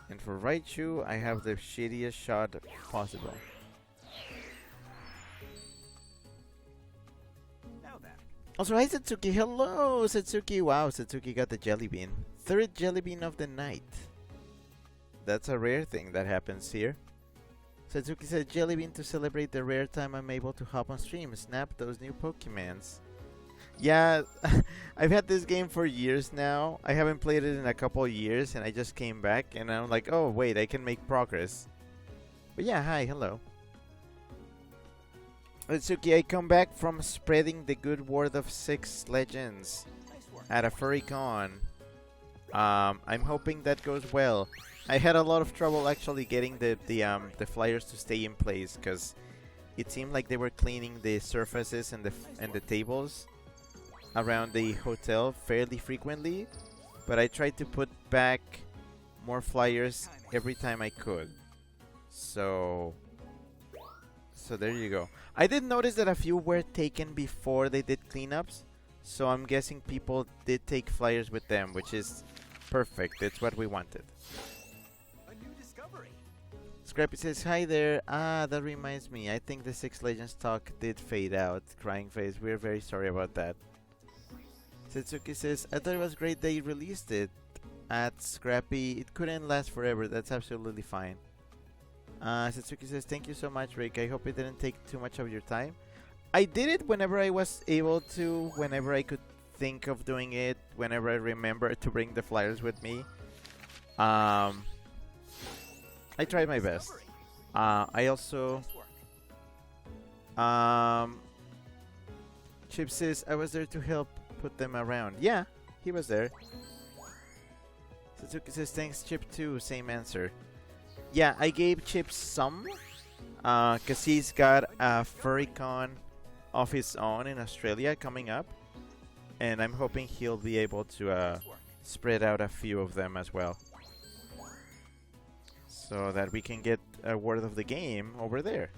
And for Raichu I have the shittiest shot possible. Also, hi Satsuki. Hello, Satsuki. Wow, Satsuki got the jelly bean. 3rd jelly bean of the night. That's a rare thing that happens here. Satsuki said jelly bean to celebrate the rare time I'm able to hop on stream. Snap those new Pokemons. Yeah, I've had this game for years now. I haven't played it in a couple years, and I just came back, and I'm like, oh wait, I can make progress. But yeah, hi, hello. Satsuki, I come back from spreading the good word of 6 legends at a furry con. I'm hoping that goes well. I had a lot of trouble actually getting the flyers to stay in place because it seemed like they were cleaning the surfaces and the tables around the hotel fairly frequently. But I tried to put back more flyers every time I could. So there you go. I did notice that a few were taken before they did cleanups, so I'm guessing people did take flyers with them, which is perfect. It's what we wanted. A new discovery. Scrappy says, hi there. Ah, that reminds me. I think the 6 Legends talk did fade out. Crying face. We're very sorry about that. Setsuki says, I thought it was great they released it. At Scrappy, it couldn't last forever. That's absolutely fine. Satsuki says, thank you so much, Rick. I hope it didn't take too much of your time. I did it whenever I was able to, whenever I could think of doing it, whenever I remember to bring the flyers with me. I tried my best. I also... Chip says, I was there to help put them around. Yeah, he was there. Suzuki says thanks, Chip 2. Same answer. Yeah, I gave Chip some. Because he's got a Furrycon of his own in Australia coming up. And I'm hoping he'll be able to Nice work. spread out a few of them as well. So that we can get a word of the game over there.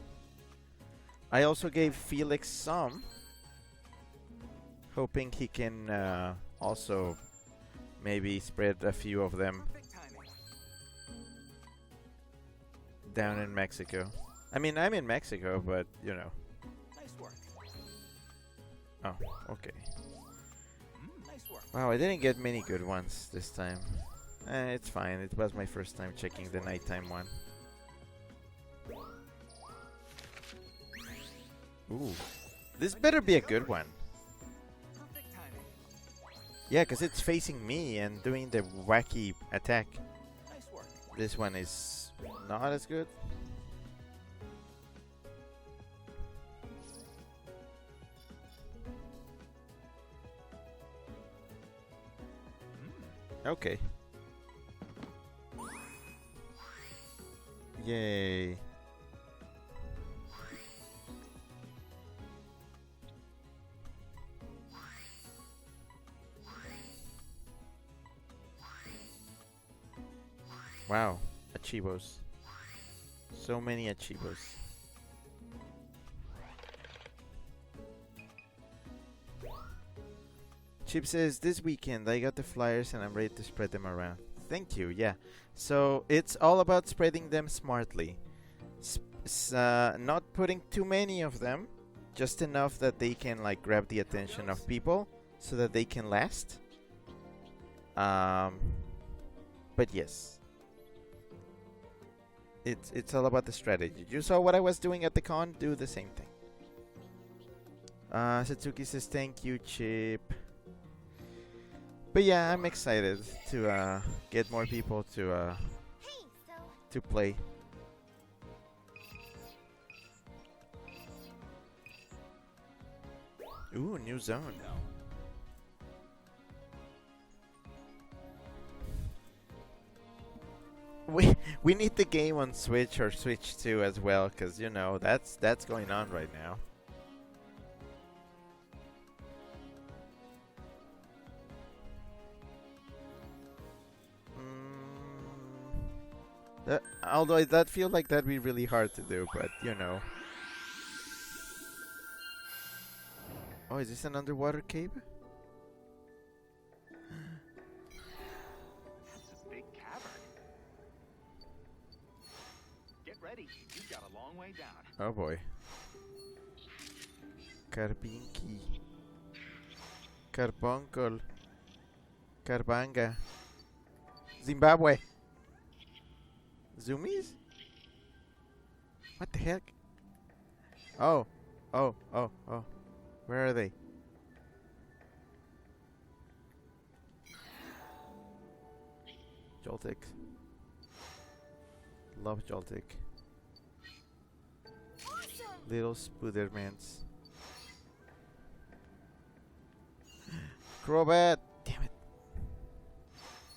I also gave Felix some. Hoping he can also maybe spread a few of them Perfect timing. down in Mexico. I mean, I'm in Mexico, but you know. Nice work. Oh, okay. Nice work. Wow, I didn't get many good ones this time. It's fine. It was my first time checking the nighttime one. Ooh. This better be a good one. Perfect timing. Yeah, because it's facing me and doing the wacky attack. Nice work. This one is not as good. Okay. Yay. Wow, Achievos. So many Achievos. Chip says, this weekend I got the flyers and I'm ready to spread them around. Thank you, yeah. So it's all about spreading them smartly. Not putting too many of them, just enough that they can like grab the attention of people so that they can last. But yes. It's all about the strategy. You saw what I was doing at the con, do the same thing. Satsuki says thank you, Chip. But yeah, I'm excited to get more people to Hey, so play. Ooh, new zone. We need the game on Switch or Switch 2 as well, cause you know that's going on right now. Although that feel like that'd be really hard to do, but you know. Oh, is this an underwater cave? That's a big cavern. Get ready. You've got a long way down. Oh boy. Carbinki. Carbuncle. Carbanga. Zimbabwe. Zoomies? What the heck? Oh. Oh. Where are they? Joltik. Love Joltik. awesome! Little Spoodermans. Crobat! Damn it.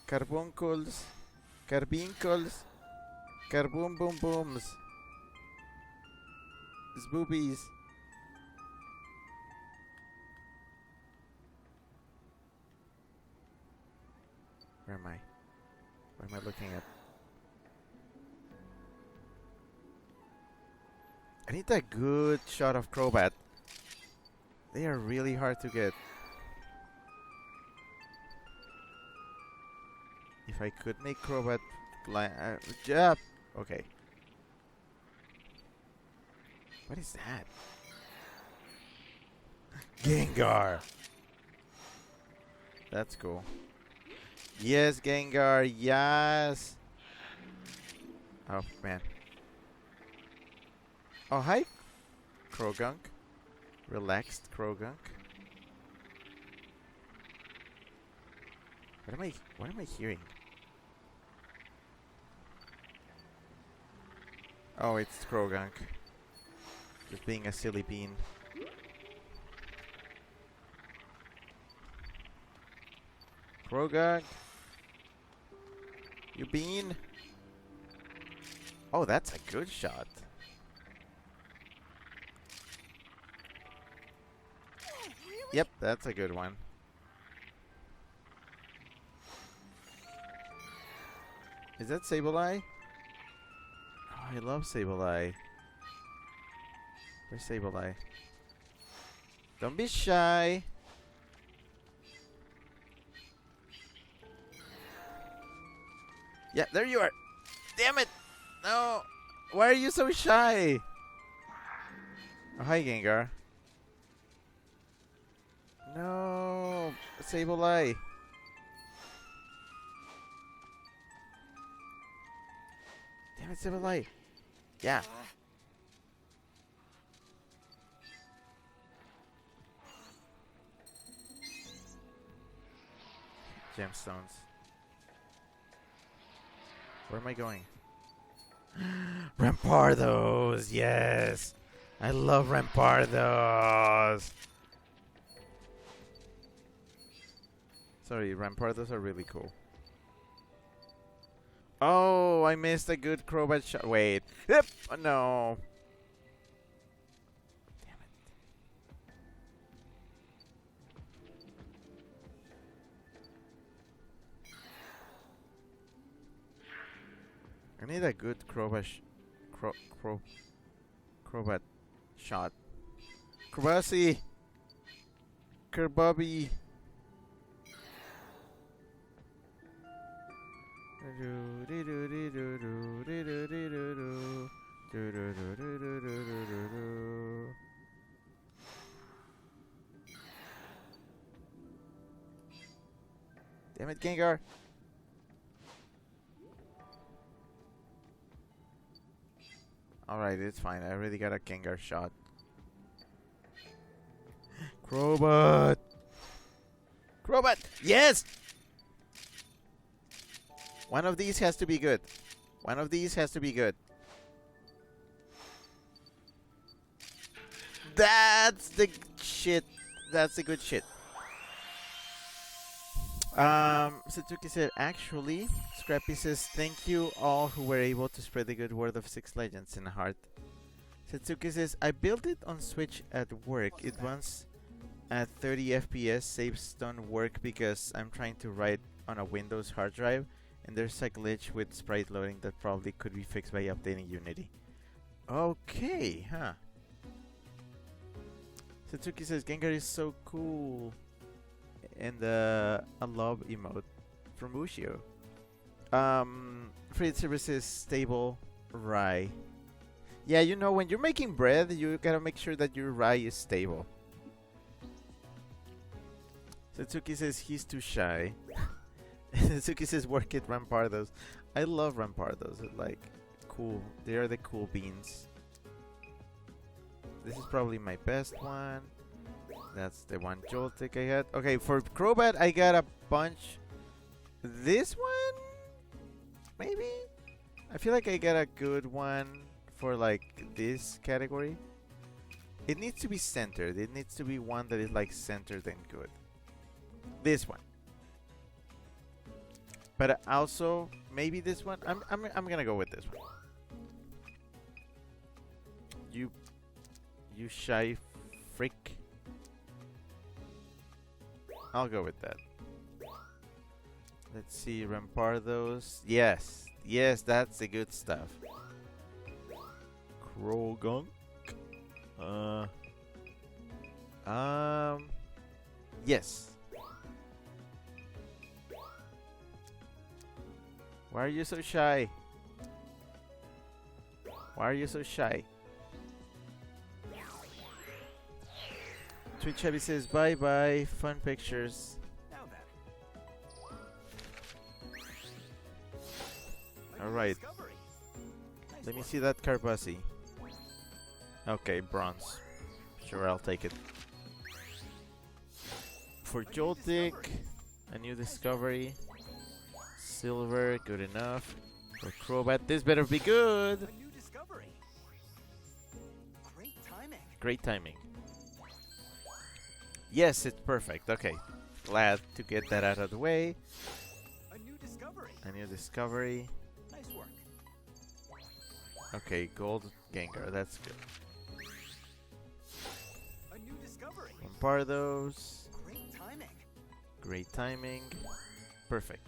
Carbuncles. Carbincles. Carboom boom booms. Zboobies. Where am I? What am I looking at? I need a good shot of Crobat. They are really hard to get. If I could make Crobat yeah. Okay. What is that? Gengar. That's cool. Yes, Gengar. Yes. Oh man. Oh hi, Krogunk. Relaxed Krogunk. What am I hearing? Oh, it's Krogunk. Just being a silly bean. Krogunk. You bean. Oh, that's a good shot. Yep, that's a good one. Is that Sableye? Oh, I love Sableye. Where's Sableye? Don't be shy. Yeah, there you are. Damn it! No! Why are you so shy? Oh, hi, Gengar. No! Sableye. Damn it, Sableye. Yeah. Gemstones. Where am I going? Rampardos! Yes! I love Rampardos! Sorry, Rampardos are really cool. Oh, I missed a good Crobat shot. Wait. Yep! Oh, no. Damn it. I need a good Crobat Crobat shot. Krabasi! Kerbubbie! Damn it, Gengar! Alright, it's fine. I already got a Gengar shot. Crobat! Crobat! Yes! One of these has to be good. One of these has to be good. That's the shit. That's the good shit. Satsuki said, actually, Scrappy says, thank you all who were able to spread the good word of Six Legends in heart. Satsuki says, I built it on Switch at work. It runs at 30 FPS. Saves don't work because I'm trying to write on a Windows hard drive. And there's a glitch with sprite loading that probably could be fixed by updating Unity. Okay, huh. Satsuki says, Gengar is so cool. And a love emote from Ushio. Freight services stable rye. Yeah, you know, when you're making bread, you gotta make sure that your rye is stable. Satsuki says he's too shy. Satsuki says work at Rampardos. I love Rampardos. They're like cool. They are the cool beans. This is probably my best one. That's the one Joltik I had. Okay, for Crobat I got a bunch. This one? Maybe? I feel like I got a good one for like this category. It needs to be centered. It needs to be one that is like centered and good. This one. But also maybe this one. I'm gonna go with this one. You shy freak. I'll go with that. Let's see, Rampardos. Yes, yes, that's the good stuff. Krogunk. Yes. Why are you so shy? Why are you so shy? Twitch Heavy says bye bye, fun pictures. Now then. Alright. Let me see that Carbassi. Okay, bronze. Sure, I'll take it. For Joltik, a new discovery. Silver, good enough. For Crobat, this better be good. A new discovery. Great timing. Great timing. Yes, it's perfect. Okay. Glad to get that out of the way. A new discovery. A new discovery. Nice work. Okay, gold Gengar. That's good. A new discovery. Bombardos. Great timing. Great timing. Perfect.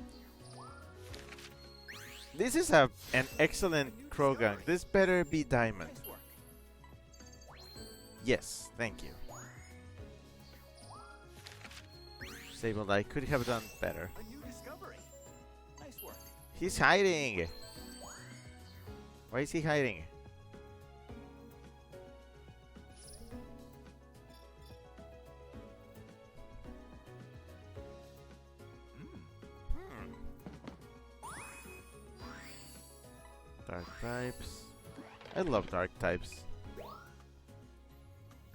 This is an excellent Krogan. This better be diamond. Nice work. Yes, thank you. Sableye could have done better. A new discovery. Nice work. He's hiding. Why is he hiding? Dark types. I love dark types.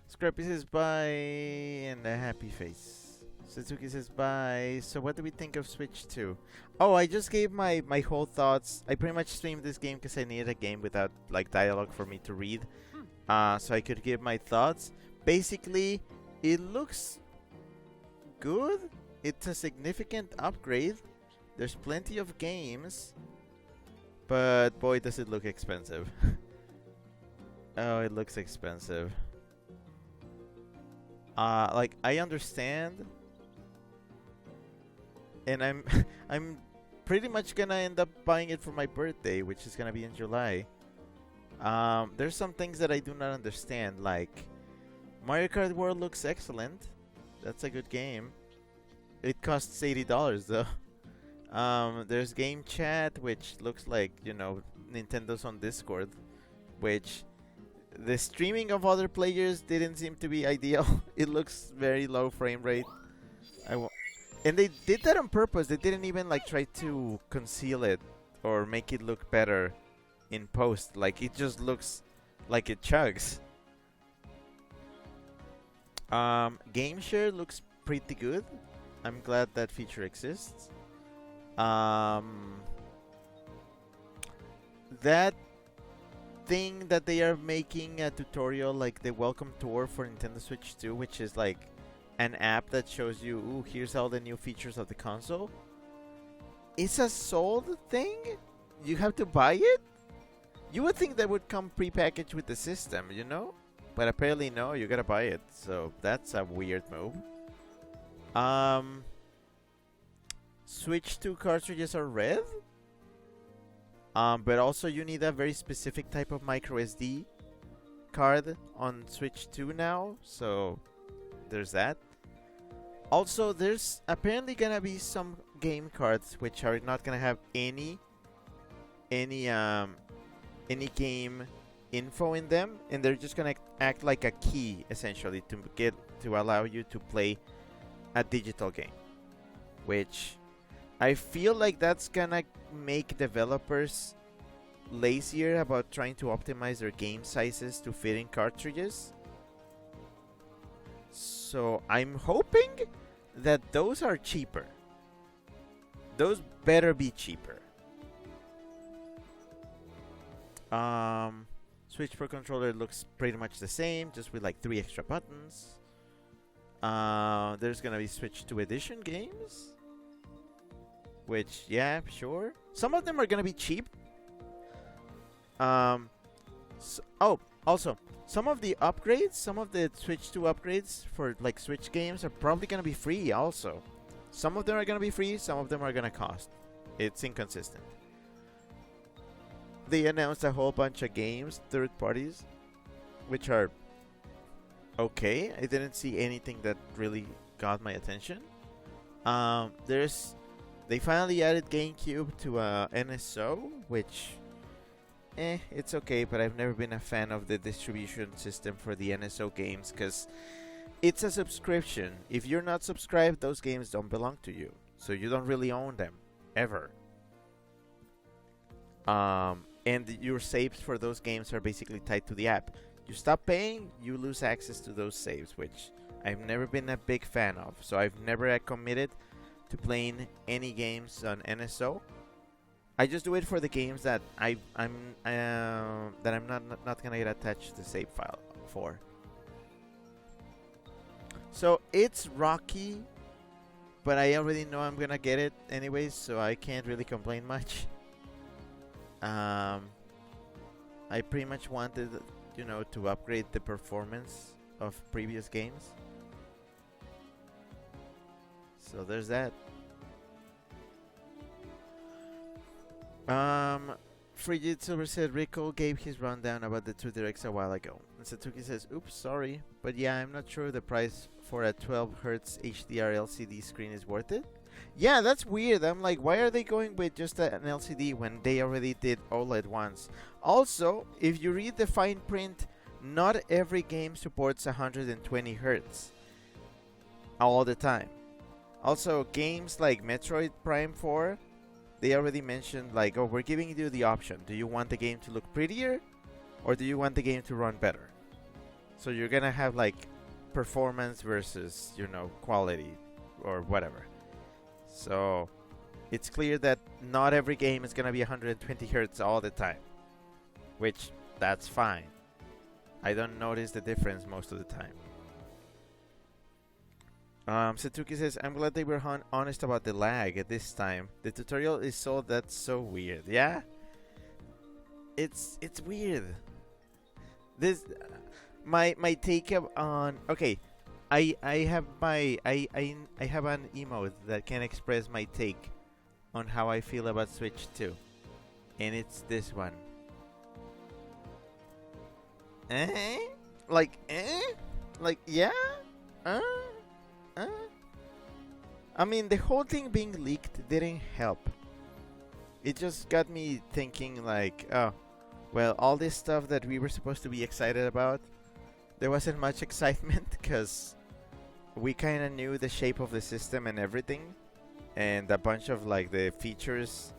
Scrappy says bye and a happy face. Suzuki says bye. So what do we think of Switch 2? Oh, I just gave my whole thoughts. I pretty much streamed this game because I needed a game without like dialogue for me to read. So I could give my thoughts. Basically, it looks good. It's a significant upgrade. There's plenty of games. But boy, does it look expensive. Oh, it looks expensive. Like I understand, and I'm I'm pretty much gonna end up buying it for my birthday, which is gonna be in July. There's some things that I do not understand, like Mario Kart World looks excellent. That's a good game. It costs $80 though. There's game chat, which looks like, you know, Nintendo's on Discord, which the streaming of other players didn't seem to be ideal. It looks very low frame rate. And they did that on purpose. They didn't even like try to conceal it or make it look better in post. Like it just looks like it chugs. Game share looks pretty good. I'm glad that feature exists. That thing that they are making a tutorial, like the welcome tour for Nintendo Switch 2, which is like an app that shows you, ooh, here's all the new features of the console. It's a sold thing? You have to buy it? You would think that would come pre-packaged with the system, you know? But apparently no, you gotta buy it. So that's a weird move. Switch 2 cartridges are red. But also you need a very specific type of micro SD card on Switch 2 now. So there's that. Also, there's apparently gonna be some game cards which are not gonna have any game info in them, and they're just gonna act like a key essentially to allow you to play a digital game, which I feel like that's gonna make developers lazier about trying to optimize their game sizes to fit in cartridges. So I'm hoping that those are cheaper. Those better be cheaper. Switch Pro controller looks pretty much the same, just with like 3 extra buttons. There's gonna be Switch 2 edition games, which, yeah, sure. Some of them are gonna be cheap. Also, some of the upgrades, some of the Switch 2 upgrades for like Switch games are probably gonna be free also. Some of them are gonna be free, some of them are gonna cost. It's inconsistent. They announced a whole bunch of games, third parties, which are okay. I didn't see anything that really got my attention. They finally added GameCube to NSO, which, it's okay, but I've never been a fan of the distribution system for the NSO games because it's a subscription. If you're not subscribed, those games don't belong to you, so you don't really own them ever. And your saves for those games are basically tied to the app. You stop paying, you lose access to those saves, which I've never been a big fan of. So I've never committed to playing any games on NSO. I just do it for the games that I'm not gonna get attached to the save file for. So it's rocky but I already know I'm gonna get it anyways, so I can't really complain much. I pretty much wanted, to upgrade the performance of previous games. So there's that. Frigid Silver said Rico gave his rundown about the 2 directs a while ago. And Satuki says, oops, sorry, but yeah, I'm not sure the price for a 12Hz HDR LCD screen is worth it. Yeah, that's weird. I'm like, why are they going with just an LCD when they already did OLED once? Also, if you read the fine print, not every game supports 120 Hz all the time. Also, games like Metroid Prime 4, they already mentioned like, oh, we're giving you the option. Do you want the game to look prettier or do you want the game to run better? So you're gonna have like performance versus, quality or whatever. So it's clear that not every game is gonna be 120 Hz all the time, which that's fine. I don't notice the difference most of the time. Satuki says, I'm glad they were honest about the lag at this time. The tutorial is that's so weird. Yeah? It's weird. This my take on okay. I have I have an emote that can express my take on how I feel about Switch 2. And it's this one. Like yeah? I mean, the whole thing being leaked didn't help. It just got me thinking like, oh, well, all this stuff that we were supposed to be excited about, there wasn't much excitement because we kind of knew the shape of the system and everything, and a bunch of like the features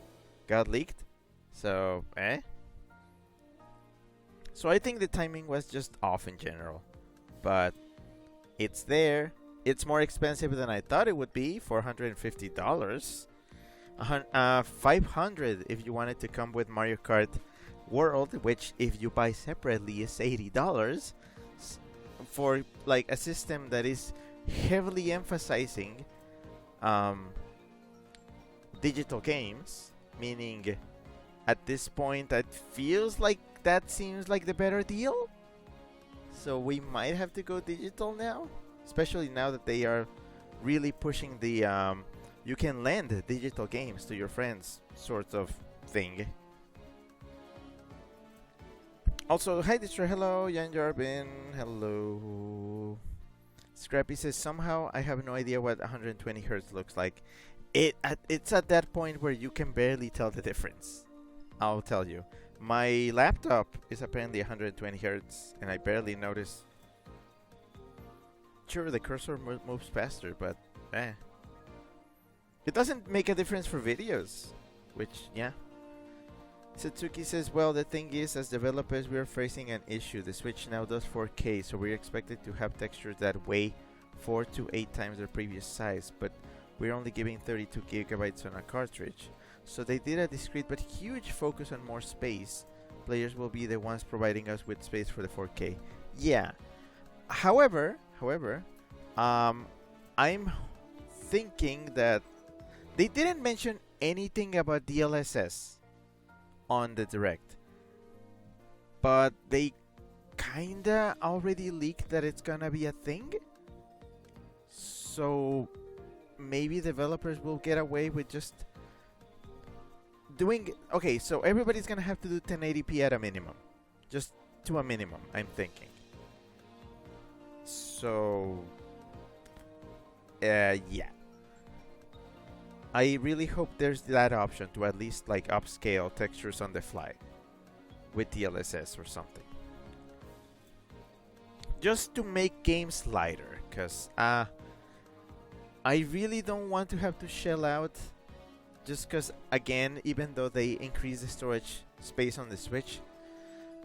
got leaked. So, So I think the timing was just off in general, but it's there. It's more expensive than I thought it would be, $450. $500 if you wanted to come with Mario Kart World, which if you buy separately is $80 for like a system that is heavily emphasizing digital games, meaning at this point it feels like that seems like the better deal. So we might have to go digital now, especially now that they are really pushing the you can lend digital games to your friends sort of thing. Also, hi Distro, hello, Jan Jarbin, hello. Scrappy says, somehow I have no idea what 120 Hz looks like. It's at that point where you can barely tell the difference. I'll tell you. My laptop is apparently 120 Hz and I barely notice. Sure, the cursor moves faster, but it doesn't make a difference for videos, which, yeah. Satsuki says, well, the thing is, as developers, we're facing an issue. The Switch now does 4K, so we're expected to have textures that weigh 4 to 8 times their previous size, but we're only giving 32 gigabytes on a cartridge. So they did a discrete but huge focus on more space. Players will be the ones providing us with space for the 4K. Yeah. However, I'm thinking that they didn't mention anything about DLSS on the Direct, but they kinda already leaked that it's gonna be a thing. So maybe developers will get away with just doing. Okay, so everybody's gonna have to do 1080p at a minimum, just to a minimum, I'm thinking. So yeah, I really hope there's that option to at least like upscale textures on the fly with DLSS or something, just to make games lighter, because I really don't want to have to shell out, just because, again, even though they increase the storage space on the Switch,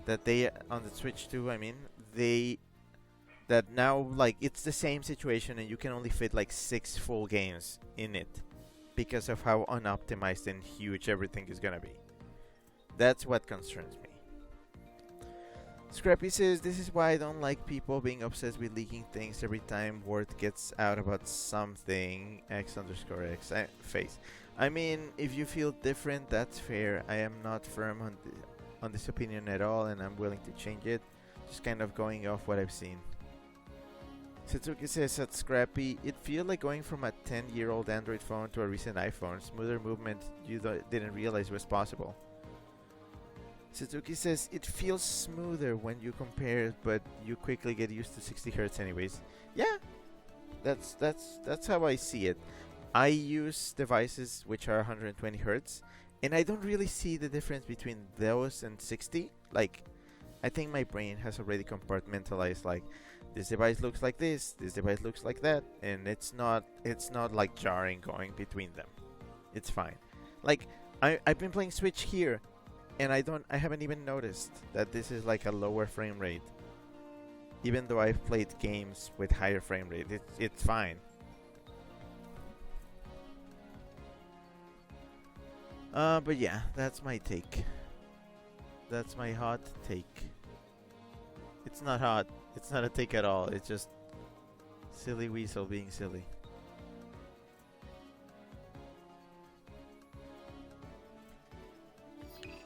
on the Switch 2, I mean, that now, like, it's the same situation and you can only fit like 6 full games in it because of how unoptimized and huge everything is gonna be. That's what concerns me. Scrappy says, this is why I don't like people being obsessed with leaking things every time word gets out about something. X underscore X face. I mean, if you feel different, that's fair. I am not firm on this opinion at all, and I'm willing to change it. Just kind of going off what I've seen. Satsuki says at Scrappy, it feels like going from a 10-year-old Android phone to a recent iPhone. Smoother movement you didn't realize was possible. Suzuki says it feels smoother when you compare it, but you quickly get used to 60 hertz anyways. Yeah, that's how I see it. I use devices which are 120 hertz, and I don't really see the difference between those and 60. Like, I think my brain has already compartmentalized. Like, this device looks like this device looks like that, and it's not like jarring going between them. It's fine. Like, I've been playing Switch here, and I haven't even noticed that this is like a lower frame rate. Even though I've played games with higher frame rate, it's fine. But yeah, that's my take. That's my hot take. It's not hot. It's not a take at all. It's just silly Weasel being silly.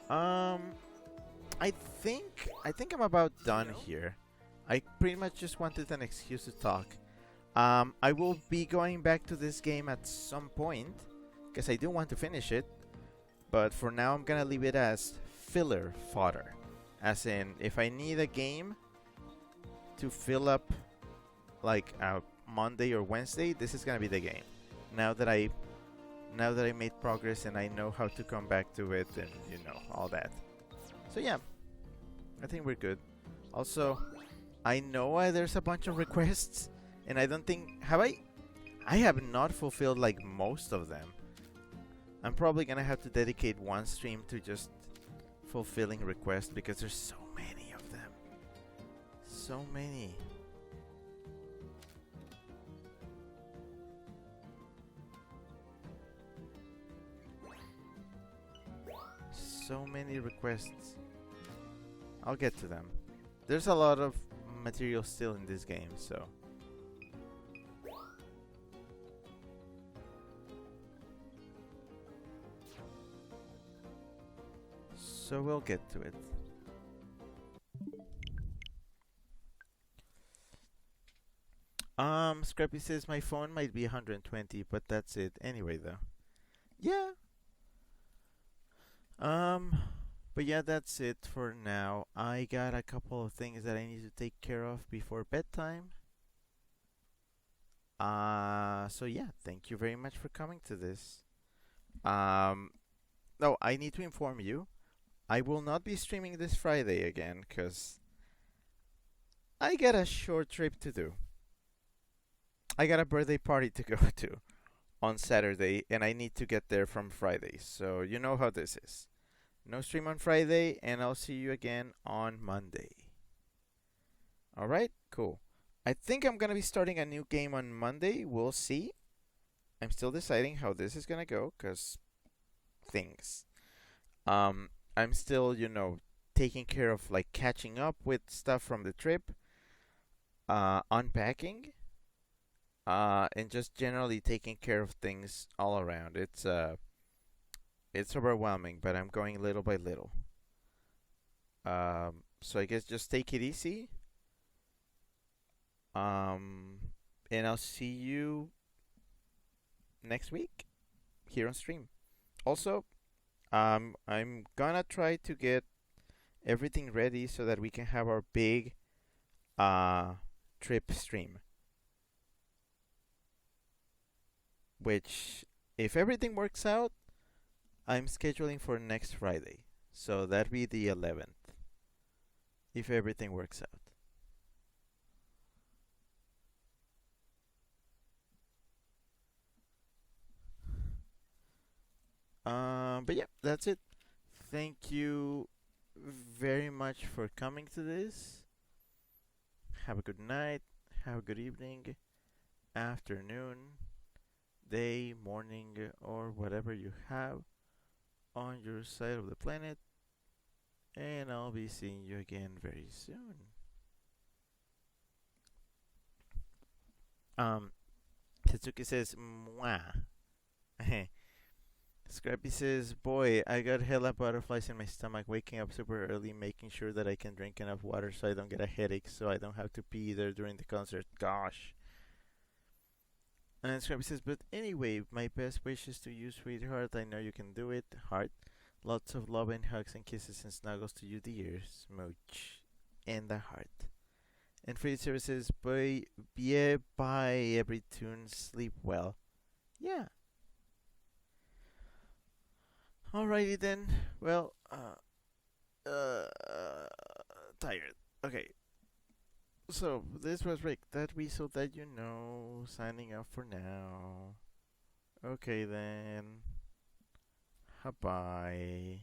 I think I'm about done here. I pretty much just wanted an excuse to talk. I will be going back to this game at some point because I do want to finish it. But for now, I'm gonna leave it as filler fodder. As in, if I need a game to fill up like a Monday or Wednesday, this is gonna be the game. Now that I made progress and I know how to come back to it and all that. So yeah, I think we're good. Also, I know there's a bunch of requests, and I don't think I have not fulfilled like most of them. I'm probably gonna have to dedicate one stream to just fulfilling requests because there's so many of them. So many. So many requests. I'll get to them. There's a lot of material still in this game, so. So we'll get to it. Scrappy says my phone might be 120, but that's it anyway though. Yeah. But yeah, that's it for now. I got a couple of things that I need to take care of before bedtime. So yeah, thank you very much for coming to this. No, I need to inform you. I will not be streaming this Friday again because I got a short trip to do. I got a birthday party to go to on Saturday, and I need to get there from Friday. So you know how this is. No stream on Friday, and I'll see you again on Monday. Alright, cool. I think I'm gonna be starting a new game on Monday. We'll see. I'm still deciding how this is gonna go, cause things. I'm still, taking care of like catching up with stuff from the trip, unpacking, and just generally taking care of things all around. It's overwhelming, but I'm going little by little. So I guess just take it easy. And I'll see you next week here on stream. Also, I'm gonna try to get everything ready so that we can have our big trip stream. Which, if everything works out, I'm scheduling for next Friday. So that'd be the 11th. If everything works out. But yeah, that's it. Thank you very much for coming to this. Have a good night. Have a good evening, afternoon, day, morning, or whatever you have on your side of the planet. And I'll be seeing you again very soon. Tetsuki says, mwah. Scrappy says, boy, I got hella butterflies in my stomach, waking up super early, making sure that I can drink enough water so I don't get a headache, so I don't have to pee either during the concert. Gosh. And Scrappy says, but anyway, my best wishes to you, sweetheart. I know you can do it. Heart. Lots of love and hugs and kisses and snuggles to you, dear. Smooch. And the heart. And Free Services, bye, yeah, bye, every tune. Sleep well. Yeah. Alrighty then. Well, tired. Okay. So, this was Rick, that we so that you know, signing off for now. Okay then. Bye bye.